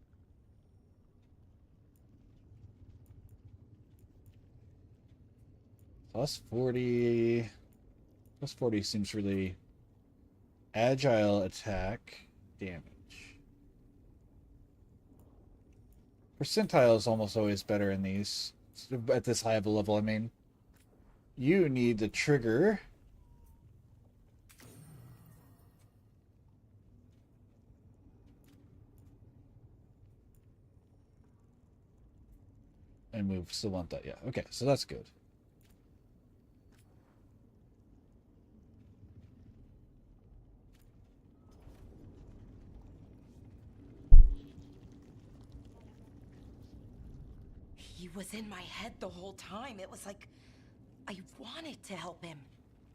Plus 40. Plus 40 seems really agile attack damage. Percentile is almost always better in these. At this high of a level, I mean. You need the trigger. And we still want that, yeah. Okay, so that's good. He was in my head the whole time. It was like I wanted to help him.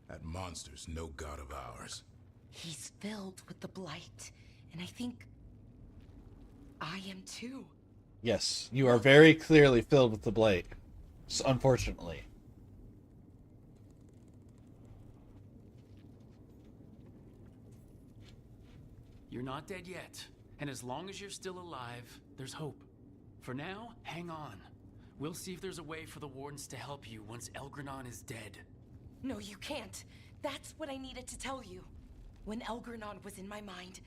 That monster's no god of ours. He's filled with the blight, and I think I am too. Yes, you are very clearly filled with the blight. Unfortunately. You're not dead yet, and as long as you're still alive, there's hope. For now, hang on. We'll see if there's a way for the Wardens to help you once Elgranon is dead. No, you can't. That's what I needed to tell you. When Elgranon was in my mind,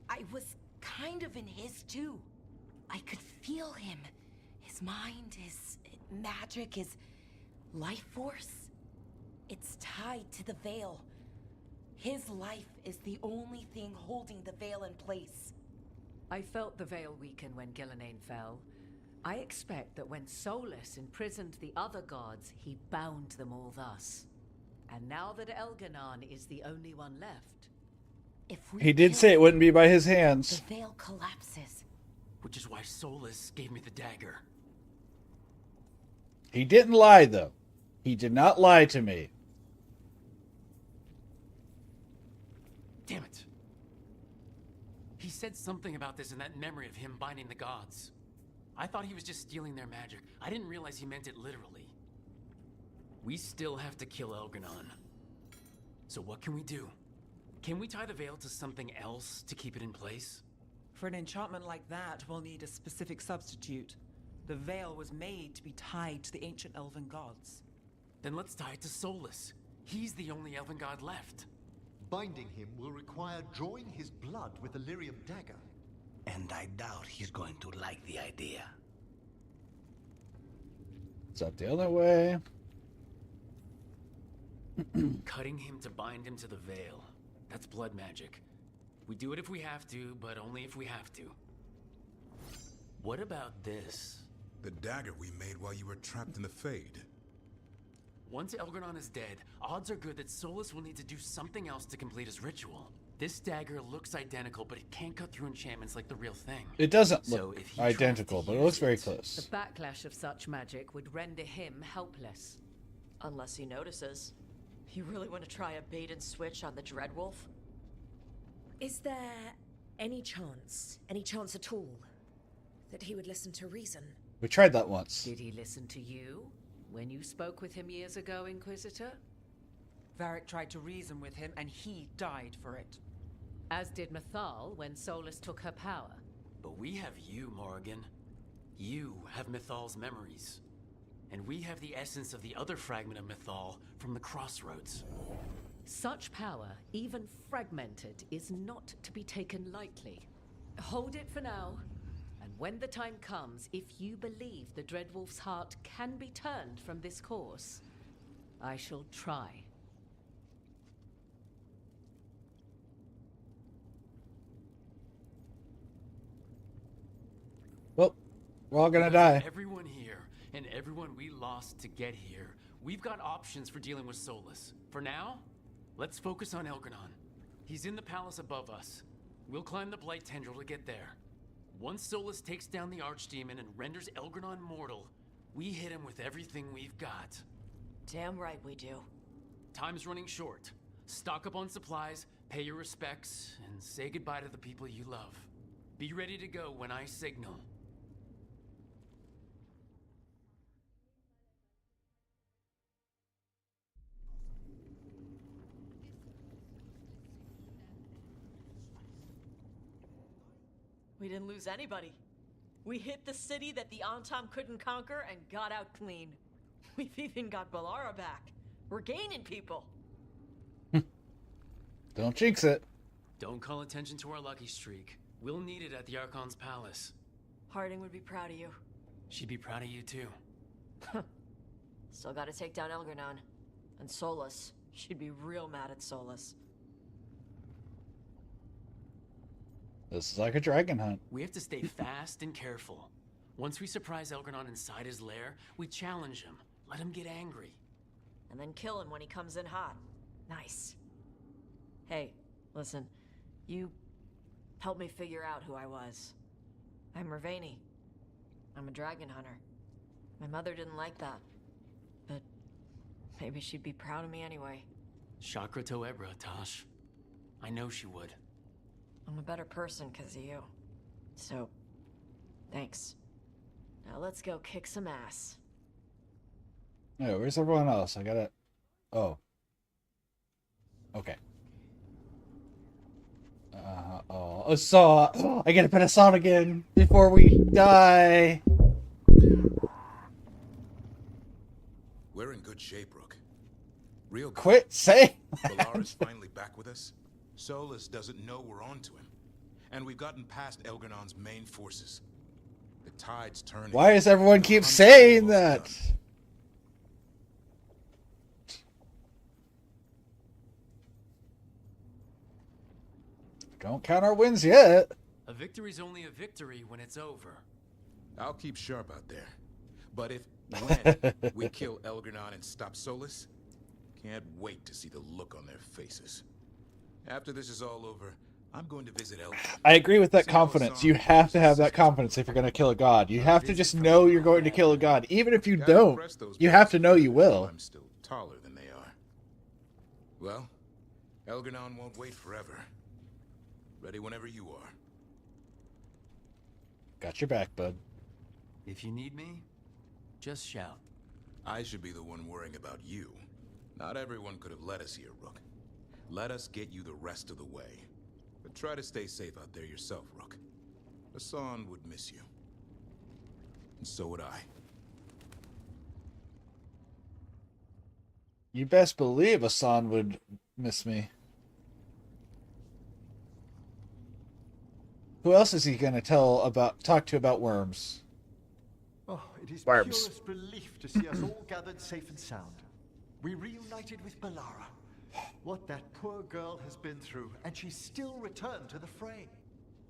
I was kind of in his too. I could feel him. His mind, his magic, his life force. It's tied to the Veil. His life is the only thing holding the Veil in place. I felt the Veil weaken when Gillenane fell. I expect that when Solus imprisoned the other gods, he bound them all thus. And now that Elgranon is the only one left... He did say it wouldn't be by his hands. The Veil collapses. Which is why Solus gave me the dagger. He didn't lie, though. He did not lie to me. Damn it. He said something about this in that memory of him binding the gods. I thought he was just stealing their magic. I didn't realize he meant it literally. We still have to kill Elgranon. So what can we do? Can we tie the Veil to something else to keep it in place? For an enchantment like that, we'll need a specific substitute. The Veil was made to be tied to the ancient elven gods. Then let's tie it to Solus. He's the only elven god left. Binding him will require drawing his blood with the lyrium dagger. And I doubt he's going to like the idea. Is that the other way? Cutting him to bind him to the Veil. That's blood magic. We do it if we have to, but only if we have to. What about this? The dagger we made while you were trapped in the Fade. Once Elgranon is dead, odds are good that Solus will need to do something else to complete his ritual. This dagger looks identical, but it can't cut through enchantments like the real thing. It doesn't look identical, but it looks very close. The backlash of such magic would render him helpless. Unless he notices. You really want to try a bait and switch on the Dreadwolf? Is there any chance at all, that he would listen to reason? We tried that once. Did he listen to you when you spoke with him years ago, Inquisitor? Varric tried to reason with him, and he died for it. As did Mythal when Solus took her power. But we have you, Morrigan. You have Mythal's memories. And we have the essence of the other fragment of Mythal from the Crossroads. Such power, even fragmented, is not to be taken lightly. Hold it for now. And when the time comes, if you believe the Dreadwolf's heart can be turned from this course, I shall try. Well, we're all gonna die. Everyone here, and everyone we lost to get here, we've got options for dealing with Solus. For now, let's focus on Elgranon. He's in the palace above us. We'll climb the Blight Tendril to get there. Once Solus takes down the Archdemon and renders Elgranon mortal, we hit him with everything we've got. Damn right we do. Time's running short. Stock up on supplies, pay your respects, and say goodbye to the people you love. Be ready to go when I signal. We didn't lose anybody. We hit the city that the Antam couldn't conquer and got out clean. We've even got Balara back. We're gaining people. Don't jinx it. Don't call attention to our lucky streak. We'll need it at the Archon's palace. Harding would be proud of you. She'd be proud of you too. Still gotta take down Elgranon. And Solus. She'd be real mad at Solus. This is like a dragon hunt. We have to stay fast and careful. Once we surprise Elgranon inside his lair, we challenge him. Let him get angry. And then kill him when he comes in hot. Nice. Hey, listen. You helped me figure out who I was. I'm Mervani. I'm a dragon hunter. My mother didn't like that. But maybe she'd be proud of me anyway. Chakra to Ebra, Tosh. I know she would. I'm a better person because of you. So, thanks. Now let's go kick some ass. Yeah, where's everyone else? I gotta... Oh. Okay. Oh, Assault! I gotta put Assault again before we die! We're in good shape, Rook. Real good. Quit saying that! Valara's finally back with us. Solus doesn't know we're on to him. And we've gotten past Elgernon's main forces. The tide's turning. Why does everyone keep saying that? Don't count our wins yet. A victory's only a victory when it's over. I'll keep sharp out there. But if, when, we kill Elgernon and stop Solus, can't wait to see the look on their faces. After this is all over, I'm going to visit Elgernon. I agree with that confidence. You have to have that confidence if you're going to kill a god. You have to just know you're going to kill a god. Even if you don't, you have to know you will. I'm still taller than they are. Well, Elgernon won't wait forever. Ready whenever you are. Got your back, bud. If you need me, just shout. I should be the one worrying about you. Not everyone could have led us here, Rook. Let us get you the rest of the way. But try to stay safe out there yourself, Rook. Hassan would miss you. And so would I. You best believe Hassan would miss me. Who else is he going to talk to about worms? Oh, it is Worms. purest relief to see us all gathered safe and sound. We reunited with Balara. What that poor girl has been through, and she's still returned to the fray.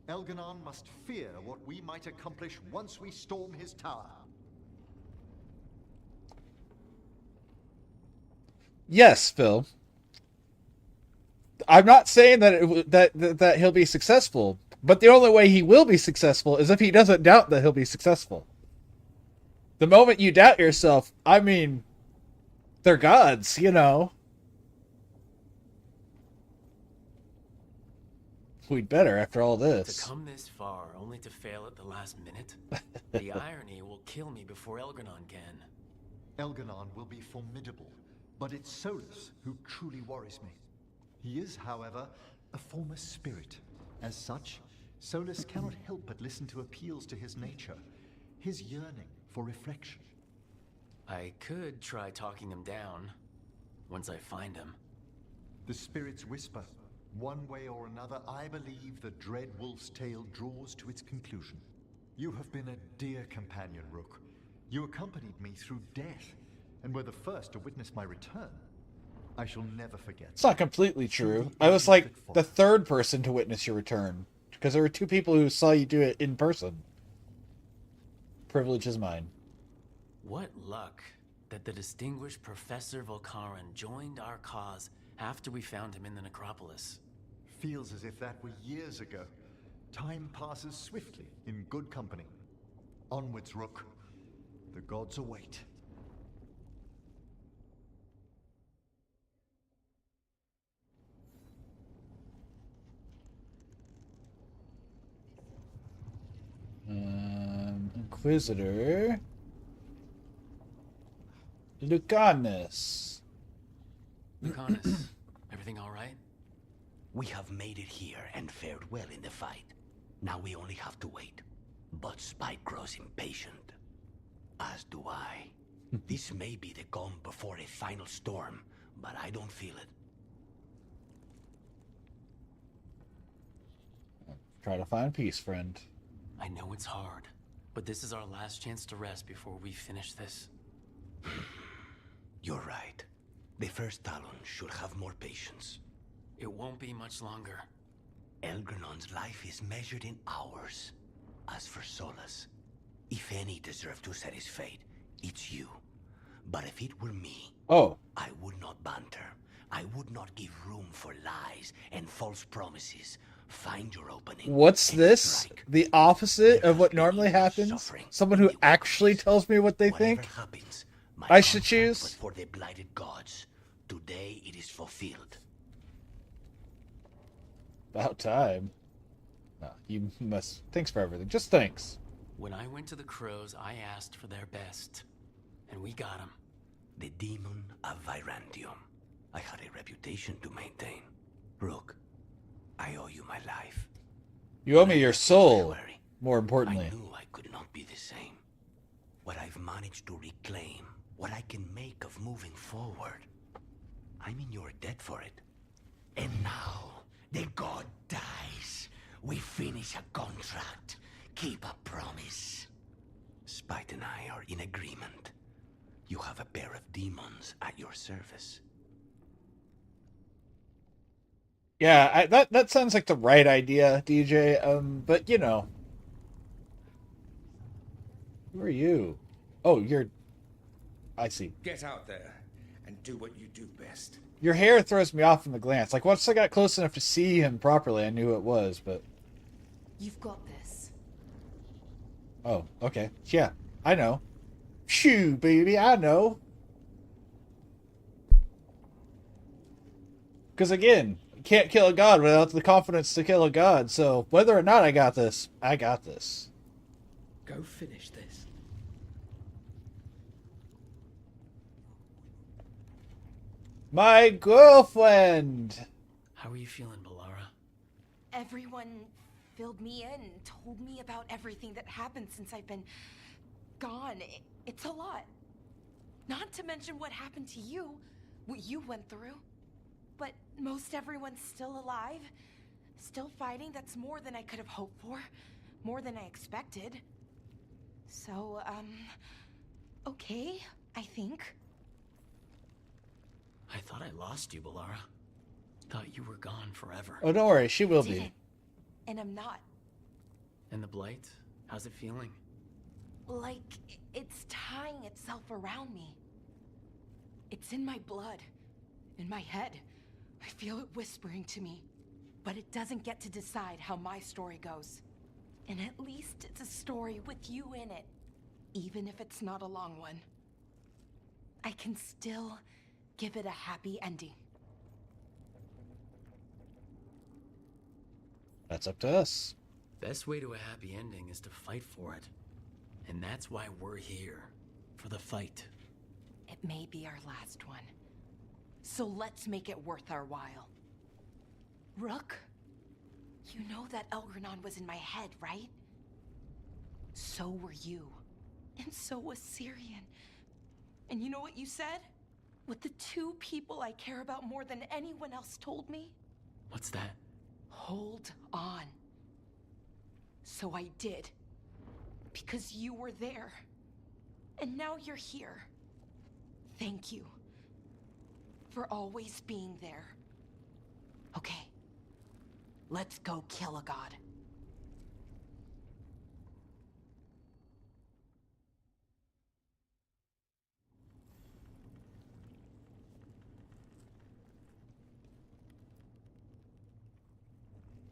Elgernon must fear what we might accomplish once we storm his tower. Yes, Phil. I'm not saying that that he'll be successful, but the only way he will be successful is if he doesn't doubt that he'll be successful. The moment you doubt yourself, I mean, they're gods, you know. We'd better after all this. To come this far only to fail at the last minute? The irony will kill me before Elgernon can. Elgernon will be formidable, but it's Solus who truly worries me. He is, however, a former spirit. As such, Solus cannot help but listen to appeals to his nature, his yearning for reflection. I could try talking him down, once I find him. The spirits whisper. One way or another, I believe the dread wolf's tale draws to its conclusion. You have been a dear companion, Rook. You accompanied me through death, and were the first to witness my return. I shall never forget. It's not completely true. I was like the third person to witness your return, because there were two people who saw you do it in person. Privilege is mine. What luck that the distinguished Professor Volcaran joined our cause after we found him in the necropolis. Feels as if that were years ago. Time passes swiftly in good company. Onwards, Rook. The gods await. Inquisitor. Lucanus. Lucanus, everything all right? We have made it here and fared well in the fight. Now we only have to wait. But Spike grows impatient. As do I. This may be the calm before a final storm, but I don't feel it. Try to find peace, friend. I know it's hard, but this is our last chance to rest before we finish this. You're right. The first Talon should have more patience. It won't be much longer. Elgernon's life is measured in hours. As for Solus, if any deserve to set his fate, it's you. But if it were me, I would not banter. I would not give room for lies and false promises. Find your opening. What's this? The opposite of what normally happens? Someone who actually tells me what they think Happens, I should choose? was for the blighted gods. Today it is fulfilled. About time. No, you must. Thanks for everything. Just thanks. When I went to the Crows, I asked for their best. And we got them. The demon of Virantium. I had a reputation to maintain. Rook, I owe you my life. You owe me your soul, more importantly. I knew I could not be the same. What I've managed to reclaim, what I can make of moving forward. I'm in your debt for it. And now, the god dies. We finish a contract. Keep a promise. Spite and I are in agreement. You have a pair of demons at your service. Yeah, that sounds like the right idea, DJ. But you know, who are you? Oh, you're. I see. Get out there and do what you do best. Your hair throws me off in the glance. Like once I got close enough to see him properly, I knew who it was. But You've got this. oh, okay, yeah, I know. Shoo, baby, I know. Because again, you can't kill a god without the confidence to kill a god. So whether or not I got this, I got this. Go finish this. My girlfriend! How are you feeling, Balara? Everyone filled me in, told me about everything that happened since I've been gone. It's a lot. Not to mention what happened to you, what you went through. But most everyone's still alive, still fighting. That's more than I could have hoped for, more than I expected. So, okay, I think. I thought I lost you, Balara. Thought you were gone forever. Oh, don't worry, she will be. And I'm not. And the blight? How's it feeling? Like it's tying itself around me. It's in my blood, in my head. I feel it whispering to me, but it doesn't get to decide how my story goes. And at least it's a story with you in it, even if it's not a long one. I can still give it a happy ending. That's up to us. Best way to a happy ending is to fight for it. And that's why we're here. For the fight. It may be our last one. So let's make it worth our while. Rook, you know that Elgranon was in my head, right? So were you. And so was Syrian. And you know what you said? What the two people I care about more than anyone else told me? What's that? Hold on. So I did. Because you were there. And now you're here. Thank you. For always being there. Okay. Let's go kill a god.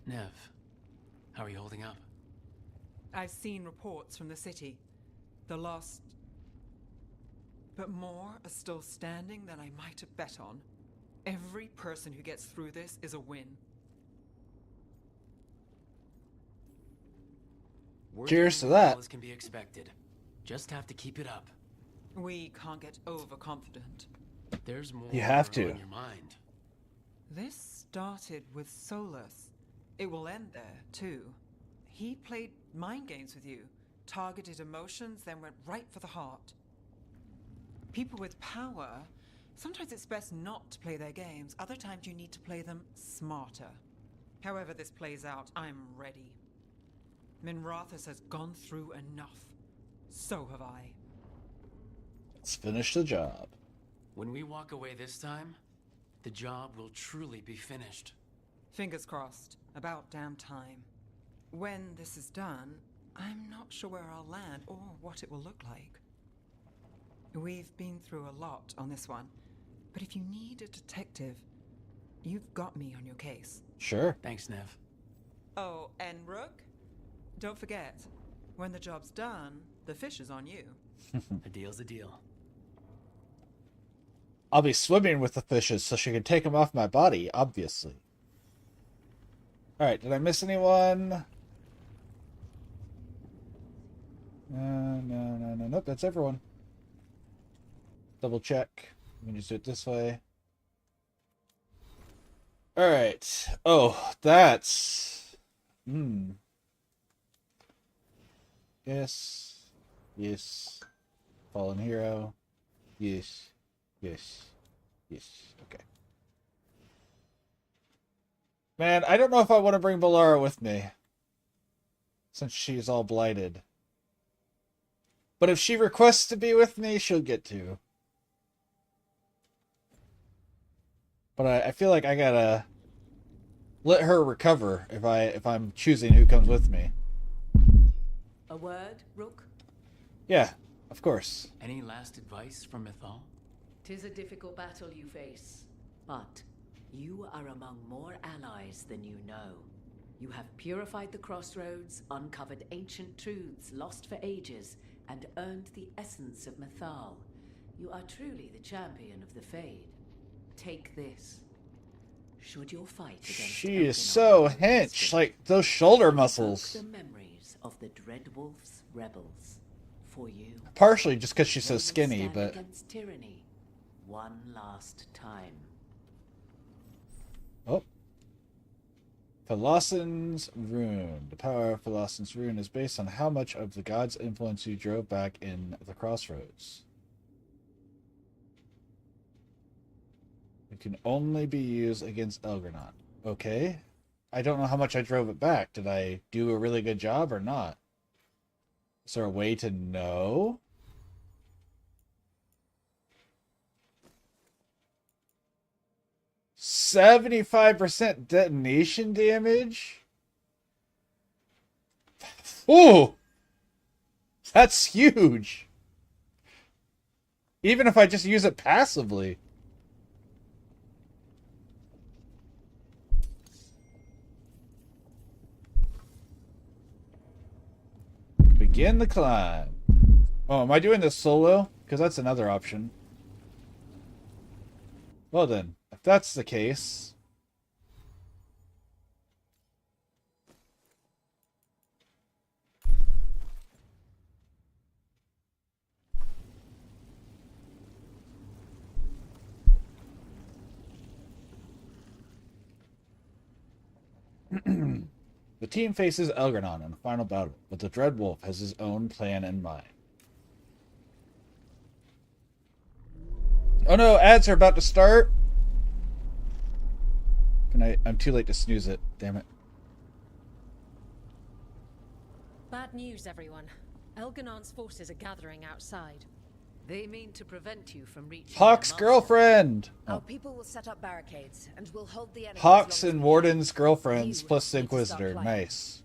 Nev, how are you holding up? I've seen reports from the city. The lost... But more are still standing than I might have bet on. Every person who gets through this is a win. Cheers to that. As can be expected. Just have to keep it up. We can't get overconfident. There's more You have to. on your mind. This started with Solus. It will end there, too. He played mind games with you, targeted emotions, then went right for the heart. People with power, sometimes it's best not to play their games. Other times you need to play them smarter. However this plays out, I'm ready. Minrathus has gone through enough. So have I. Let's finish the job. When we walk away this time, the job will truly be finished. Fingers crossed. About damn time. When this is done, I'm not sure where I'll land or what it will look like. We've been through a lot on this one, but if you need a detective, you've got me on your case. Sure. Thanks, Nev. Oh, and Rook? Don't forget, when the job's done, the fish is on you. A deal's a deal. I'll be swimming with the fishes so she can take them off my body, obviously. Alright, did I miss anyone? No. Nope, that's everyone. Double check. We can just do it this way. Alright. Oh, that's... Yes. Yes. Fallen hero. Yes. Yes. Yes. Okay. Man, I don't know if I want to bring Valara with me. Since she's all blighted. But if she requests to be with me, she'll get to. But I feel like I gotta let her recover if I'm choosing who comes with me. A word, Rook? Yeah, of course. Any last advice from Mythal? 'Tis a difficult battle you face, but you are among more allies than you know. You have purified the crossroads, uncovered ancient truths lost for ages, and earned the essence of Mythal. You are truly the champion of the Fade. Take this. Should your fight against She is Elganon so be hench, finished, like those shoulder evoke muscles. the memories of the Dreadwolf's rebels. For you. Partially just because she's so They will skinny, stand but... against tyranny one last time. Oh. Philosson's Rune. The power of Philosson's Rune is based on how much of the god's influence you drove back in the crossroads. It can only be used against Elganon. Okay. I don't know how much I drove it back. Did I do a really good job or not? Is there a way to know? $75% detonation damage? Ooh! That's huge! Even if I just use it passively. Begin the climb. Oh, am I doing this solo? Because that's another option. Well then, if that's the case... The team faces Elganon in the final battle, but the Dread Wolf has his own plan in mind. Oh no, ads are about to start! I'm too late to snooze it, damn it. Bad news, everyone. Elganon's forces are gathering outside. They mean to prevent you from reaching Hawk's their master. girlfriend! Our people will set up barricades, and we'll hold the enemy. Hawks and Warden's girlfriends plus the Inquisitor. Nice.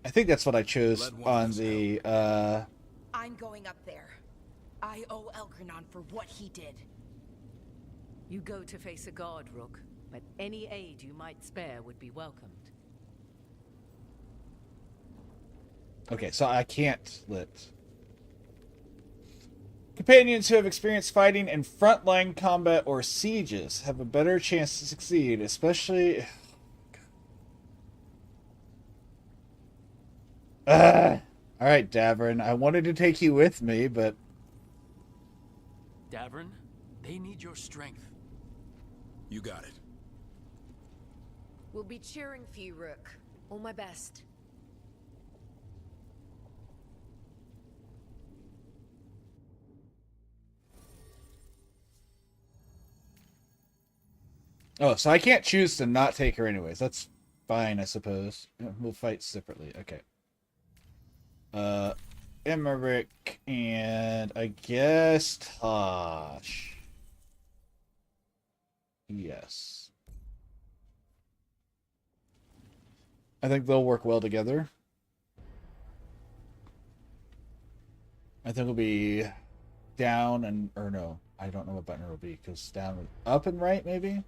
I think that's what I chose on the, I'm going up there. I owe Elganon for what he did. You go to face a god, Rook, but any aid you might spare would be welcomed. Okay, so I can't let... Companions who have experienced fighting in frontline combat or sieges have a better chance to succeed, especially... Alright, Davern, I wanted to take you with me, but... Davern, they need your strength. You got it. We'll be cheering for you, Rook. All my best. Oh, so I can't choose to not take her anyways. That's fine, I suppose. We'll fight separately. Okay. Emmerich and I guess Tosh. Yes. I think they'll work well together. I think it'll be down and... Or no, I don't know what button it'll be, because down... Up and right, maybe?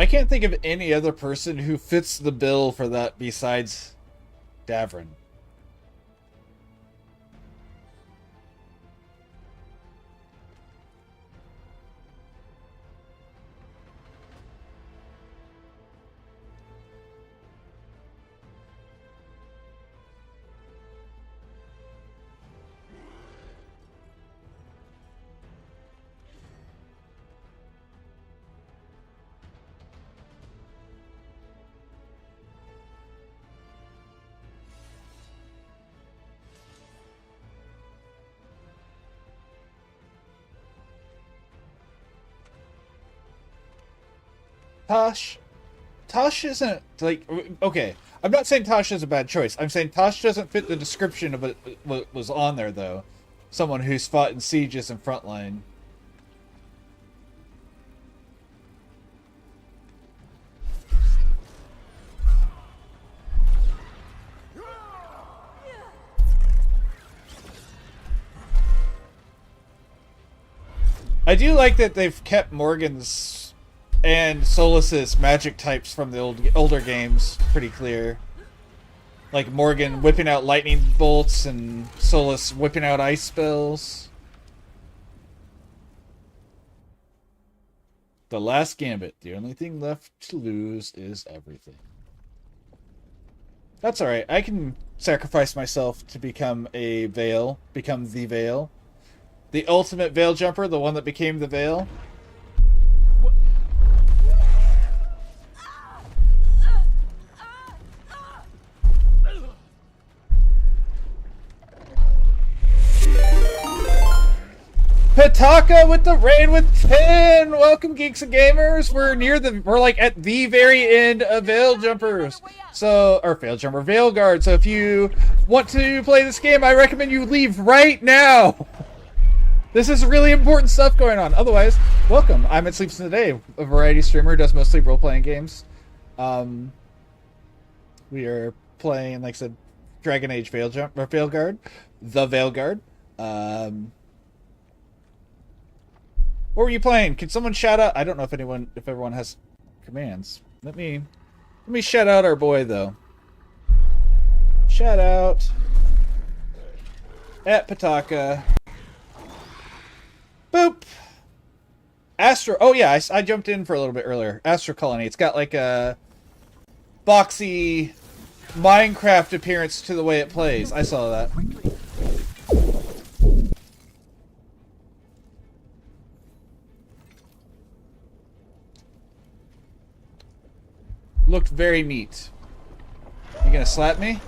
I can't think of any other person who fits the bill for that besides Davrin. Tosh isn't, like, okay, I'm not saying Tosh is a bad choice. I'm saying Tosh doesn't fit the description of what was on there, though. Someone who's fought in sieges and frontline. I do like that they've kept Morgan's and Solus's magic types from the older games pretty clear. Like Morgan whipping out lightning bolts and Solus whipping out ice spells. The last gambit. The only thing left to lose is everything. That's alright. I can sacrifice myself to become a Veil. Become the Veil. The ultimate Veil jumper. The one that became the Veil. Pataka with the raid with 10. Welcome, geeks and gamers. We're like at the very end of Veil Jumpers. Veilguard. So if you want to play this game, I recommend you leave right now. This is really important stuff going on. Otherwise, welcome. I'm at Sleeps in the Day, a variety streamer who does mostly role-playing games. We are playing, like I said, Dragon Age Veilguard. The Veilguard. What were you playing? Can someone shout out? I don't know if everyone has commands. Let me shout out our boy though. Shout out at Pataka. Boop. Astro. Oh yeah, I jumped in for a little bit earlier. Astro Colony. It's got like a boxy Minecraft appearance to the way it plays. I saw that. Looked very neat. You gonna slap me?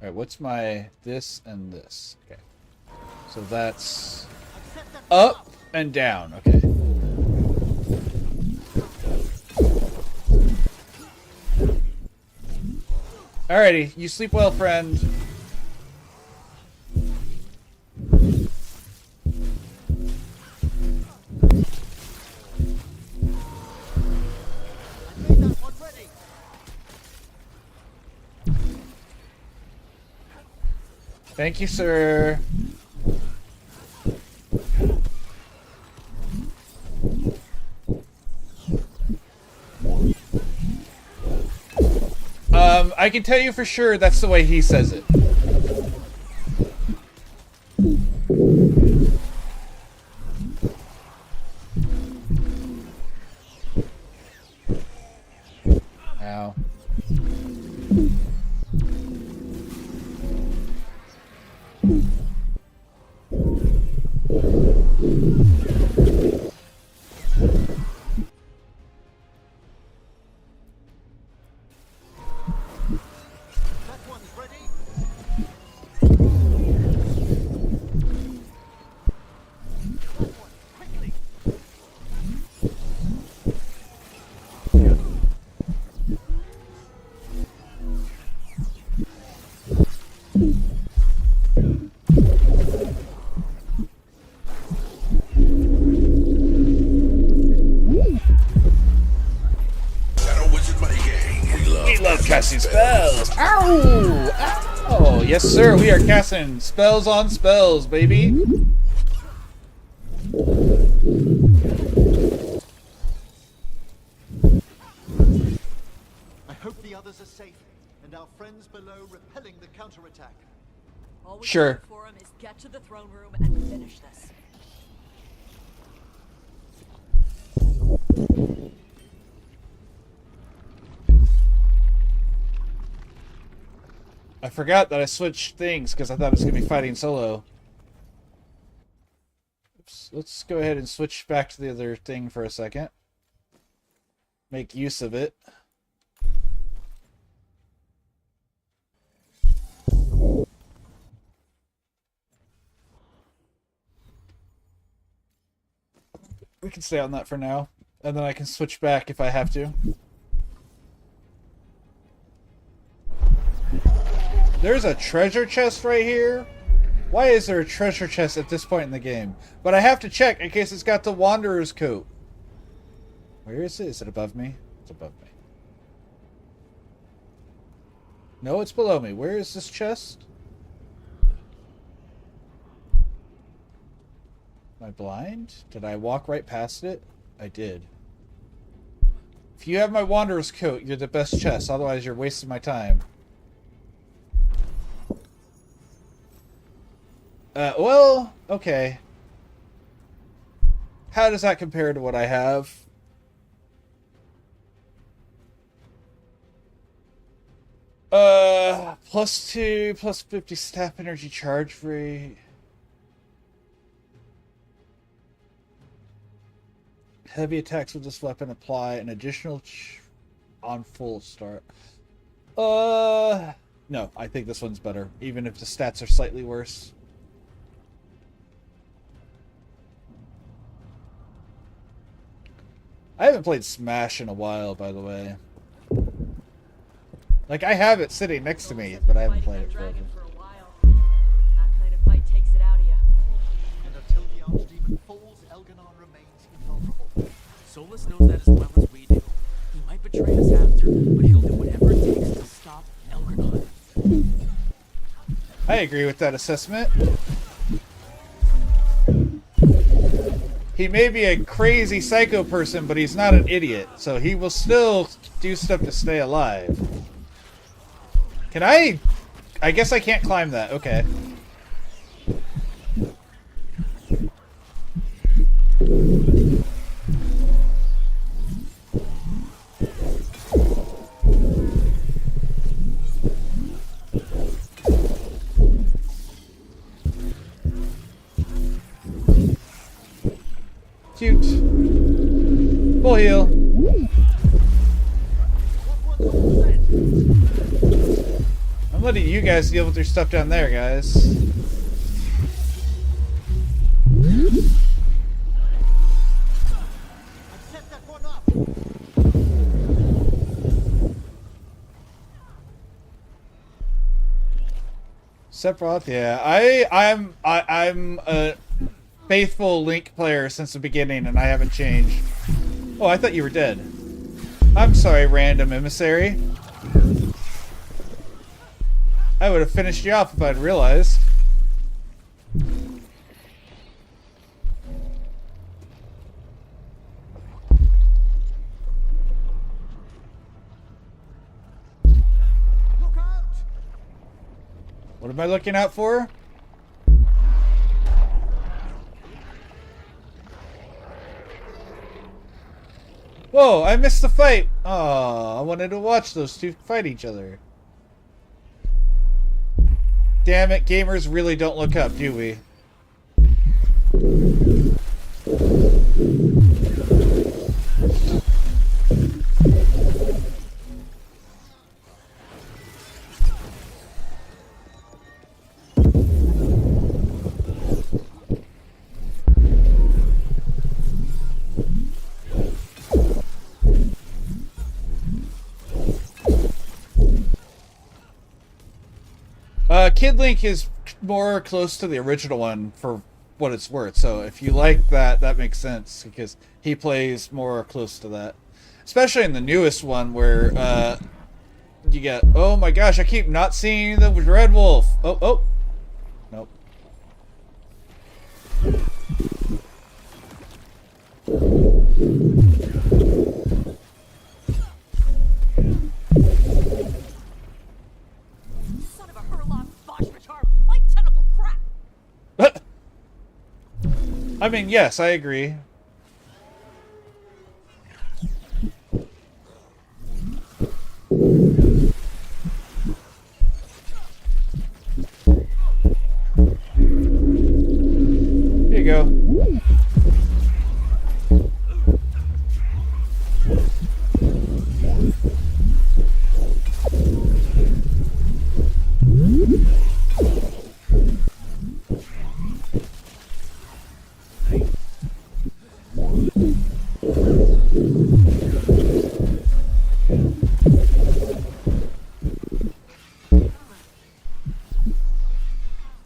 Alright, what's my this and this? Okay. So that's up and down. Okay. Alrighty, you sleep well, friend. Thank you, sir. I can tell you for sure that's the way he says it. Ow. Ooh! Oh, yes, sir. We are casting spells on spells, baby. I hope the others are safe, and our friends below repelling the counterattack. All we Sure. can do for him is get to the throne room and finish this. I forgot that I switched things because I thought it was going to be fighting solo. Oops. Let's go ahead and switch back to the other thing for a second. Make use of it. We can stay on that for now, and then I can switch back if I have to. There's a treasure chest right here. Why is there a treasure chest at this point in the game? But I have to check in case it's got the Wanderer's coat. Where is it? Is it above me? It's above me. No, it's below me. Where is this chest? Am I blind? Did I walk right past it? I did. If you have my Wanderer's coat, you're the best chest. Otherwise, you're wasting my time. Well, okay. How does that compare to what I have? +2, +50 staff energy charge rate. Heavy attacks with this weapon apply an additional on full start. No, I think this one's better, even if the stats are slightly worse. I haven't played Smash in a while, by the way. Like, I have it sitting next to me, but I haven't played it forever. That kind of fight takes it out of you. And until the Archdemon falls, Elganon remains invulnerable. Solus knows that as well as we do. He might betray us after, but he'll do whatever it takes to stop Elganon. I agree with that assessment. He may be a crazy psycho person, but he's not an idiot, so he will still do stuff to stay alive. Can I guess I can't climb that. Okay. Cute. Full heal. I'm letting you guys deal with your stuff down there, guys. Sephiroth, yeah. I'm a faithful Link player since the beginning, and I haven't changed. Oh, I thought you were dead. I'm sorry, random emissary. I would have finished you off if I'd realized. What am I looking out for? Whoa, I missed the fight. Oh, I wanted to watch those two fight each other. Damn it, gamers really don't look up, do we? Kid Link is more close to the original one for what it's worth. So if you like that, that makes sense because he plays more close to that. Especially in the newest one where you get... Oh my gosh, I keep not seeing the Red Wolf. Oh, oh. Nope. Son of a Herlock, Boschmatar, light tentacle crap! I mean, yes, I agree. Here you go.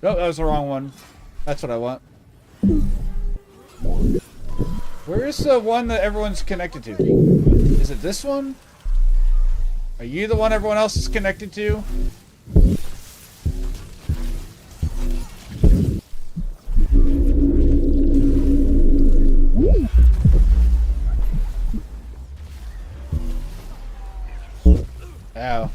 Oh, that was the wrong one. That's what I want. Where's the one that everyone's connected to? Is it this one? Are you the one everyone else is connected to? Ow.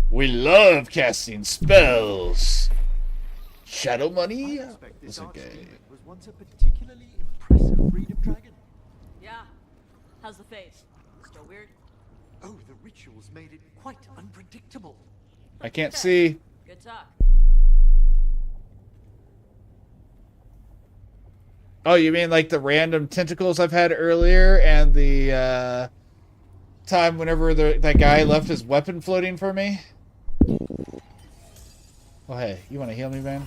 We love casting spells. Shadow money? Was it gay? Was once a particularly impressive breed of dragon. Yeah. How's the face? Still weird? Oh, the rituals made it quite unpredictable. I can't see. Good talk. Oh, you mean like the random tentacles I've had earlier and the time whenever that guy left his weapon floating for me? Oh, hey, you want to heal me, man?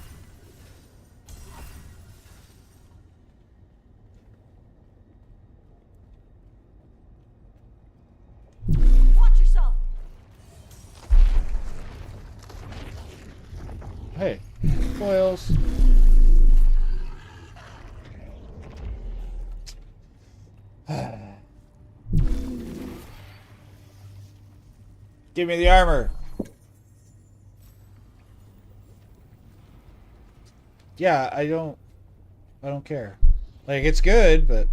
Watch yourself. Hey, foils. Give me the armor. Yeah, I don't care. Like, it's good, but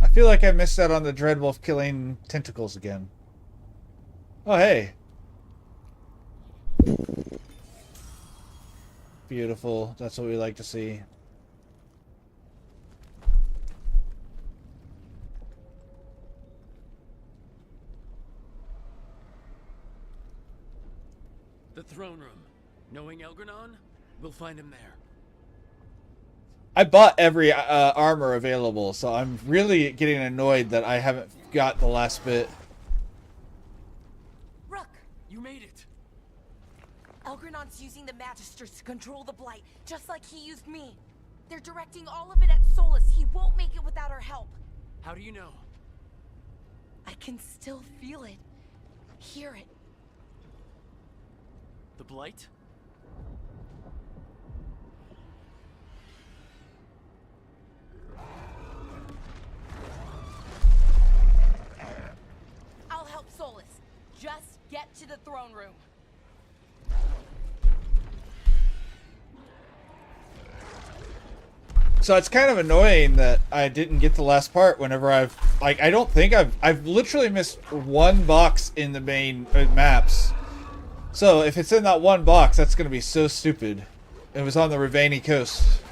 I feel like I missed out on the Dreadwolf killing tentacles again. Oh, hey. Beautiful. That's what we like to see. The throne room. Knowing Elgranon, we'll find him there. I bought every armor available, so I'm really getting annoyed that I haven't got the last bit. Rook! You made it! Elgranon's using the Magisters to control the Blight, just like he used me. They're directing all of it at Solus. He won't make it without our help. How do you know? I can still feel it. Hear it. The Blight? I'll help Solus. Just get to the throne room. So it's kind of annoying that I didn't get the last part whenever I don't think I've literally missed one box in the main maps. So if it's in that one box, that's going to be so stupid. It was on the Ravani coast.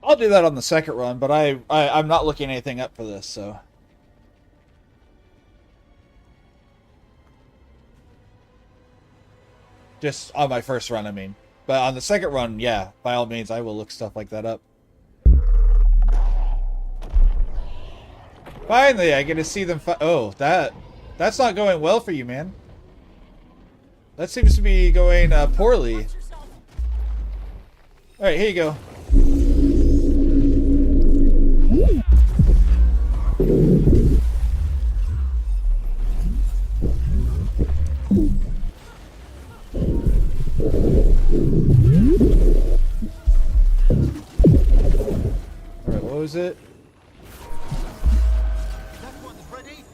I'll do that on the second run, but I'm not looking anything up for this, so. Just on my first run, I mean. But on the second run, yeah, by all means, I will look stuff like that up. Finally, I get to see them. Oh, that's not going well for you, man. That seems to be going poorly. All right, here you go. All right, what was it? That one's ready.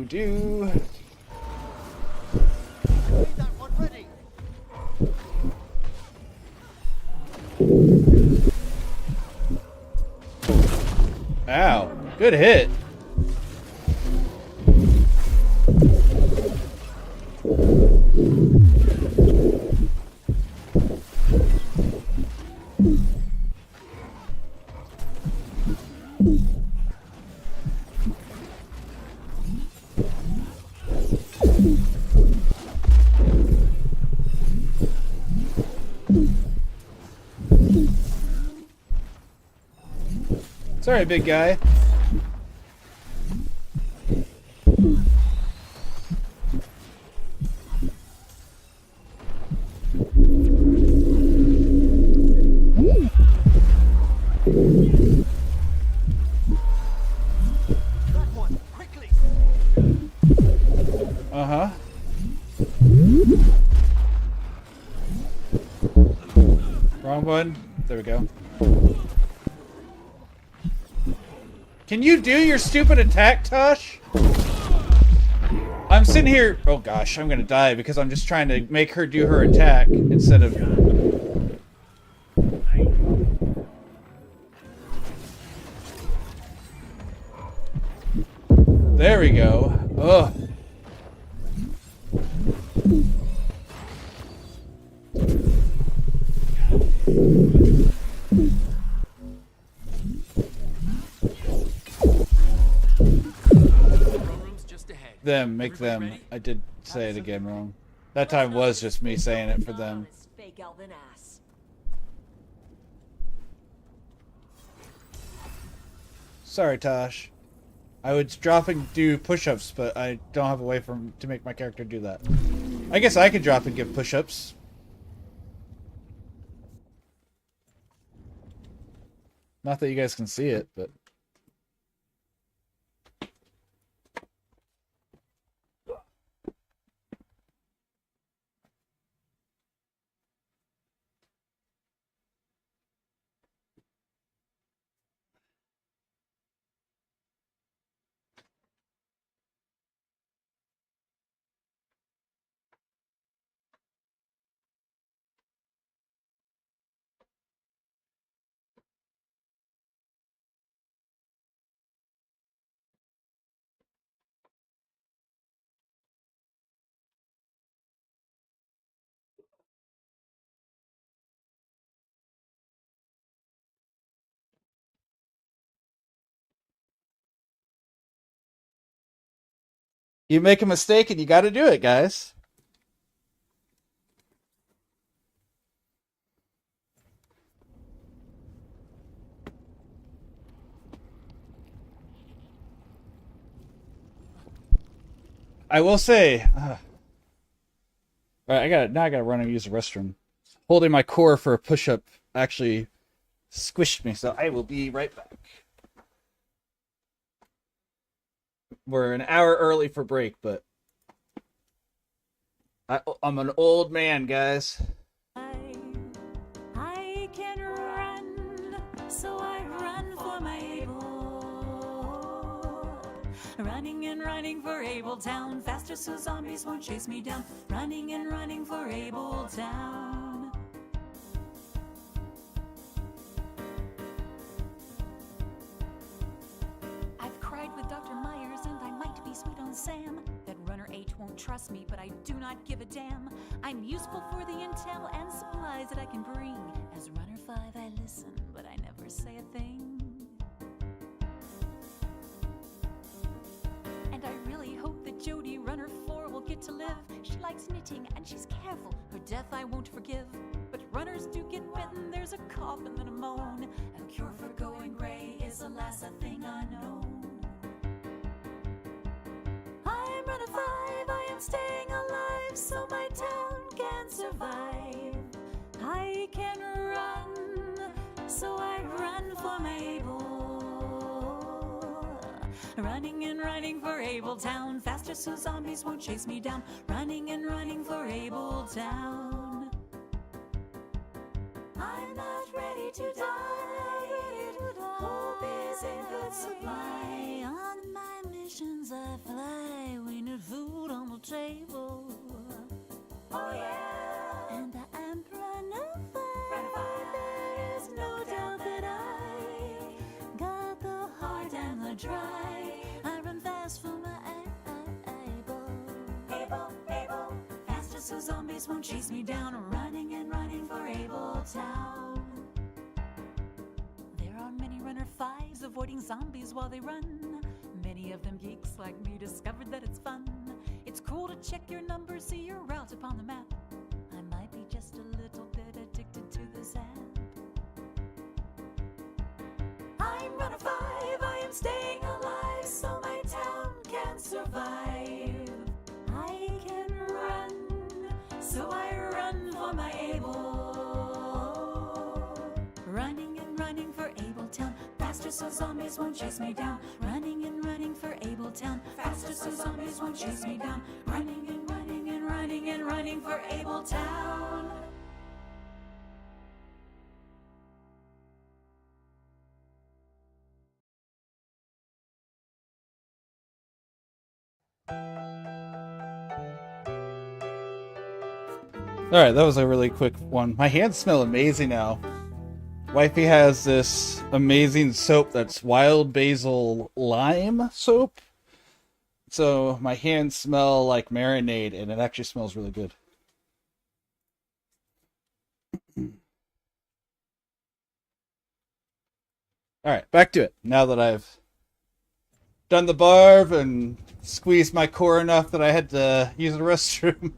Do. That one ready. Ow, good hit. Sorry, big guy. That one, quickly. Uh-huh. Wrong one. There we go. Can you do your stupid attack, Tosh? I'm sitting here... Oh gosh, I'm gonna die because I'm just trying to make her do her attack instead of... There we go. Ugh. Make them. I did say it again wrong. That time was just me saying it for them. Sorry, Tosh. I was dropping do push-ups, but I don't have a way to make my character do that. I guess I could drop and give push-ups. Not that you guys can see it, but... You make a mistake and you gotta do it, guys. I will say... Alright, now I gotta run and use the restroom. Holding my core for a push-up actually squished me, so I will be right back. We're an hour early for break, but I'm an old man, guys. I can run, so I run for my able. Running and running for Able Town, faster so zombies won't chase me down. Running and running for Able Town. I've cried with Dr. Myers and I might be sweet on Sam. That runner H won't trust me, but I do not give a damn. I'm useful for the intel and supplies that I can bring. As Runner 5, I listen, but I never say a thing. And I really hope that Jodie Runner 4 will get to live. She likes knitting and she's careful. Her death I won't forgive. But runners do get bitten, there's a cough and then a moan. A cure for going gray is alas a thing unknown. I'm Runner 5, I am staying alive so my town can survive. I can run, so I run for Mabel. Running and running for Abeltown, faster so zombies won't chase me down. Running and running for Abeltown. I'm not ready to die. Hope is in good supply. On my missions I fly. We need food on the table. Oh yeah. And I am Runner 5. There is no doubt that I got the hard and the dry. I run fast for my Able. Faster so zombies won't chase me down. Running and running for Abeltown. There are many Runner 5s avoiding zombies while they run. Many of them geeks like me discovered that it's fun. It's cool to check your numbers, see your route upon the map. I might be just a little bit addicted to this app. I'm Runner 5, I am staying alive so my town can survive. I can run, so I run for my Able. Running and running for Abeltown, faster so zombies won't chase me down. Running and running for Abeltown, faster so zombies won't chase me down. Running and running and running and running for Abeltown. Alright, that was a really quick one. My hands smell amazing now. Wifey has this amazing soap that's wild basil lime soap. So my hands smell like marinade and it actually smells really good. Alright, back to it. Now that I've done the barb and squeezed my core enough that I had to use the restroom.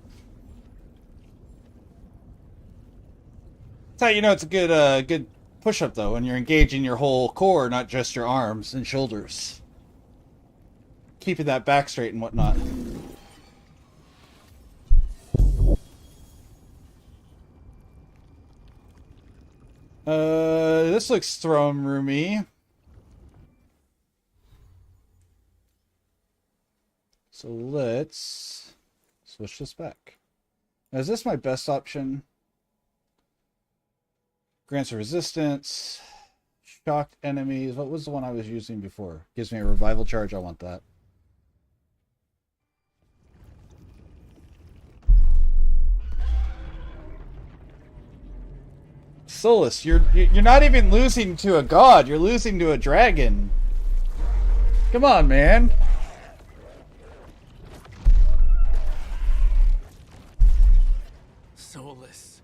That's how you know it's a good push-up, though, when you're engaging your whole core, not just your arms and shoulders. Keeping that back straight and whatnot. This looks throne roomy. So let's switch this back. Now, is this my best option? Grants a resistance. Shocked enemies. What was the one I was using before? Gives me a revival charge. I want that. Solus, you're not even losing to a god. You're losing to a dragon. Come on, man. Solus.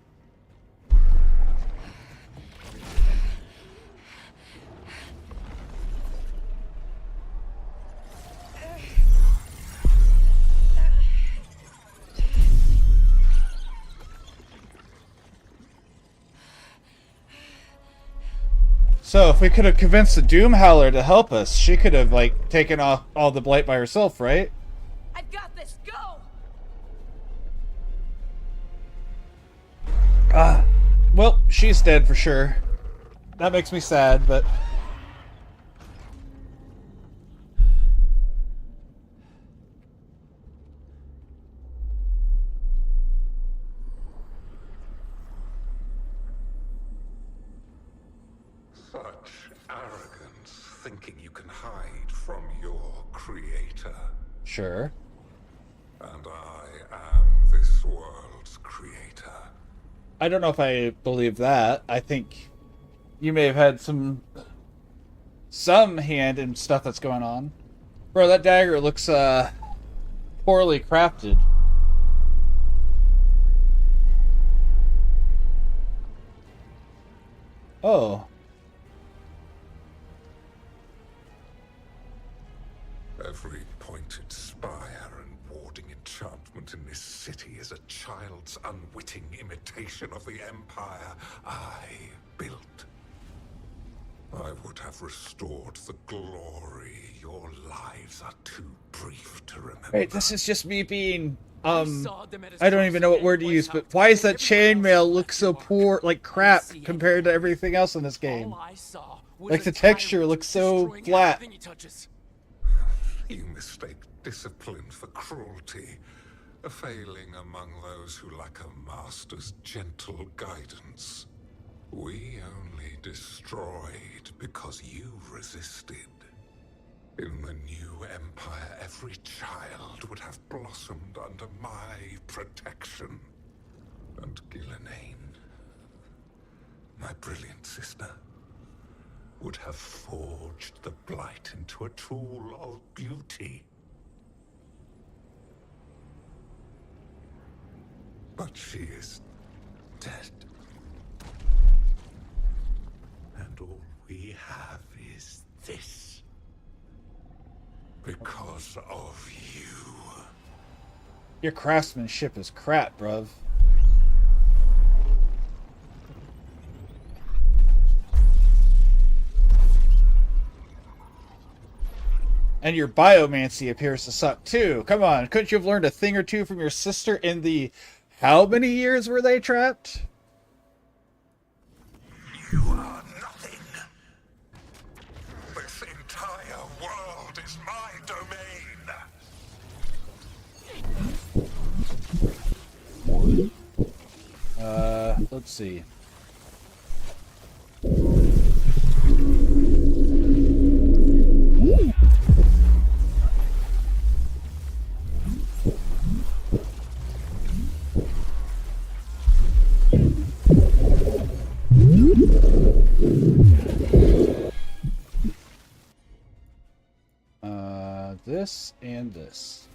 So, if we could have convinced the Doom Howler to help us, she could have, like, taken off all the blight by herself, right? I've got this. Go. Well, she's dead for sure. That makes me sad, but... Such arrogance, thinking you can hide from your creator. Sure. And I am this world's creator. I don't know if I believe that. I think you may have had some hand in stuff that's going on. Bro, that dagger looks poorly crafted. Oh. Every pointed spire and warding enchantment in this city is a child's unwitting imitation of the empire I built. I would have restored the glory. Your lives are too brief to remember. Wait, this is just me being I don't even know what word to use, but why does that chainmail look so poor, like crap, compared to everything else in this game? Like the texture looks so flat. You mistake discipline for cruelty, a failing among those who lack a master's gentle guidance. We only destroyed because you resisted. In the new empire, every child would have blossomed under my protection. And Gillenane, my brilliant sister, would have forged the blight into a tool of beauty. But she is dead. And all we have is this. Because of you. Your craftsmanship is crap, bruv. And your biomancy appears to suck too. Come on, couldn't you have learned a thing or two from your sister in the... How many years were they trapped? You are nothing. This entire world is my domain. Let's see. This and this.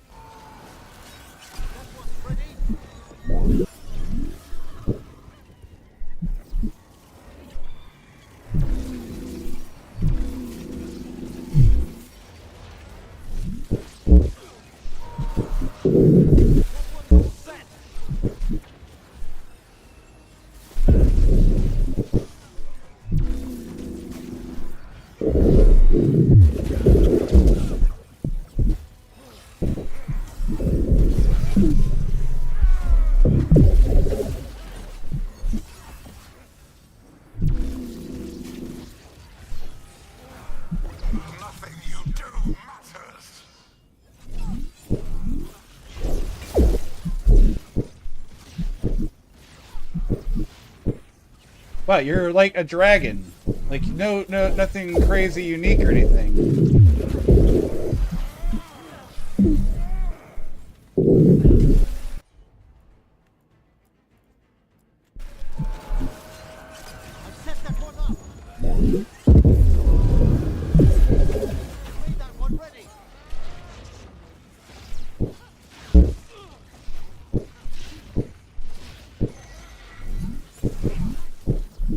Wow, you're like a dragon. Like nothing crazy unique or anything.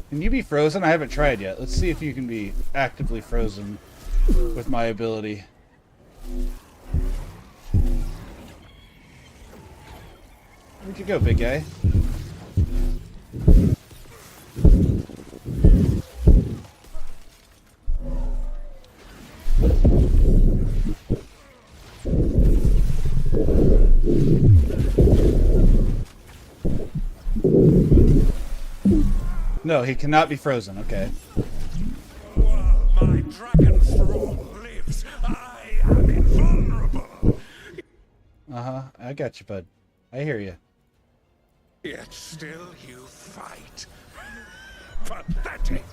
Can you be frozen? I haven't tried yet. Let's see if you can be actively frozen with my ability. Where'd you go, big guy? No, he cannot be frozen. Okay. While my dragon thrall lives, I am invulnerable. Uh-huh. I got you, bud. I hear you. Yet still you fight. Pathetic.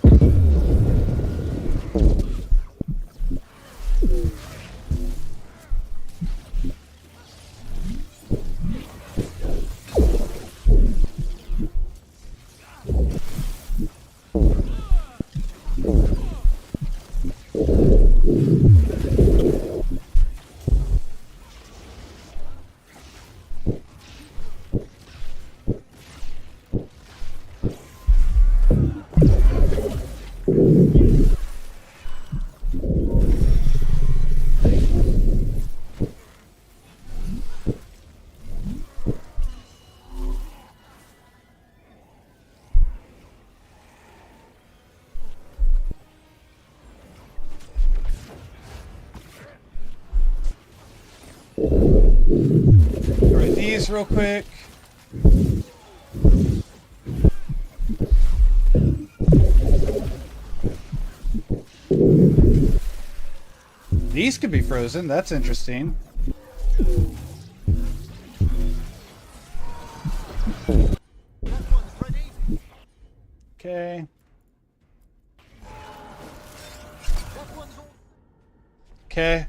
these real quick. These could be frozen. That's interesting. Okay. Okay.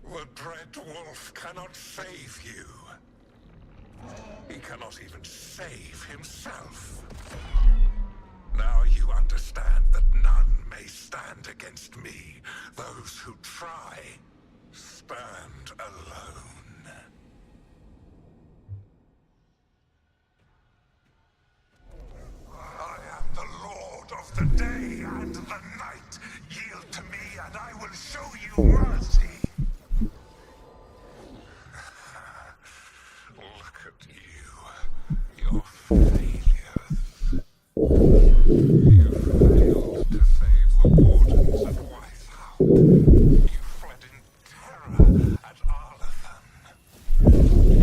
The Dread Wolf cannot save you. He cannot even save himself. Now you understand that none may stand against me. Those who try stand alone. I am the Lord of the day and the night. Yield to me and I will show you mercy. Look at you. Your failures. You failed to save the wardens at Weisshaupt. You fled in terror at Arlathan.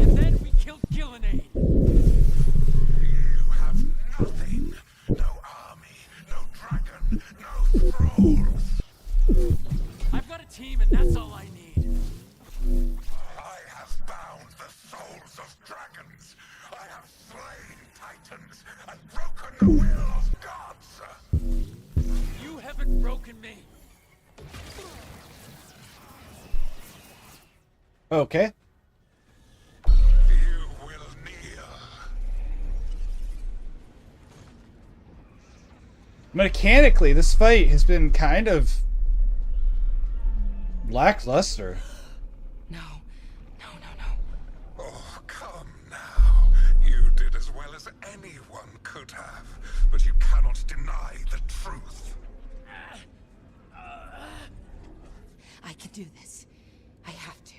And then we killed Gillenane. You have nothing. No army, no dragon, no thralls. I've got a team and that's all I need. I have bound the souls of dragons. I have slain titans and broken the will of gods. You haven't broken me. Okay. You will kneel. Mechanically, this fight has been kind of lackluster. Oh, come now. You did as well as anyone could have, but you cannot deny the truth. I can do this. I have to.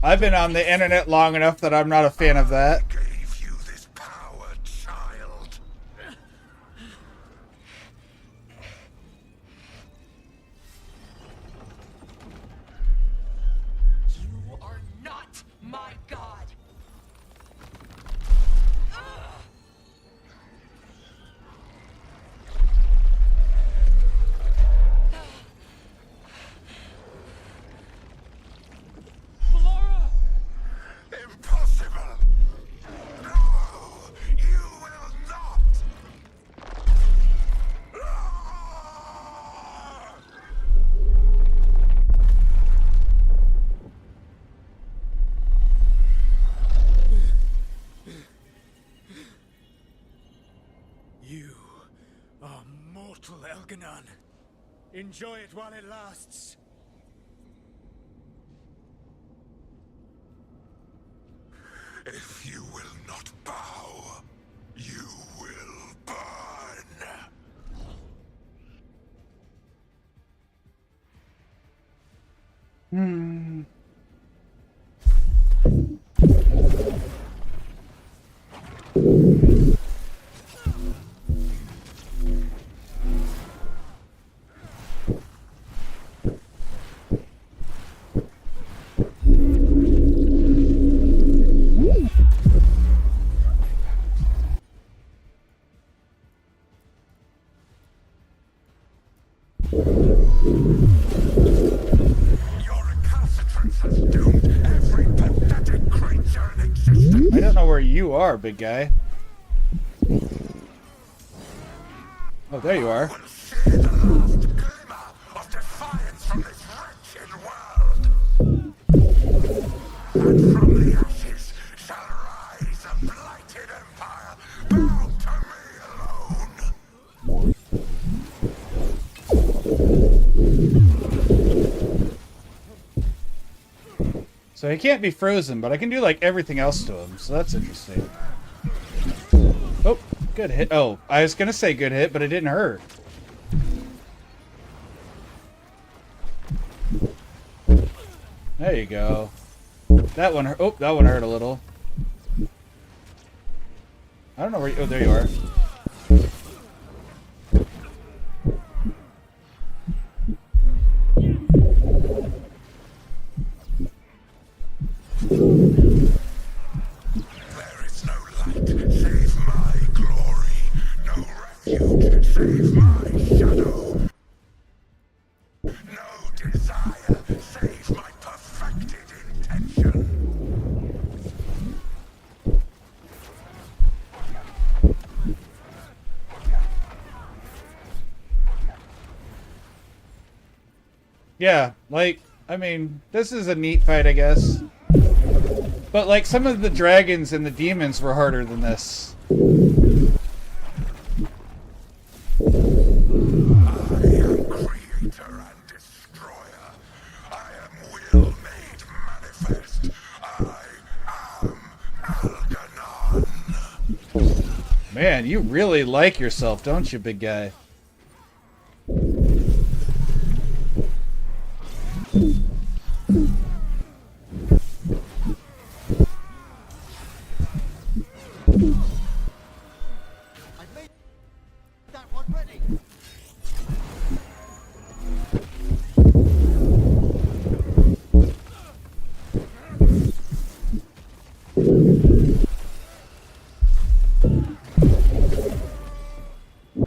I've been on the internet long enough that I'm not a fan of that. Gave you this power, child. You are not my god. Impossible! No! You will not! You are mortal, Elganon. Enjoy it while it lasts. If you will not bow, you will burn. I don't know where you are, big guy. Oh, there you are. And from the ashes shall rise a blighted empire bound to me. So he can't be frozen, but I can do like everything else to him, so that's interesting. Oh, good hit. Oh, I was gonna say good hit, but it didn't hurt. There you go. That one. Oh, that one hurt a little. I don't know where. Oh, there you are. There is no light save my glory, no refuge save my shadow, no desire save my perfected intention. Yeah, like, I mean, this is a neat fight, I guess. But, like, some of the dragons and the demons were harder than this. I am creator and destroyer. I am will made manifest. I am Algernon. Man, you really like yourself, don't you, big guy?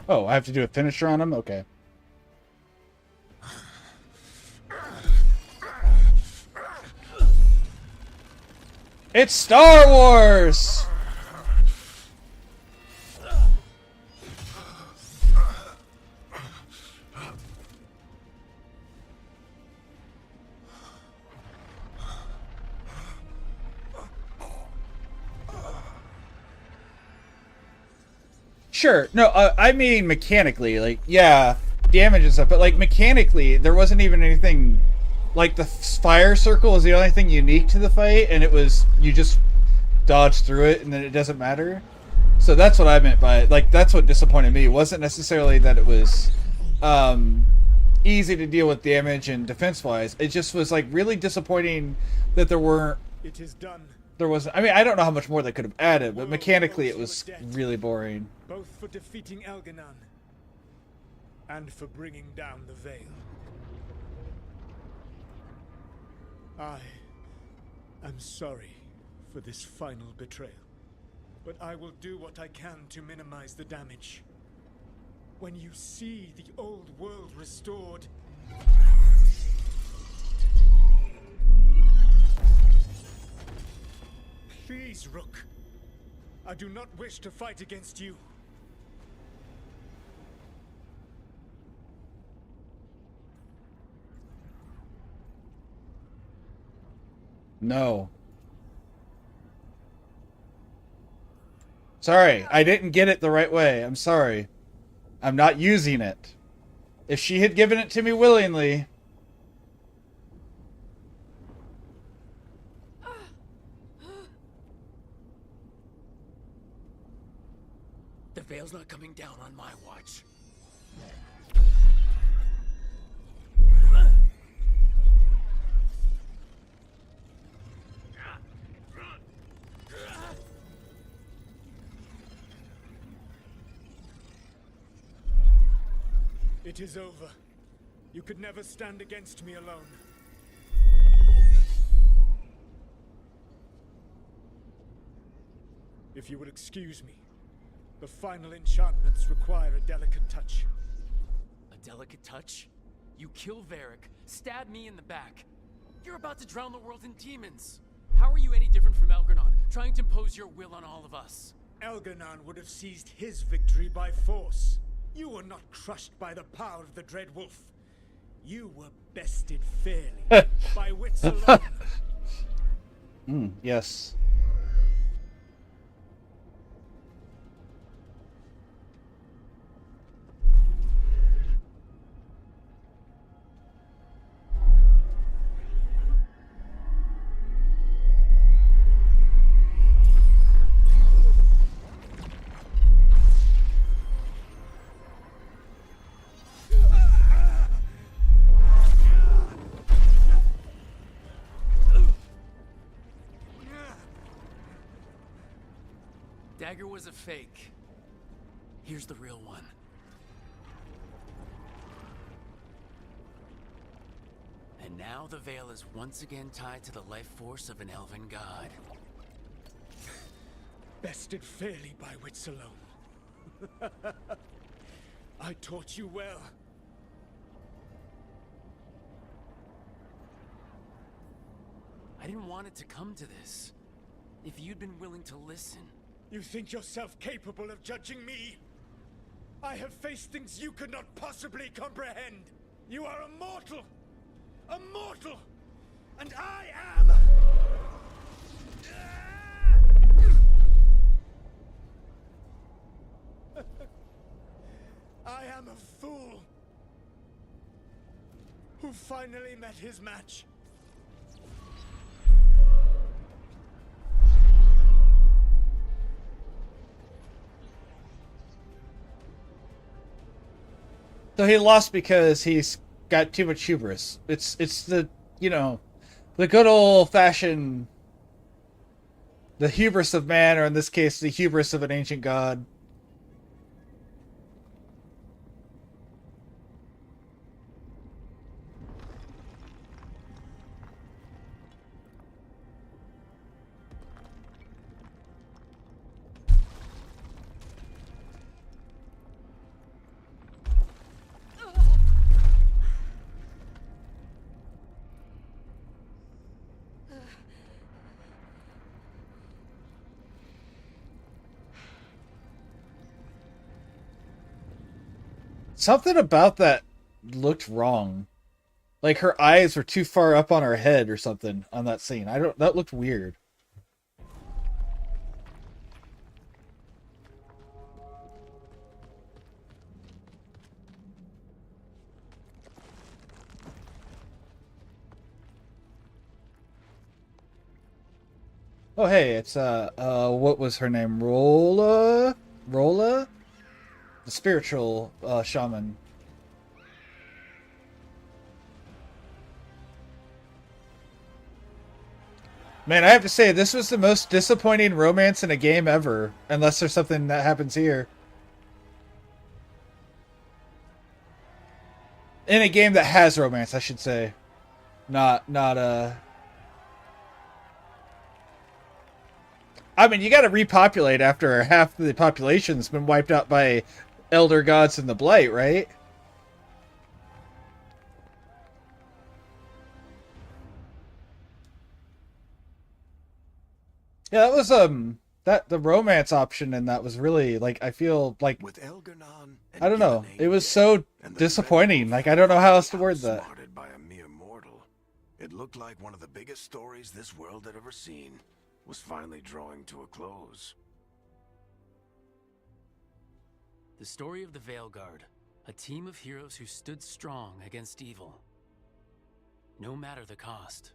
Oh, I have to do a finisher on him? Okay. It's Star Wars! Sure. No, I mean mechanically, like, yeah, damage and stuff, but like mechanically, there wasn't even anything, like the fire circle is the only thing unique to the fight, and it was, you just dodge through it and then it doesn't matter. So that's what I meant by it. Like, that's what disappointed me. It wasn't necessarily that it was easy to deal with damage and defense-wise. It just was like really disappointing that there weren't, It is done. there wasn't, I mean, I don't know how much more they could have added, but mechanically it was really boring. Both for defeating Elganon and for bringing down the Veil. I am sorry for this final betrayal, but I will do what I can to minimize the damage. When you see the old world restored, please, Rook. I do not wish to fight against you. No. Sorry, I didn't get it the right way. I'm sorry. I'm not using it. If she had given it to me willingly... The Veil's not coming down on my watch. It is over. You could never stand against me alone. If you would excuse me, the final enchantments require a delicate touch. A delicate touch? You kill Varric, stab me in the back. You're about to drown the world in demons. How are you any different from Elgernon, trying to impose your will on all of us? Elgernon would have seized his victory by force. You were not crushed by the power of the Dread Wolf. You were bested fairly, by wits alone. Yes. dagger was a fake. Here's the real one. And now the veil is once again tied to the life force of an elven god. Bested fairly by wits alone. I taught you well. I didn't want it to come to this. If you'd been willing to listen. You think yourself capable of judging me? I have faced things you could not possibly comprehend. You are a mortal! A mortal! And I am... I am a fool who finally met his match. So he lost because he's got too much hubris. It's the, you know, the good old fashioned, the hubris of man, or in this case, the hubris of an ancient god. Something about that looked wrong. Like her eyes were too far up on her head or something on that scene. That looked weird. Oh hey, it's what was her name? Rolla? The spiritual shaman. Man, I have to say, this was the most disappointing romance in a game ever. Unless there's something that happens here. In a game that has romance, I should say. Not I mean, you gotta repopulate after half the population's been wiped out by Elder Gods and the Blight, right? Yeah, that was the romance option in that was really, like, I feel like, I don't know, it was so disappointing. Like, I don't know how else to word that. Outsmarted by a mere mortal. It looked like one of the biggest stories this world had ever seen was finally drawing to a close. The story of the Veilguard, a team of heroes who stood strong against evil, no matter the cost.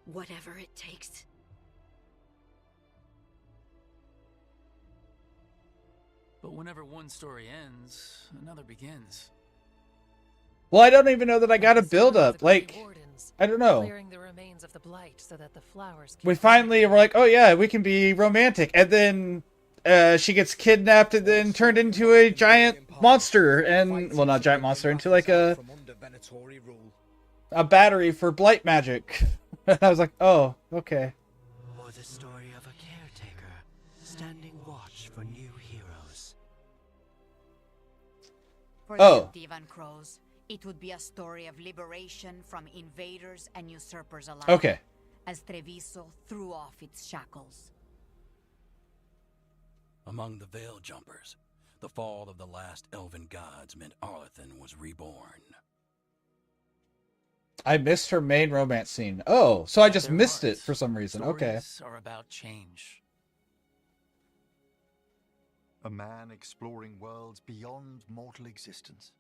Whatever it takes. But whenever one story ends, another begins. Well, I don't even know that I got a build up. Like, I don't know. Clearing the remains of the blight so that the flowers We finally were like, oh yeah, we can be romantic. And then she gets kidnapped and then turned into a giant monster. And, well, not giant monster, into like a battery for blight magic. And I was like, oh, okay. Or the story of a caretaker standing watch for new heroes. For Oh. the Divan Crows, it would be a story of liberation from invaders and usurpers alike. Okay. As Treviso threw off its shackles. Among the Veil Jumpers, the fall of the last elven gods meant Arlethan was reborn. I missed her main romance scene. Oh, so I just missed it for some reason. Okay. Stories are about change. A man exploring worlds beyond mortal existence.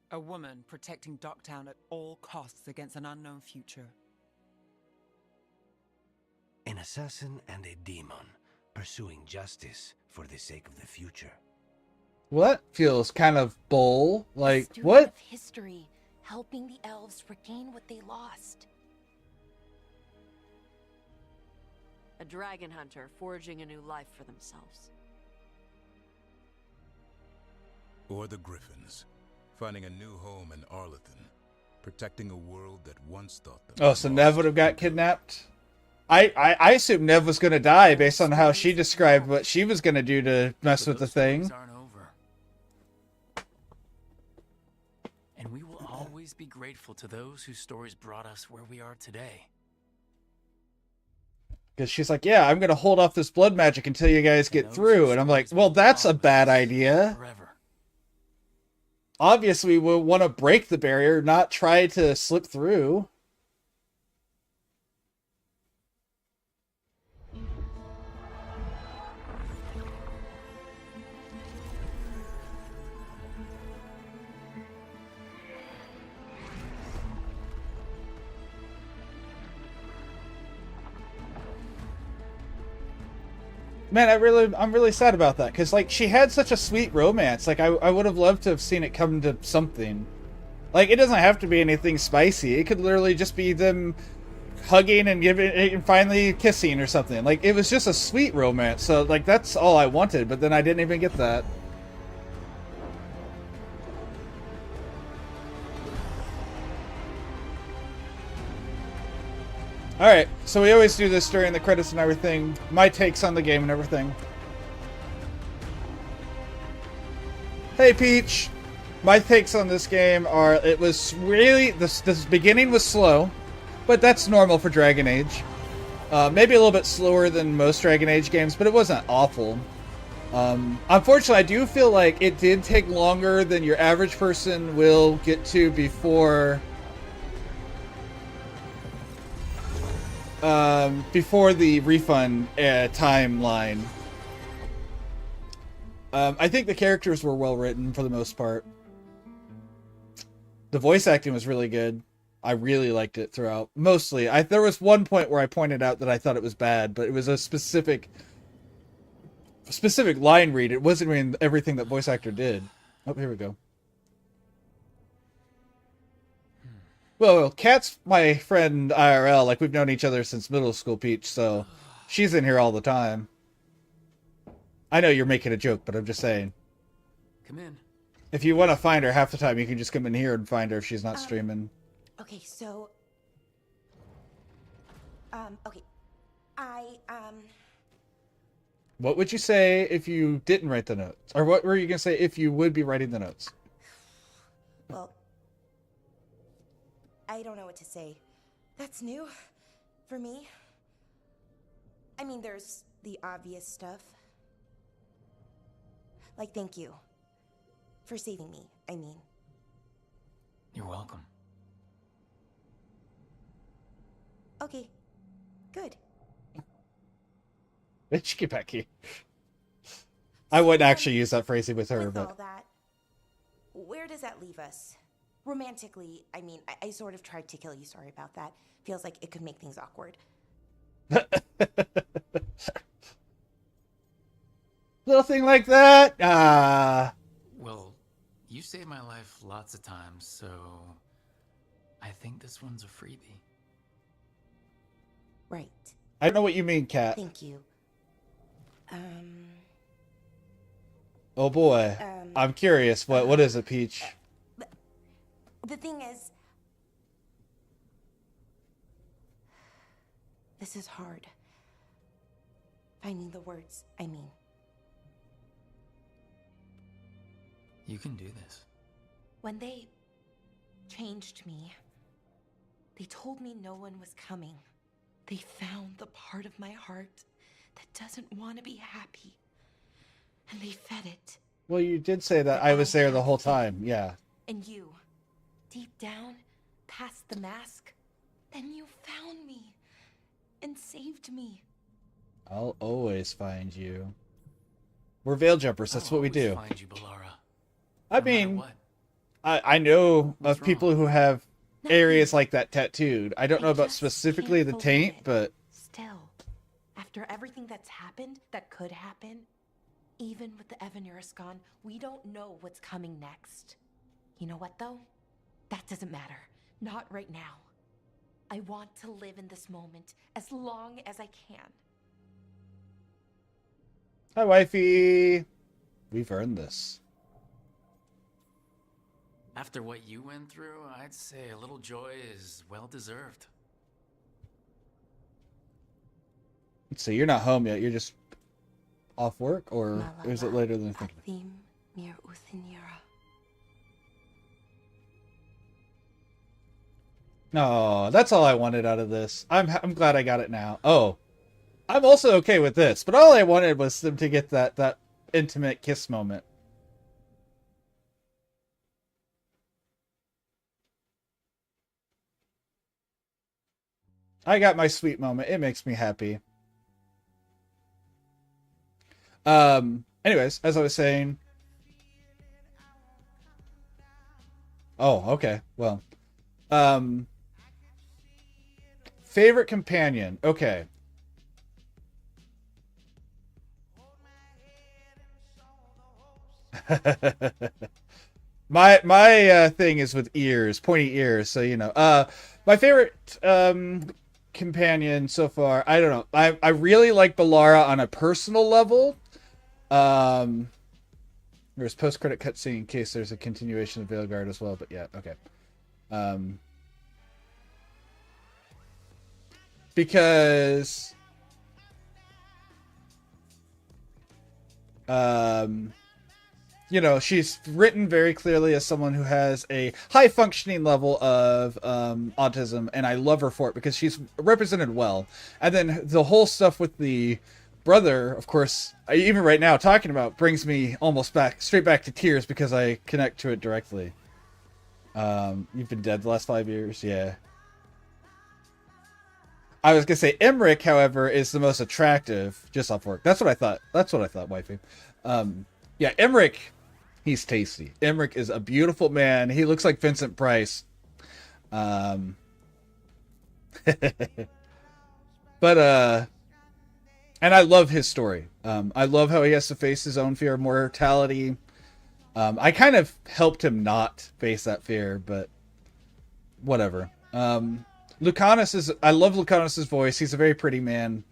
A woman protecting Docktown at all costs against an unknown future. An assassin and a demon pursuing justice for the sake of the future. Well, that feels kind of bull. Like, Student what? of history, helping the elves regain what they lost. A dragon hunter forging a new life for themselves. Or the Griffins, finding a new home in Arlington, protecting a world that once thought them. Oh, so Nev would have got kidnapped? I assumed Nev was going to die based on how she described what she was going to do to mess with the thing. Aren't over. And we will always be grateful to those whose stories brought us where we are today. Because she's like, yeah, I'm going to hold off this blood magic until you guys get through. And I'm like, well, that's a bad idea. Forever. Obviously, we'll want to break the barrier, not try to slip through. Man, I'm really sad about that, because, like, she had such a sweet romance. Like, I would have loved to have seen it come to something. Like, it doesn't have to be anything spicy. It could literally just be them hugging and and finally kissing or something. Like, it was just a sweet romance. So, like, that's all I wanted, but then I didn't even get that. Alright, so we always do this during the credits and everything. My takes on the game and everything. Hey, Peach! My takes on this game are, it was really, this beginning was slow, but that's normal for Dragon Age. Maybe a little bit slower than most Dragon Age games, but it wasn't awful. Unfortunately, I do feel like it did take longer than your average person will get to before the refund timeline. I think the characters were well written for the most part. The voice acting was really good. I really liked it throughout. Mostly. There was one point where I pointed out that I thought it was bad, but it was a specific line read. It wasn't even everything that voice actor did. Oh, here we go. Well, Kat's my friend IRL. Like, we've known each other since middle school, Peach, so she's in here all the time. I know you're making a joke, but I'm just saying. Come in. If you want to find her half the time, you can just come in here and find her if she's not streaming. Okay, so... okay. What would you say if you didn't write the notes? Or what were you going to say if you would be writing the notes? Well... I don't know what to say. That's new for me. I mean, there's the obvious stuff. Like, thank you for saving me, I mean. You're welcome. Okay, good. Did she get back here? I wouldn't actually use that phrasing with her, With but... all that, where does that leave us? Romantically, I mean, I sort of tried to kill you. Sorry about that. Feels like it could make things awkward. Little thing like that? Well, you saved my life lots of times, so I think this one's a freebie. Right. I don't know what you mean, Kat. Thank you. Oh boy. I'm curious. What is it, Peach? The thing is, this is hard. Finding the words, I mean. You can do this. When they changed me, they told me no one was coming. They found the part of my heart that doesn't want to be happy. And they fed it. Well, you did say that I was there the whole time. Yeah. And you, deep down, past the mask, then you found me and saved me. I'll always find you. We're veil jumpers. That's what we do. Find you, Balara. I mean, I know of people who have areas like that tattooed. I don't know about specifically the taint, but... Still, after everything that's happened, that could happen, even with the Evanurus gone, we don't know what's coming next. You know what, though? That doesn't matter. Not right now. I want to live in this moment as long as I can. Hi, wifey. We've earned this. After what you went through, I'd say a little joy is well deserved. Let's see, you're not home yet. You're just off work, or is it later than thinking? No, that's all I wanted out of this. I'm glad I got it now. Oh, I'm also okay with this, but all I wanted was them to get that intimate kiss moment. I got my sweet moment. It makes me happy. Anyways, as I was saying. Oh, okay. Well, favorite companion. Okay. my thing is with ears, pointy ears, so you know. My favorite companion so far, I don't know. I really like Balara on a personal level. There's post-credit cutscene in case there's a continuation of Veilguard as well, but yeah, okay. Because you know, she's written very clearly as someone who has a high functioning level of autism, and I love her for it because she's represented well. And then the whole stuff with the brother, of course, even right now talking about, brings me almost straight back to tears because I connect to it directly. You've been dead the last 5 years, yeah. I was gonna say Emmerich, however, is the most attractive just off work. That's what I thought. That's what I thought, wifey. Yeah, Emmerich, he's tasty. Emmerich is a beautiful man. He looks like Vincent Price. But and I love his story. I love how he has to face his own fear of mortality. I kind of helped him not face that fear, but whatever. Lucanus is... I love Lucanus's voice. He's a very pretty man.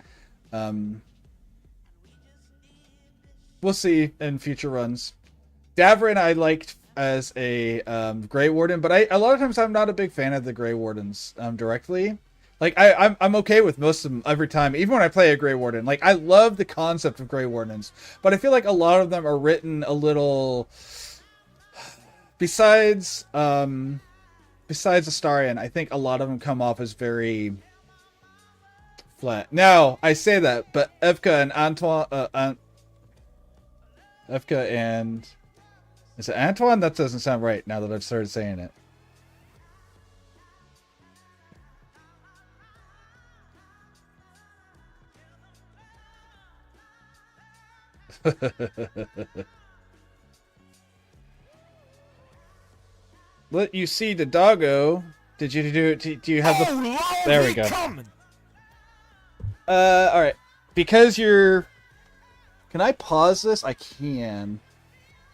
We'll see in future runs. Davrin I liked as a Grey Warden, but a lot of times I'm not a big fan of the Grey Wardens directly. Like, I'm okay with most of them every time, even when I play a Grey Warden. Like, I love the concept of Grey Wardens, but I feel like a lot of them are written a little... Besides Astarion, I think a lot of them come off as very flat. Now, I say that, but Evka and Antoine... Evka and... Is it Antoine? That doesn't sound right now that I've started saying it. Let you see the doggo. Did you do it? Do you have the... There we go. Alright. Because you're... Can I pause this? I can.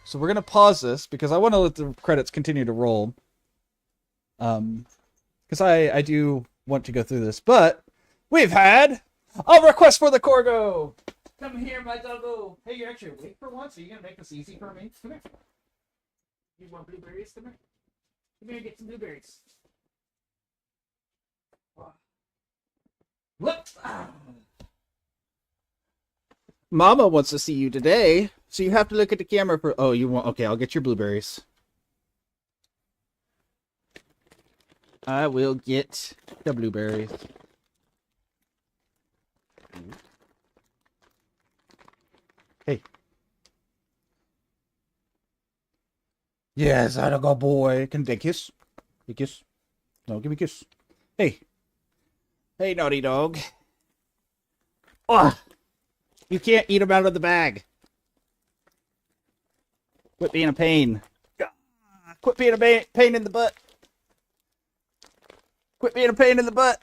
So we're going to pause this because I want to let the credits continue to roll. Because I do want to go through this. But we've had a request for the Corgo. Come here, my doggo. Hey, you're actually awake for once? Are you going to make this easy for me? Come here. You want blueberries? Come here. Come here and get some blueberries. Look! Mama wants to see you today, so you have to look at the camera for... Oh, you want... Okay, I'll get your blueberries. I will get the blueberries. Hey. Yes, I go boy. Can they kiss? You kiss? No, give me a kiss. Hey. Hey, naughty dog. Oh! You can't eat them out of the bag. Quit being a pain. Quit being a pain in the butt. Quit being a pain in the butt.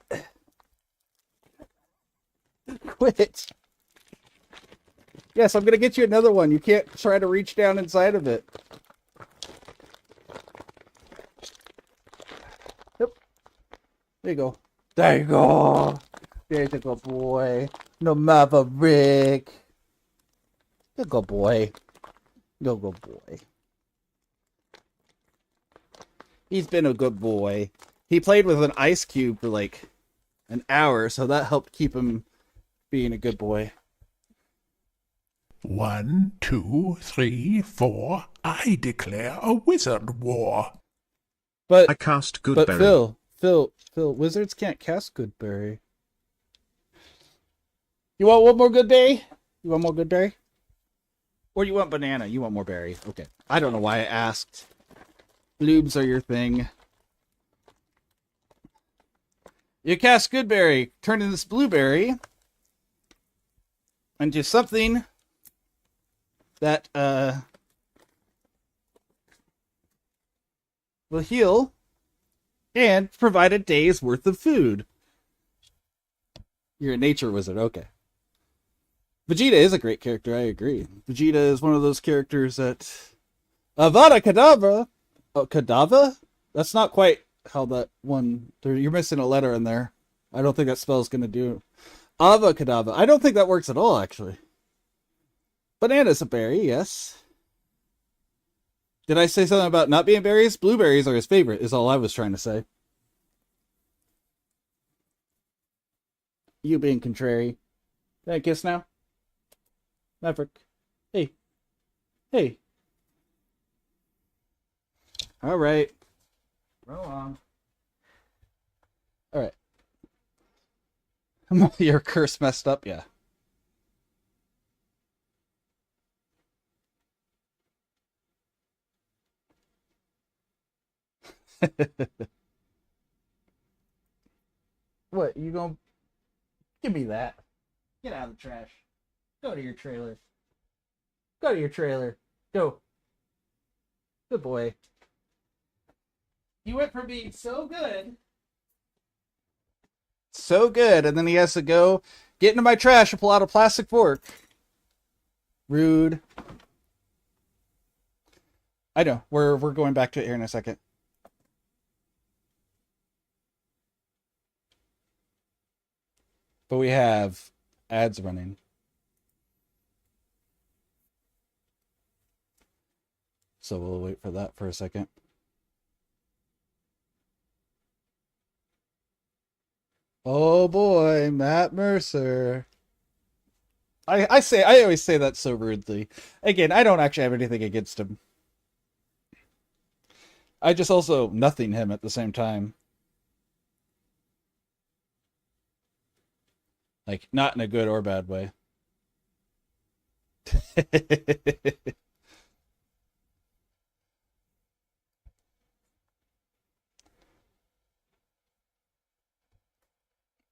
Quit. Yes, I'm going to get you another one. You can't try to reach down inside of it. Yep. There you go. There you go. There's a good boy. No maverick. You're a good boy. You're a good boy. He's been a good boy. He played with an ice cube for like an hour, so that helped keep him being a good boy. 1, 2, 3, 4. I declare a wizard war. But I cast But Goodberry. Phil, wizards can't cast Goodberry. You want one more Goodberry? You want more Goodberry? Or you want banana? You want more berry. Okay. I don't know why I asked. Bloobs are your thing. You cast Goodberry, turn in this blueberry into something that will heal and provide a day's worth of food. You're a nature wizard, okay. Vegeta is a great character, I agree. Vegeta is one of those characters that... Avada Kedavra! Oh, Kedavra? That's not quite how that one... You're missing a letter in there. I don't think that spell's going to do... Avada Kedavra. I don't think that works at all, actually. Banana's a berry, yes. Did I say something about not being berries? Blueberries are his favorite, is all I was trying to say. You being contrary. Can I kiss now? Maverick. Hey. Hey. Alright. Roll on. Alright. Your curse messed up? Yeah. What? You gonna... Give me that. Get out of the trash. Go to your trailer. Go to your trailer. Go. Good boy. He went from being so good, and then he has to go get into my trash and pull out a plastic fork. Rude. I know. We're going back to it here in a second. But we have ads running. So we'll wait for that for a second. Oh boy, Matt Mercer. I always say that so rudely. Again, I don't actually have anything against him. I just also nothing him at the same time. Like, not in a good or bad way.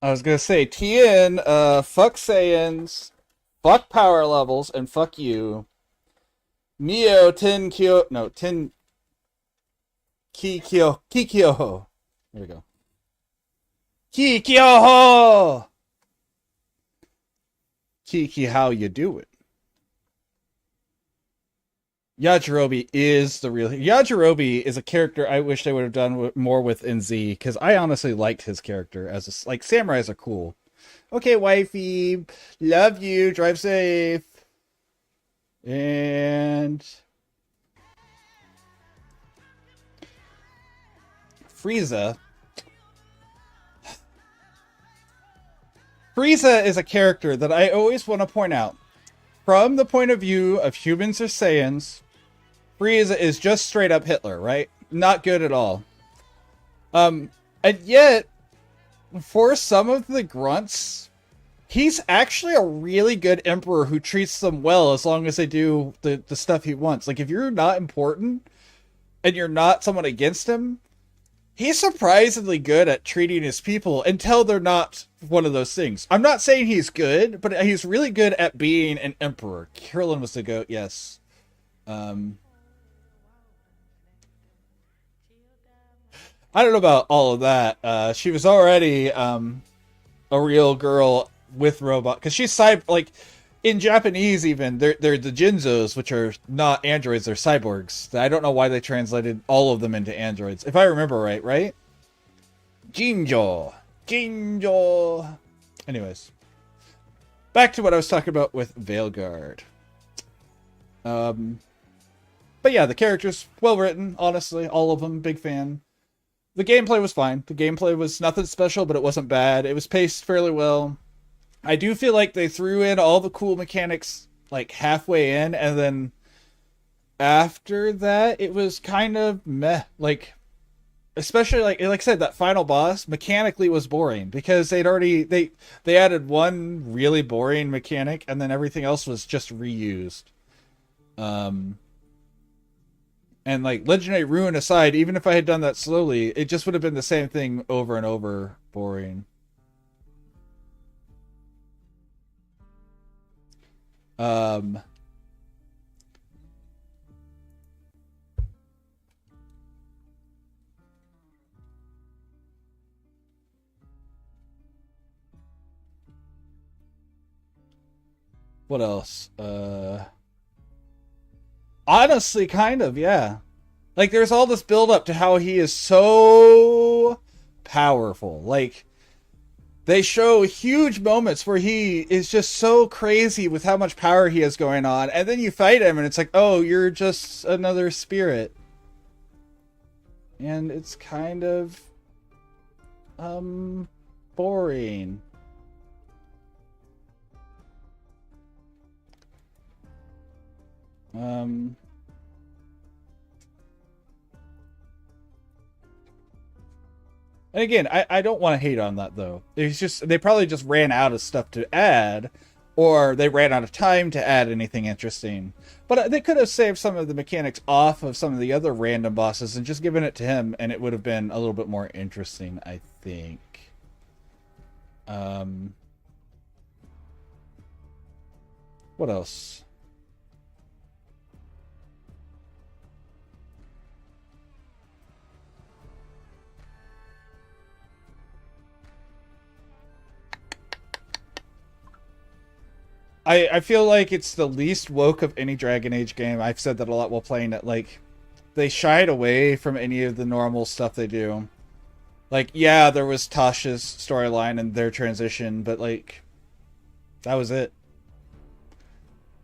I was gonna say, TN, fuck Saiyans, fuck power levels, and fuck you. Neo Ten Kyo, no, Ten Kikyo, Kikyo. There we go. Kikyo! Kiki, how you do it? Yajirobe is the real... Yajirobe is a character I wish they would have done more with in Z, because I honestly liked his character. As a, like, samurais are cool. Okay, wifey. Love you. Drive safe. And... Frieza. Frieza is a character that I always want to point out. From the point of view of humans or Saiyans, Frieza is just straight up Hitler, right? Not good at all. And yet, for some of the grunts, he's actually a really good emperor who treats them well as long as they do the stuff he wants. Like, if you're not important and you're not someone against him, he's surprisingly good at treating his people until they're not one of those things. I'm not saying he's good, but he's really good at being an emperor. Krillin was the goat, yes. I don't know about all of that. She was already a real girl with robot, because she's like in Japanese even they're the Jinzos, which are not androids, they're cyborgs. I don't know why they translated all of them into androids, if I remember right? Jinjo. Anyways, back to what I was talking about with Veilguard. But yeah, the characters, well written, honestly, all of them, big fan. The gameplay was fine. The gameplay was nothing special, but it wasn't bad. It was paced fairly well. I do feel like they threw in all the cool mechanics like halfway in, and then after that, it was kind of meh. Like, especially like I said, that final boss mechanically was boring because they added one really boring mechanic, and then everything else was just reused. And like Legendary Ruin aside, even if I had done that slowly, it just would have been the same thing over and over, boring. What else? Honestly, kind of, yeah. Like, there's all this build up to how he is so powerful. Like, they show huge moments where he is just so crazy with how much power he has going on, and then you fight him and it's like, oh, you're just another spirit. And it's kind of boring. And again, I don't want to hate on that, though. It's just, they probably just ran out of stuff to add, or they ran out of time to add anything interesting. But they could have saved some of the mechanics off of some of the other random bosses and just given it to him, and it would have been a little bit more interesting, I think. What else? I feel like it's the least woke of any Dragon Age game. I've said that a lot while playing it. Like, they shied away from any of the normal stuff they do. Like, yeah, there was Tasha's storyline and their transition, but, like, that was it.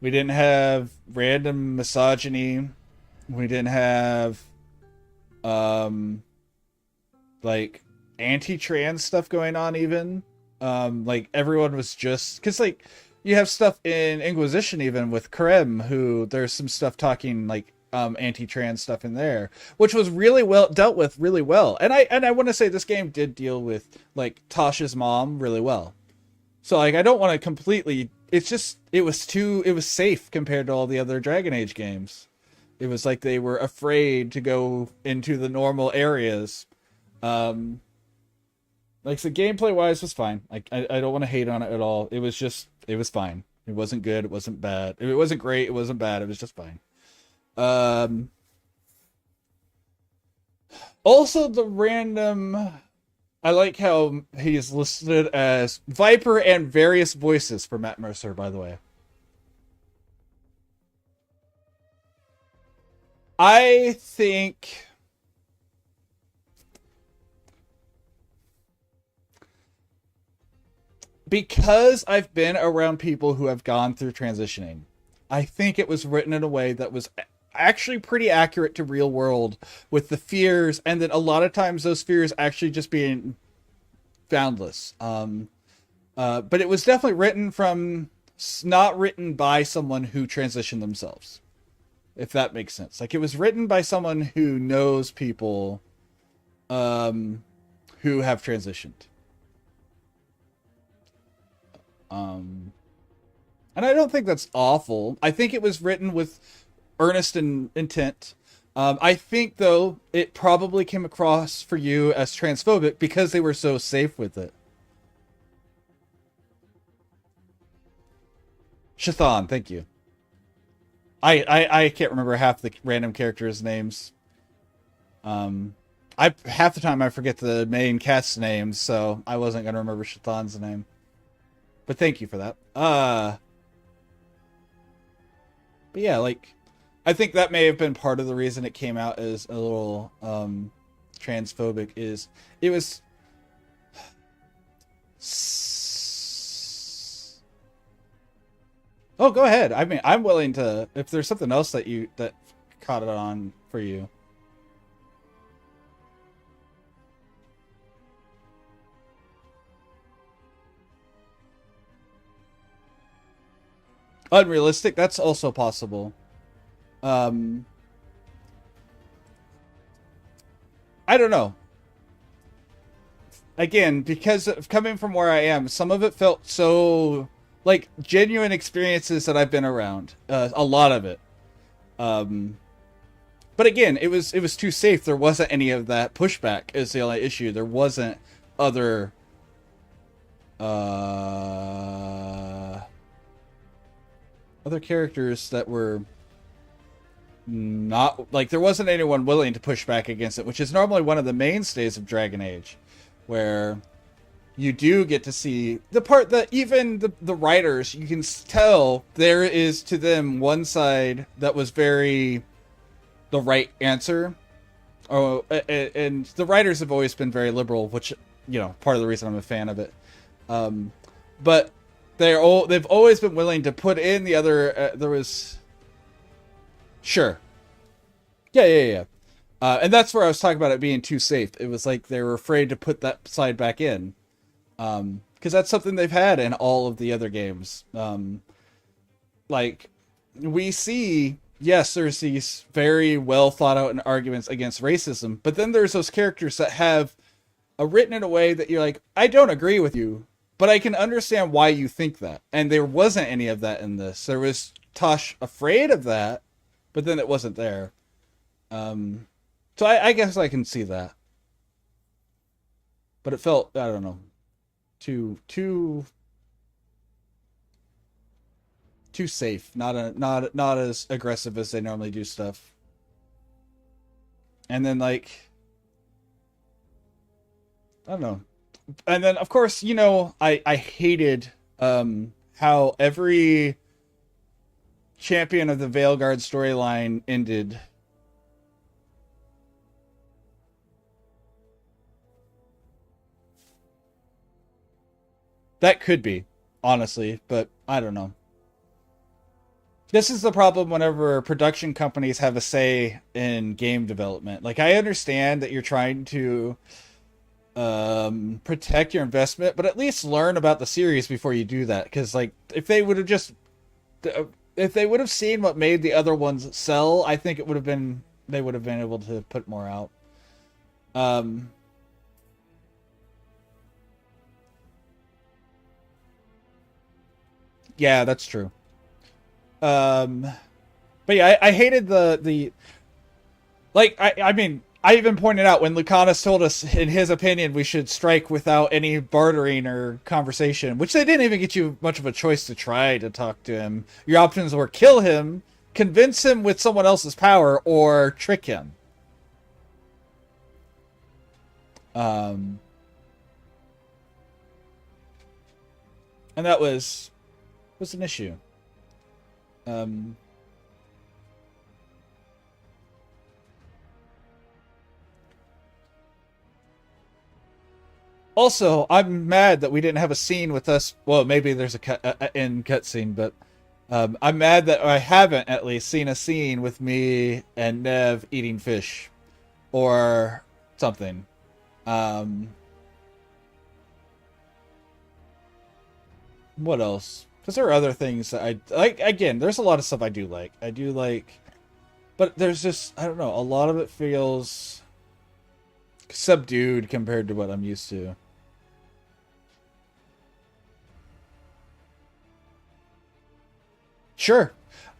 We didn't have random misogyny. We didn't have, like, anti-trans stuff going on, even. Like, everyone was just... Because, like... You have stuff in Inquisition even with Karem, who there's some stuff talking like anti-trans stuff in there, which was really well dealt with really well. And I want to say this game did deal with like Tasha's mom really well. So like I don't want to completely, it's just it was safe compared to all the other Dragon Age games. It was like they were afraid to go into the normal areas. Like, the gameplay-wise was fine. Like, I don't want to hate on it at all. It was fine. It wasn't good. It wasn't bad. It wasn't great. It wasn't bad. It was just fine. Also, the random... I like how he's listed as Viper and various voices for Matt Mercer, by the way. I think... Because I've been around people who have gone through transitioning, I think it was written in a way that was actually pretty accurate to real world with the fears, and then a lot of times those fears actually just being boundless. But it was definitely written from, not written by someone who transitioned themselves, if that makes sense. Like, it was written by someone who knows people who have transitioned. And I don't think that's awful. I think it was written with earnest and intent. I think, though, it probably came across for you as transphobic because they were so safe with it. Shathan, thank you. I can't remember half the random characters' names. Half the time I forget the main cast's names, so I wasn't gonna remember Shathan's name. But thank you for that. But yeah, like, I think that may have been part of the reason it came out as a little transphobic. Is it was Oh, go ahead. I mean, I'm willing to, if there's something else that caught it on for you. Unrealistic, that's also possible. I don't know. Again, because of coming from where I am, some of it felt so like genuine experiences that I've been around. A lot of it. But again, it was too safe. There wasn't any of that pushback is the only issue. There wasn't other other characters that were not like, there wasn't anyone willing to push back against it, which is normally one of the mainstays of Dragon Age, where you do get to see the part that even the writers, you can tell there is to them one side that was very the right answer. Oh, and the writers have always been very liberal, which, you know, part of the reason I'm a fan of it. But they've always been willing to put in the other. There was, sure, yeah. And that's where I was talking about it being too safe. It was like they were afraid to put that side back in, because that's something they've had in all of the other games. Like we see, yes, there's these very well thought out arguments against racism, but then there's those characters that have written in a way that you're like, I don't agree with you, but I can understand why you think that. And there wasn't any of that in this. There was Tosh afraid of that, but then it wasn't there. So I guess I can see that. But it felt, I don't know, too safe. Not as aggressive as they normally do stuff. And then, like, I don't know. And then, of course, you know, I hated how every champion of the Veilguard storyline ended. That could be, honestly, but I don't know. This is the problem whenever production companies have a say in game development. Like, I understand that you're trying to protect your investment, but at least learn about the series before you do that. Because, like, if they would have seen what made the other ones sell, I think they would have been able to put more out. Yeah, that's true. But yeah, I hated the like, I mean, I even pointed out when Lucanus told us, in his opinion, we should strike without any bartering or conversation, which they didn't even get you much of a choice to try to talk to him. Your options were kill him, convince him with someone else's power, or trick him. And that was an issue. Also, I'm mad that we didn't have a scene with us. Well, maybe there's a end cutscene, but I'm mad that I haven't at least seen a scene with me and Nev eating fish or something. What else? Because there are other things that I like. Again, there's a lot of stuff I do like. But there's just, I don't know, a lot of it feels subdued compared to what I'm used to. Sure.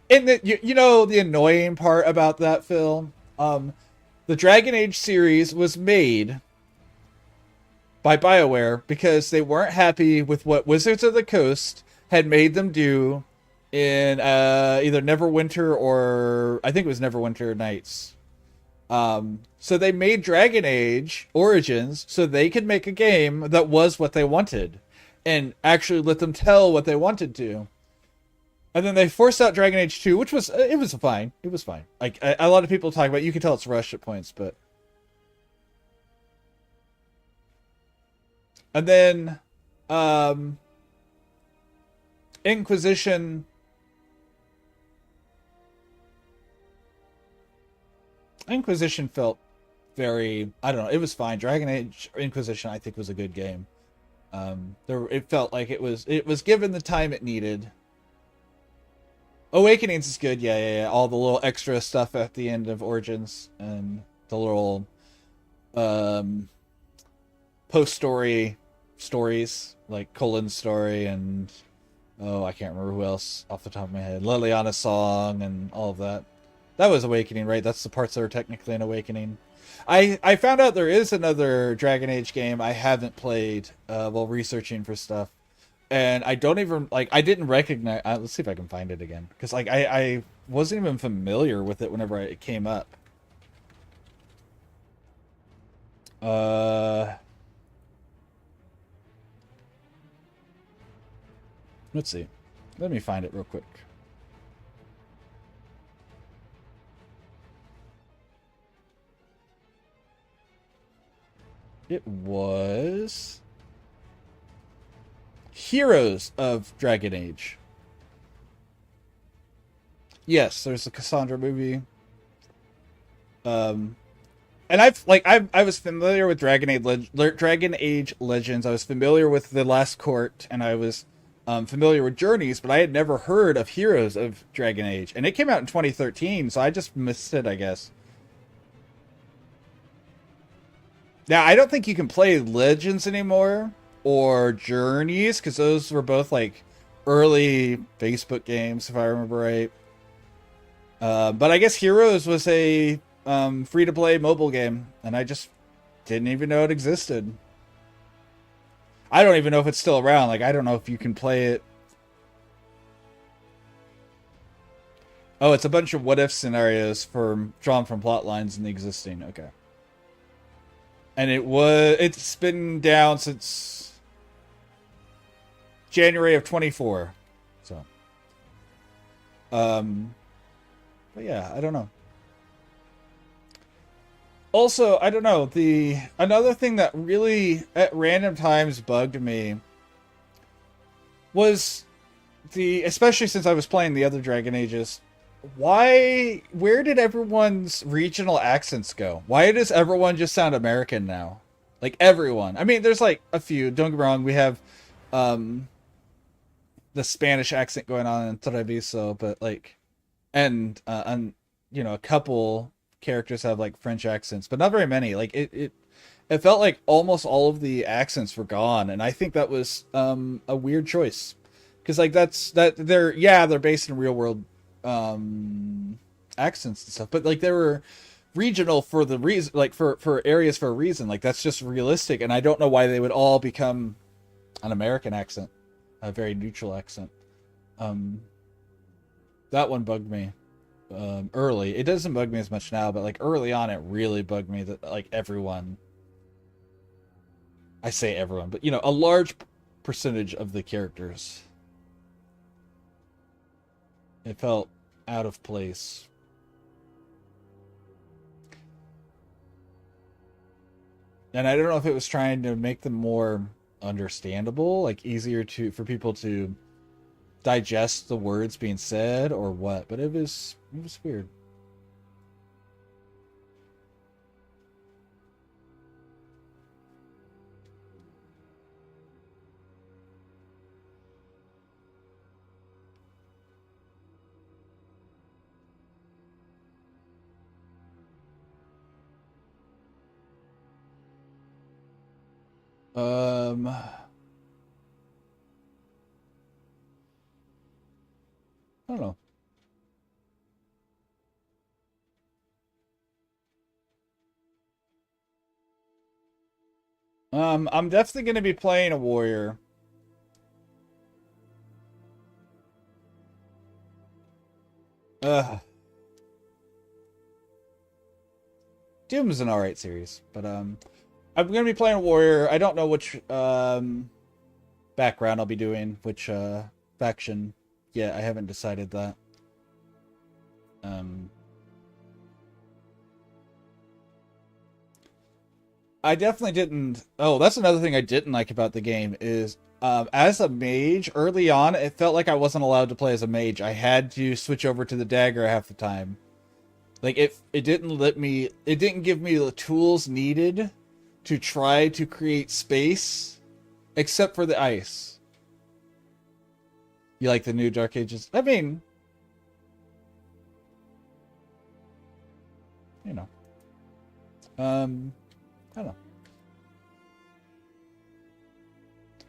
And you know the annoying part about that film? The Dragon Age series was made by BioWare because they weren't happy with what Wizards of the Coast had made them do in either Neverwinter or I think it was Neverwinter Nights. So they made Dragon Age Origins so they could make a game that was what they wanted and actually let them tell what they wanted to. And then they forced out Dragon Age 2, which was fine. It was fine. Like a lot of people talk about, you can tell it's rushed at points, but. And then Inquisition Inquisition felt very, I don't know, it was fine. Dragon Age Inquisition I think was a good game. It felt like it was given the time it needed. Awakenings is good, yeah. All the little extra stuff at the end of Origins and the little post-story stories, like Colin's story and I can't remember who else off the top of my head. Liliana's song and all of that. That was Awakening, right? That's the parts that are technically an Awakening. I found out there is another Dragon Age game I haven't played while researching for stuff. And I don't even, like, I didn't recognize... let's see if I can find it again. Because, like, I wasn't even familiar with it whenever it came up. Let's see. Let me find it real quick. It was Heroes of Dragon Age. Yes, there's the Cassandra movie. And I was familiar with Dragon Age Legends. I was familiar with The Last Court, and I was familiar with Journeys, but I had never heard of Heroes of Dragon Age. And it came out in 2013, so I just missed it, I guess. Now, I don't think you can play Legends anymore, or Journeys, because those were both, like, early Facebook games, if I remember right. But I guess Heroes was a free-to-play mobile game, and I just didn't even know it existed. I don't even know if it's still around. Like, I don't know if you can play it. Oh, it's a bunch of what-if scenarios drawn from plot lines in the existing. Okay. And it's been down since January of 24. So. But yeah, I don't know. Also, I don't know, another thing that really at random times bugged me was especially since I was playing the other Dragon Ages, where did everyone's regional accents go? Why does everyone just sound American now? Like, everyone. I mean, there's like a few, don't get me wrong, we have the Spanish accent going on in Treviso, but like, and you know, a couple characters have like French accents, but not very many. Like, it felt like almost all of the accents were gone, and I think that was a weird choice, because like they're based in real world accents and stuff, but like they were regional for the reason, like for areas for a reason. Like, that's just realistic, and I don't know why they would all become an American accent, a very neutral accent. That one bugged me early. It doesn't bug me as much now, but like early on it really bugged me that like everyone, I say everyone, but you know, a large percentage of the characters, it felt out of place. And I don't know if it was trying to make them more understandable, like easier for people to digest the words being said or what, but it was weird. I don't know. I'm definitely going to be playing a warrior. Doom's an alright series, but I'm going to be playing a warrior. I don't know which background I'll be doing, which faction. Yeah, I haven't decided that. I definitely didn't... Oh, that's another thing I didn't like about the game is, as a mage, early on, it felt like I wasn't allowed to play as a mage. I had to switch over to the dagger half the time. Like it didn't give me the tools needed to try to create space, except for the ice. You like the new Dark Ages? I mean, you know, I don't know.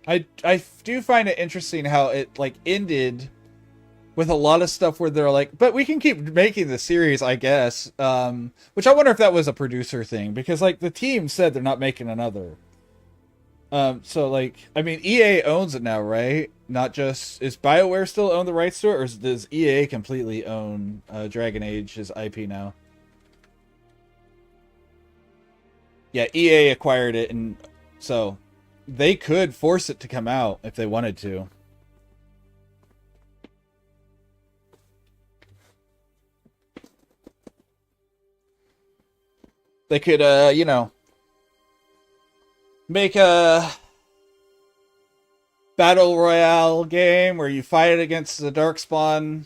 I do find it interesting how it like ended with a lot of stuff where they're like, but we can keep making the series, I guess. Which I wonder if that was a producer thing, because like the team said they're not making another. So like, I mean, EA owns it now, right? Not just, is BioWare still own the rights to it, or does EA completely own Dragon Age's IP now? Yeah, EA acquired it, and so they could force it to come out if they wanted to. They could, you know, make a battle royale game where you fight against the Darkspawn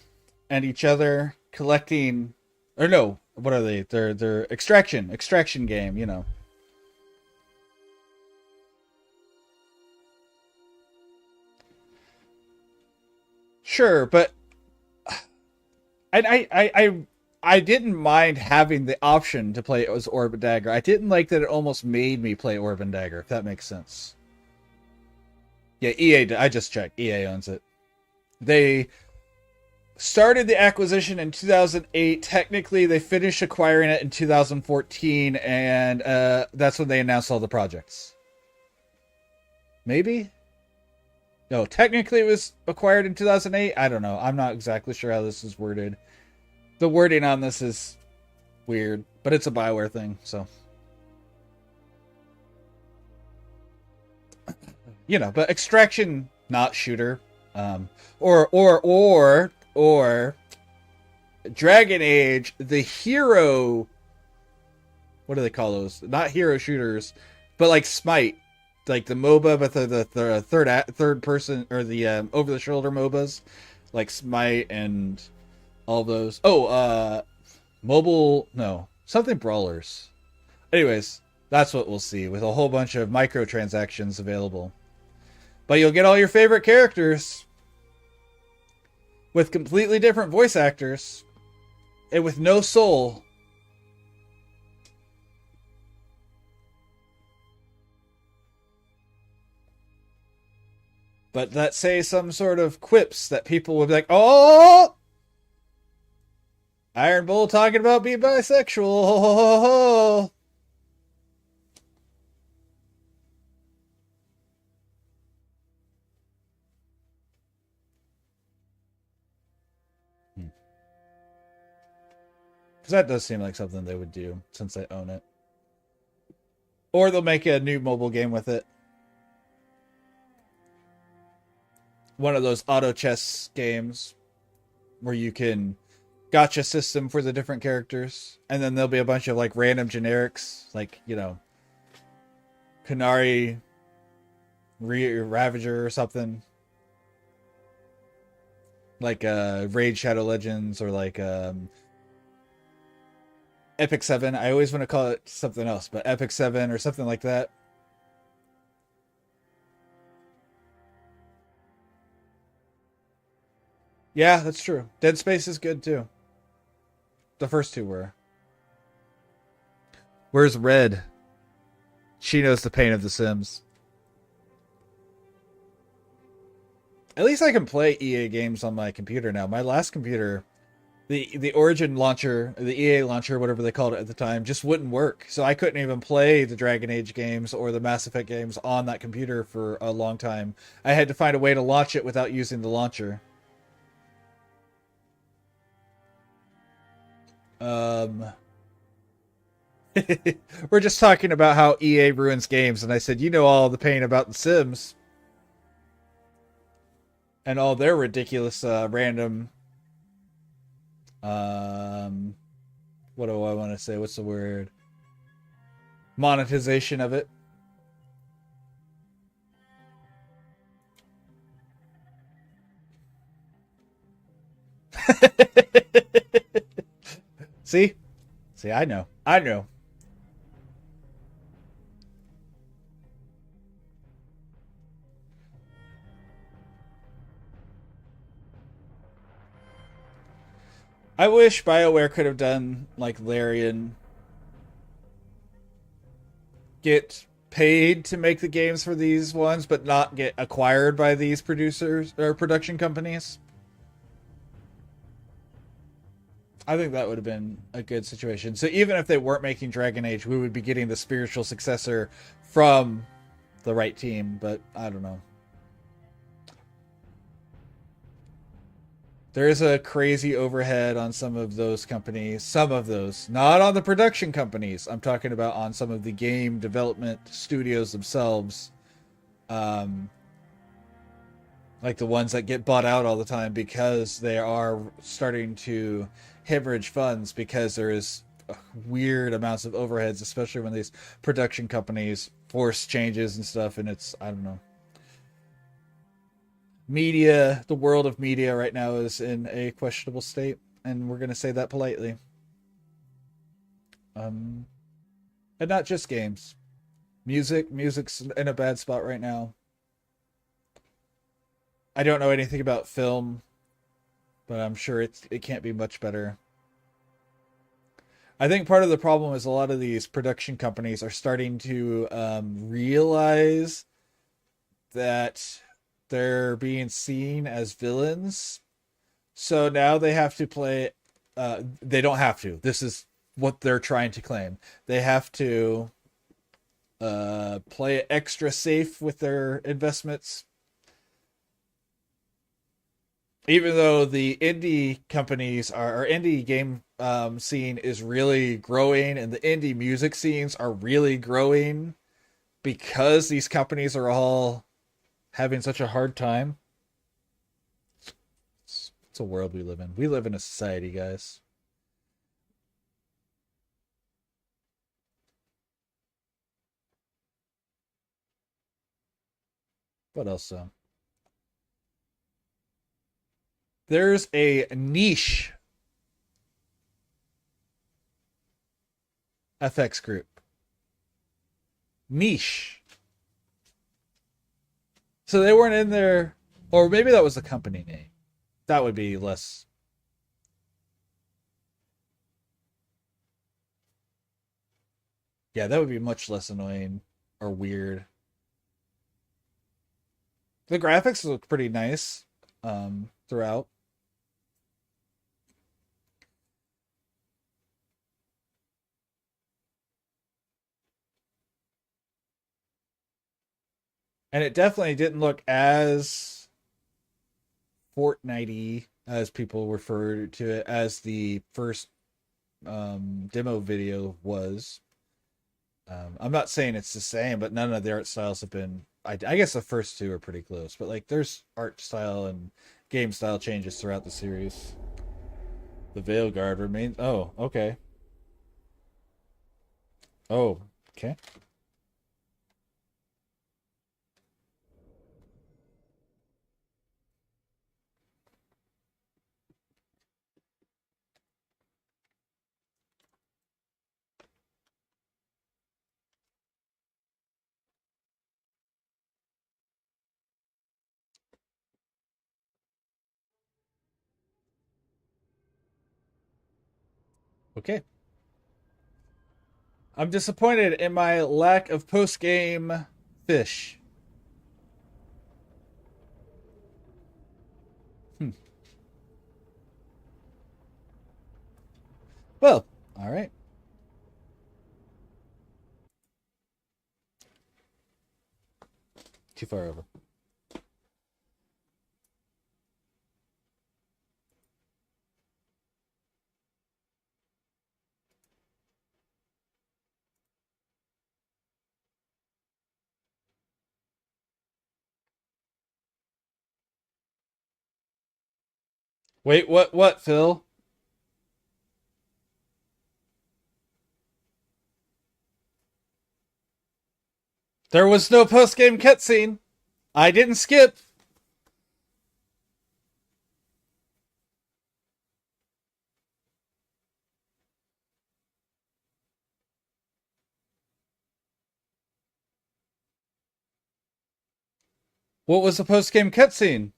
and each other, collecting, or no, what are they? They're extraction game, you know. Sure, but I didn't mind having the option to play it as Orb and Dagger. I didn't like that it almost made me play Orb and Dagger, if that makes sense. Yeah, EA, I just checked. EA owns it. They started the acquisition in 2008. Technically, they finished acquiring it in 2014, and that's when they announced all the projects. Maybe? No, technically it was acquired in 2008. I don't know. I'm not exactly sure how this is worded. The wording on this is weird, but it's a BioWare thing, so. You know, but extraction, not shooter. Or Dragon Age, the hero. What do they call those? Not hero shooters, but like Smite, like the MOBA, but the third person, or the over the shoulder MOBAs, like Smite and all those. Oh, mobile, no, something brawlers. Anyways, that's what we'll see with a whole bunch of microtransactions available. But you'll get all your favorite characters with completely different voice actors and with no soul. But that say some sort of quips that people would be like, oh, Iron Bull talking about being bisexual. Because that does seem like something they would do since they own it. Or they'll make a new mobile game with it. One of those auto chess games where you can gotcha system for the different characters, and then there'll be a bunch of like random generics, like, you know, Canary Ravager or something, like Raid Shadow Legends, or like Epic 7. I always want to call it something else, but Epic 7 or something like that. Yeah, that's true. Dead Space is good too. The first two were. Where's Red? She knows the pain of The Sims. At least I can play EA games on my computer now. My last computer, the Origin launcher, the EA launcher, whatever they called it at the time, just wouldn't work. So I couldn't even play the Dragon Age games or the Mass Effect games on that computer for a long time. I had to find a way to launch it without using the launcher. We're just talking about how EA ruins games, and I said, you know, all the pain about The Sims and all their ridiculous random what do I want to say, what's the word, monetization of it. See, See, I know. I know. I wish BioWare could have done like Larian. Get paid to make the games for these ones, but not get acquired by these producers or production companies. I think that would have been a good situation. So even if they weren't making Dragon Age, we would be getting the spiritual successor from the right team, but I don't know. There is a crazy overhead on some of those companies. Some of those. Not on the production companies. I'm talking about on some of the game development studios themselves. Like the ones that get bought out all the time because they are starting to hemorrhage funds because there is weird amounts of overheads, especially when these production companies force changes and stuff, and it's, I don't know. Media, the world of media right now is in a questionable state, and we're going to say that politely. And not just games. Music's in a bad spot right now. I don't know anything about film, but I'm sure it can't be much better. I think part of the problem is a lot of these production companies are starting to realize that they're being seen as villains. So now they have to play... they don't have to. This is what they're trying to claim. They have to play extra safe with their investments. Even though the indie companies or indie game scene is really growing and the indie music scenes are really growing because these companies are all having such a hard time. It's a world we live in. We live in a society, guys. What else? There's a niche FX group. Niche. So they weren't in there, or maybe that was the company name. That would be less. Yeah, that would be much less annoying or weird. The graphics look pretty nice throughout. And it definitely didn't look as Fortnite-y as people refer to it as the first demo video was. I'm not saying it's the same, but none of the art styles have been... I guess the first two are pretty close, but like there's art style and game style changes throughout the series. The Veilguard remains... Oh, okay. Oh, okay. Okay. I'm disappointed in my lack of post-game fish. Well, all right. Too far over. Wait, what, Phil? There was no post-game cutscene. I didn't skip. What was the post-game cutscene?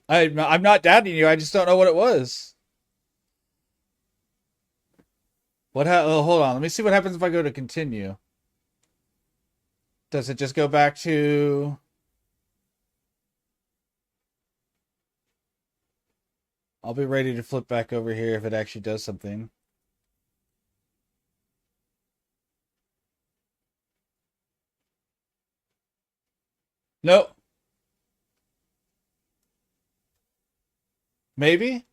I'm not doubting you. I just don't know what it was. Oh, hold on. Let me see what happens if I go to continue. Does it just go back to... I'll be ready to flip back over here if it actually does something. Nope. Maybe?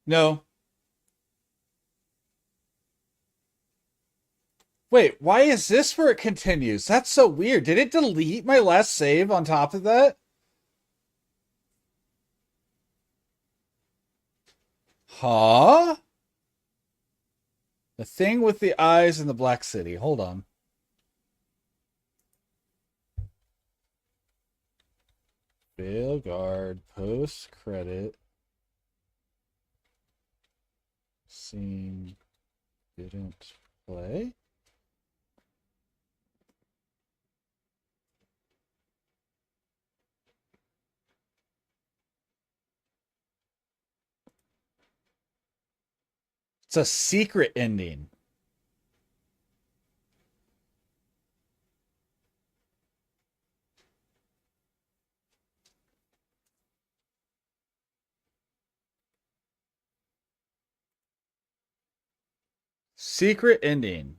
No. Wait, why is this where it continues? That's so weird. Did it delete my last save on top of that? Huh? The thing with the eyes in the Black City. Hold on. Veilguard post-credit scene didn't play. It's a secret ending. Secret ending.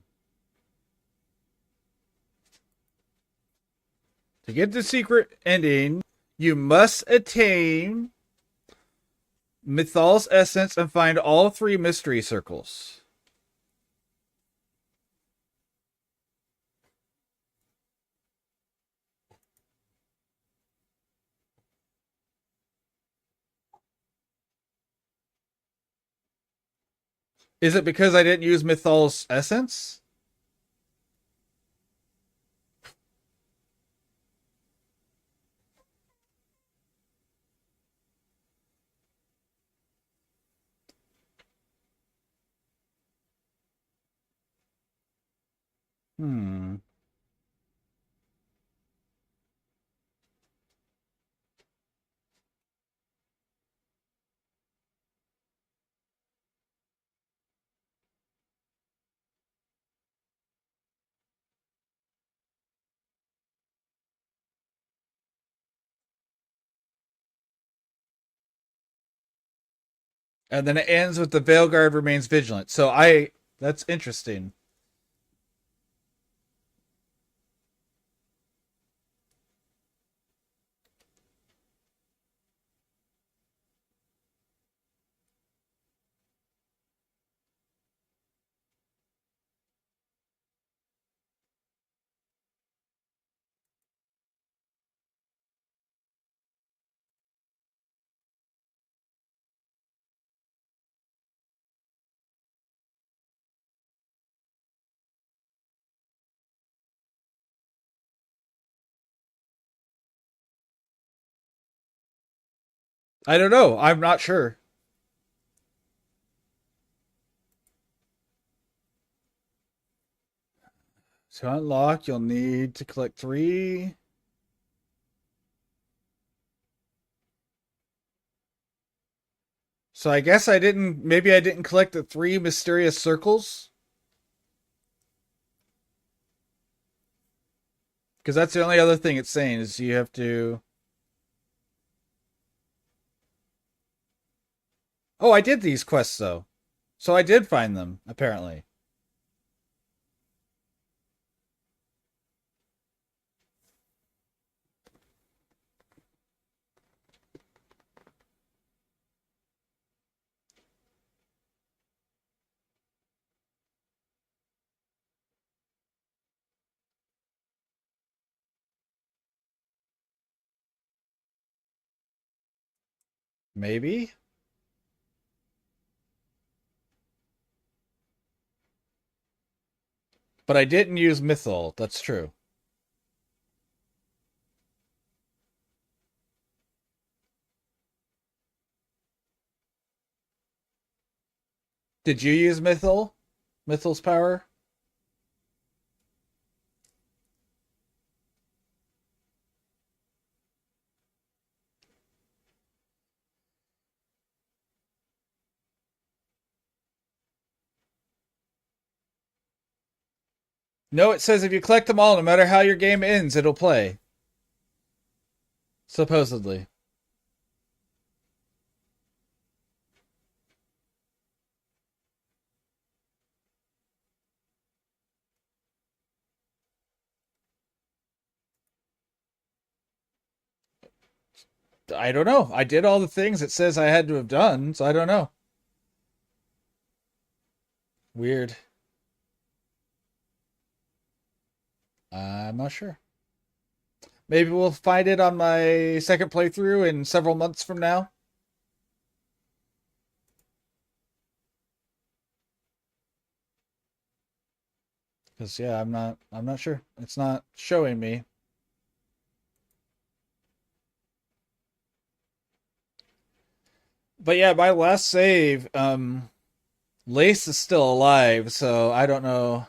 To get the secret ending, you must attain Mythal's essence and find all 3 mystery circles. Is it because I didn't use Mythal's essence? Hmm. And then it ends with the Veilguard remains vigilant. So that's interesting. I don't know. I'm not sure. To unlock, you'll need to collect 3. So I guess maybe I didn't collect the 3 mysterious circles. Because that's the only other thing it's saying is you have to... Oh, I did these quests, though. So I did find them, apparently. Maybe? But I didn't use Mythal. That's true. Did you use Mythil? Mythil's power? No, it says if you collect them all, no matter how your game ends, it'll play. Supposedly. I don't know. I did all the things it says I had to have done, so I don't know. Weird. I'm not sure. Maybe we'll find it on my second playthrough in several months from now. Because yeah, I'm not sure. It's not showing me. But yeah, my last save, Lace is still alive, so I don't know.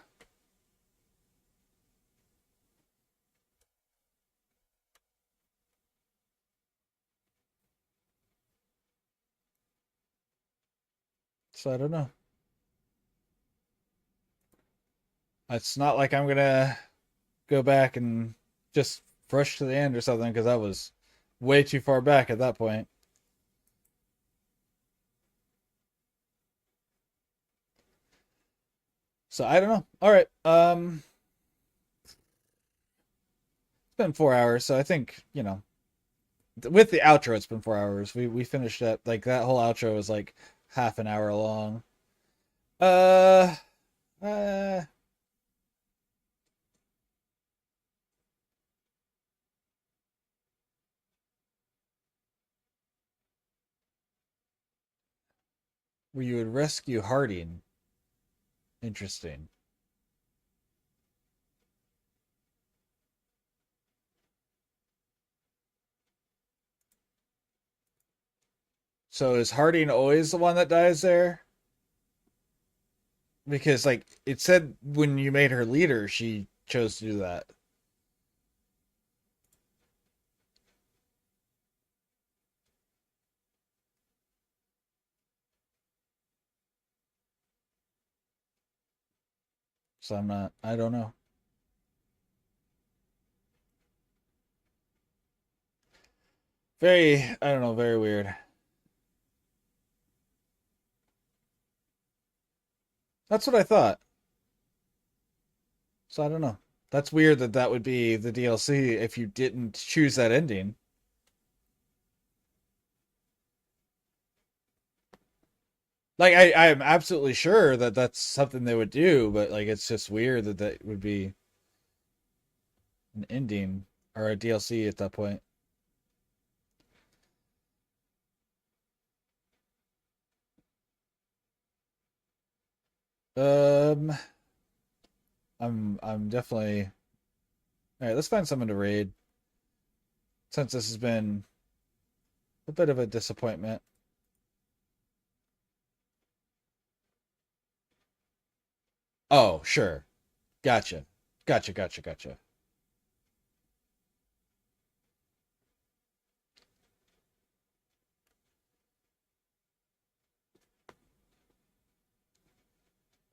So I don't know. It's not like I'm gonna go back and just rush to the end or something, because that was way too far back at that point. So I don't know. All right. It's been 4 hours, so I think, with the outro, it's been 4 hours. We finished that, like, that whole outro was like half an hour long. Uh, uh, where you would rescue Harding. Interesting. So is Harding always the one that dies there? Because, like, it said when you made her leader, she chose to do that. So I don't know. I don't know, very weird. That's what I thought. So I don't know. That's weird that that would be the DLC if you didn't choose that ending. Like, I'm absolutely sure that that's something they would do, but, like, it's just weird that that would be an ending or a DLC at that point. Um, I'm definitely. All right, let's find someone to raid. Since this has been a bit of a disappointment. Oh, sure. Gotcha. Gotcha.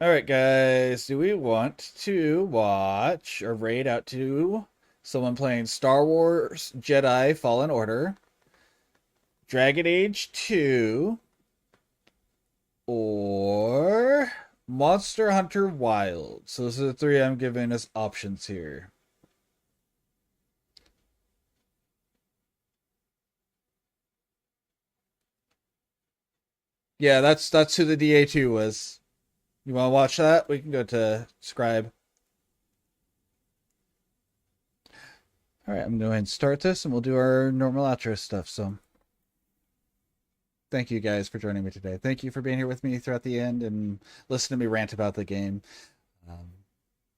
All right, guys. Do we want to watch or raid out to someone playing Star Wars Jedi Fallen Order, Dragon Age 2, or Monster Hunter Wild? So those are the three I'm giving as options here. Yeah, that's who the DA2 was. You want to watch that? We can go to Scribe. All right, I'm going to go ahead and start this, and we'll do our normal outro stuff. So, thank you guys for joining me today. Thank you for being here with me throughout the end and listening to me rant about the game.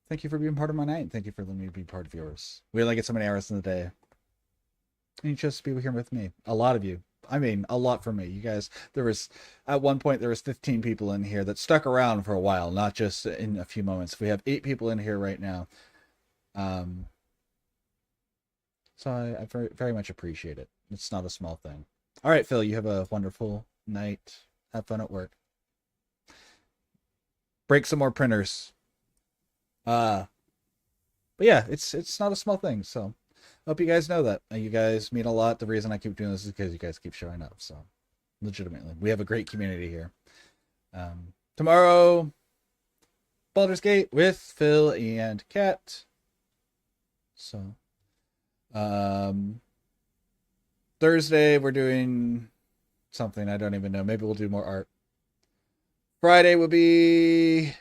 Thank you for being part of my night. Thank you for letting me be part of yours. We only get so many hours in the day. And you chose to be here with me. A lot of you. I mean, a lot for me. You guys, at one point, there was 15 people in here that stuck around for a while, not just in a few moments. We have 8 people in here right now. So I very, very much appreciate it. It's not a small thing. All right, Phil, you have a wonderful night. Have fun at work. Break some more printers. But yeah, it's not a small thing. So hope you guys know that. You guys mean a lot. The reason I keep doing this is because you guys keep showing up. So legitimately, we have a great community here. Tomorrow, Baldur's Gate with Phil and Kat. So Thursday we're doing something I don't even know. Maybe we'll do more art. Friday will be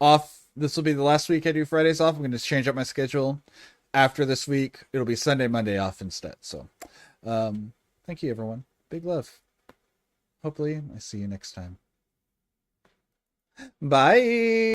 off. This will be the last week I do Fridays off. I'm going to change up my schedule. After this week, it'll be Sunday, Monday off instead. So, thank you, everyone. Big love. Hopefully, I see you next time. Bye.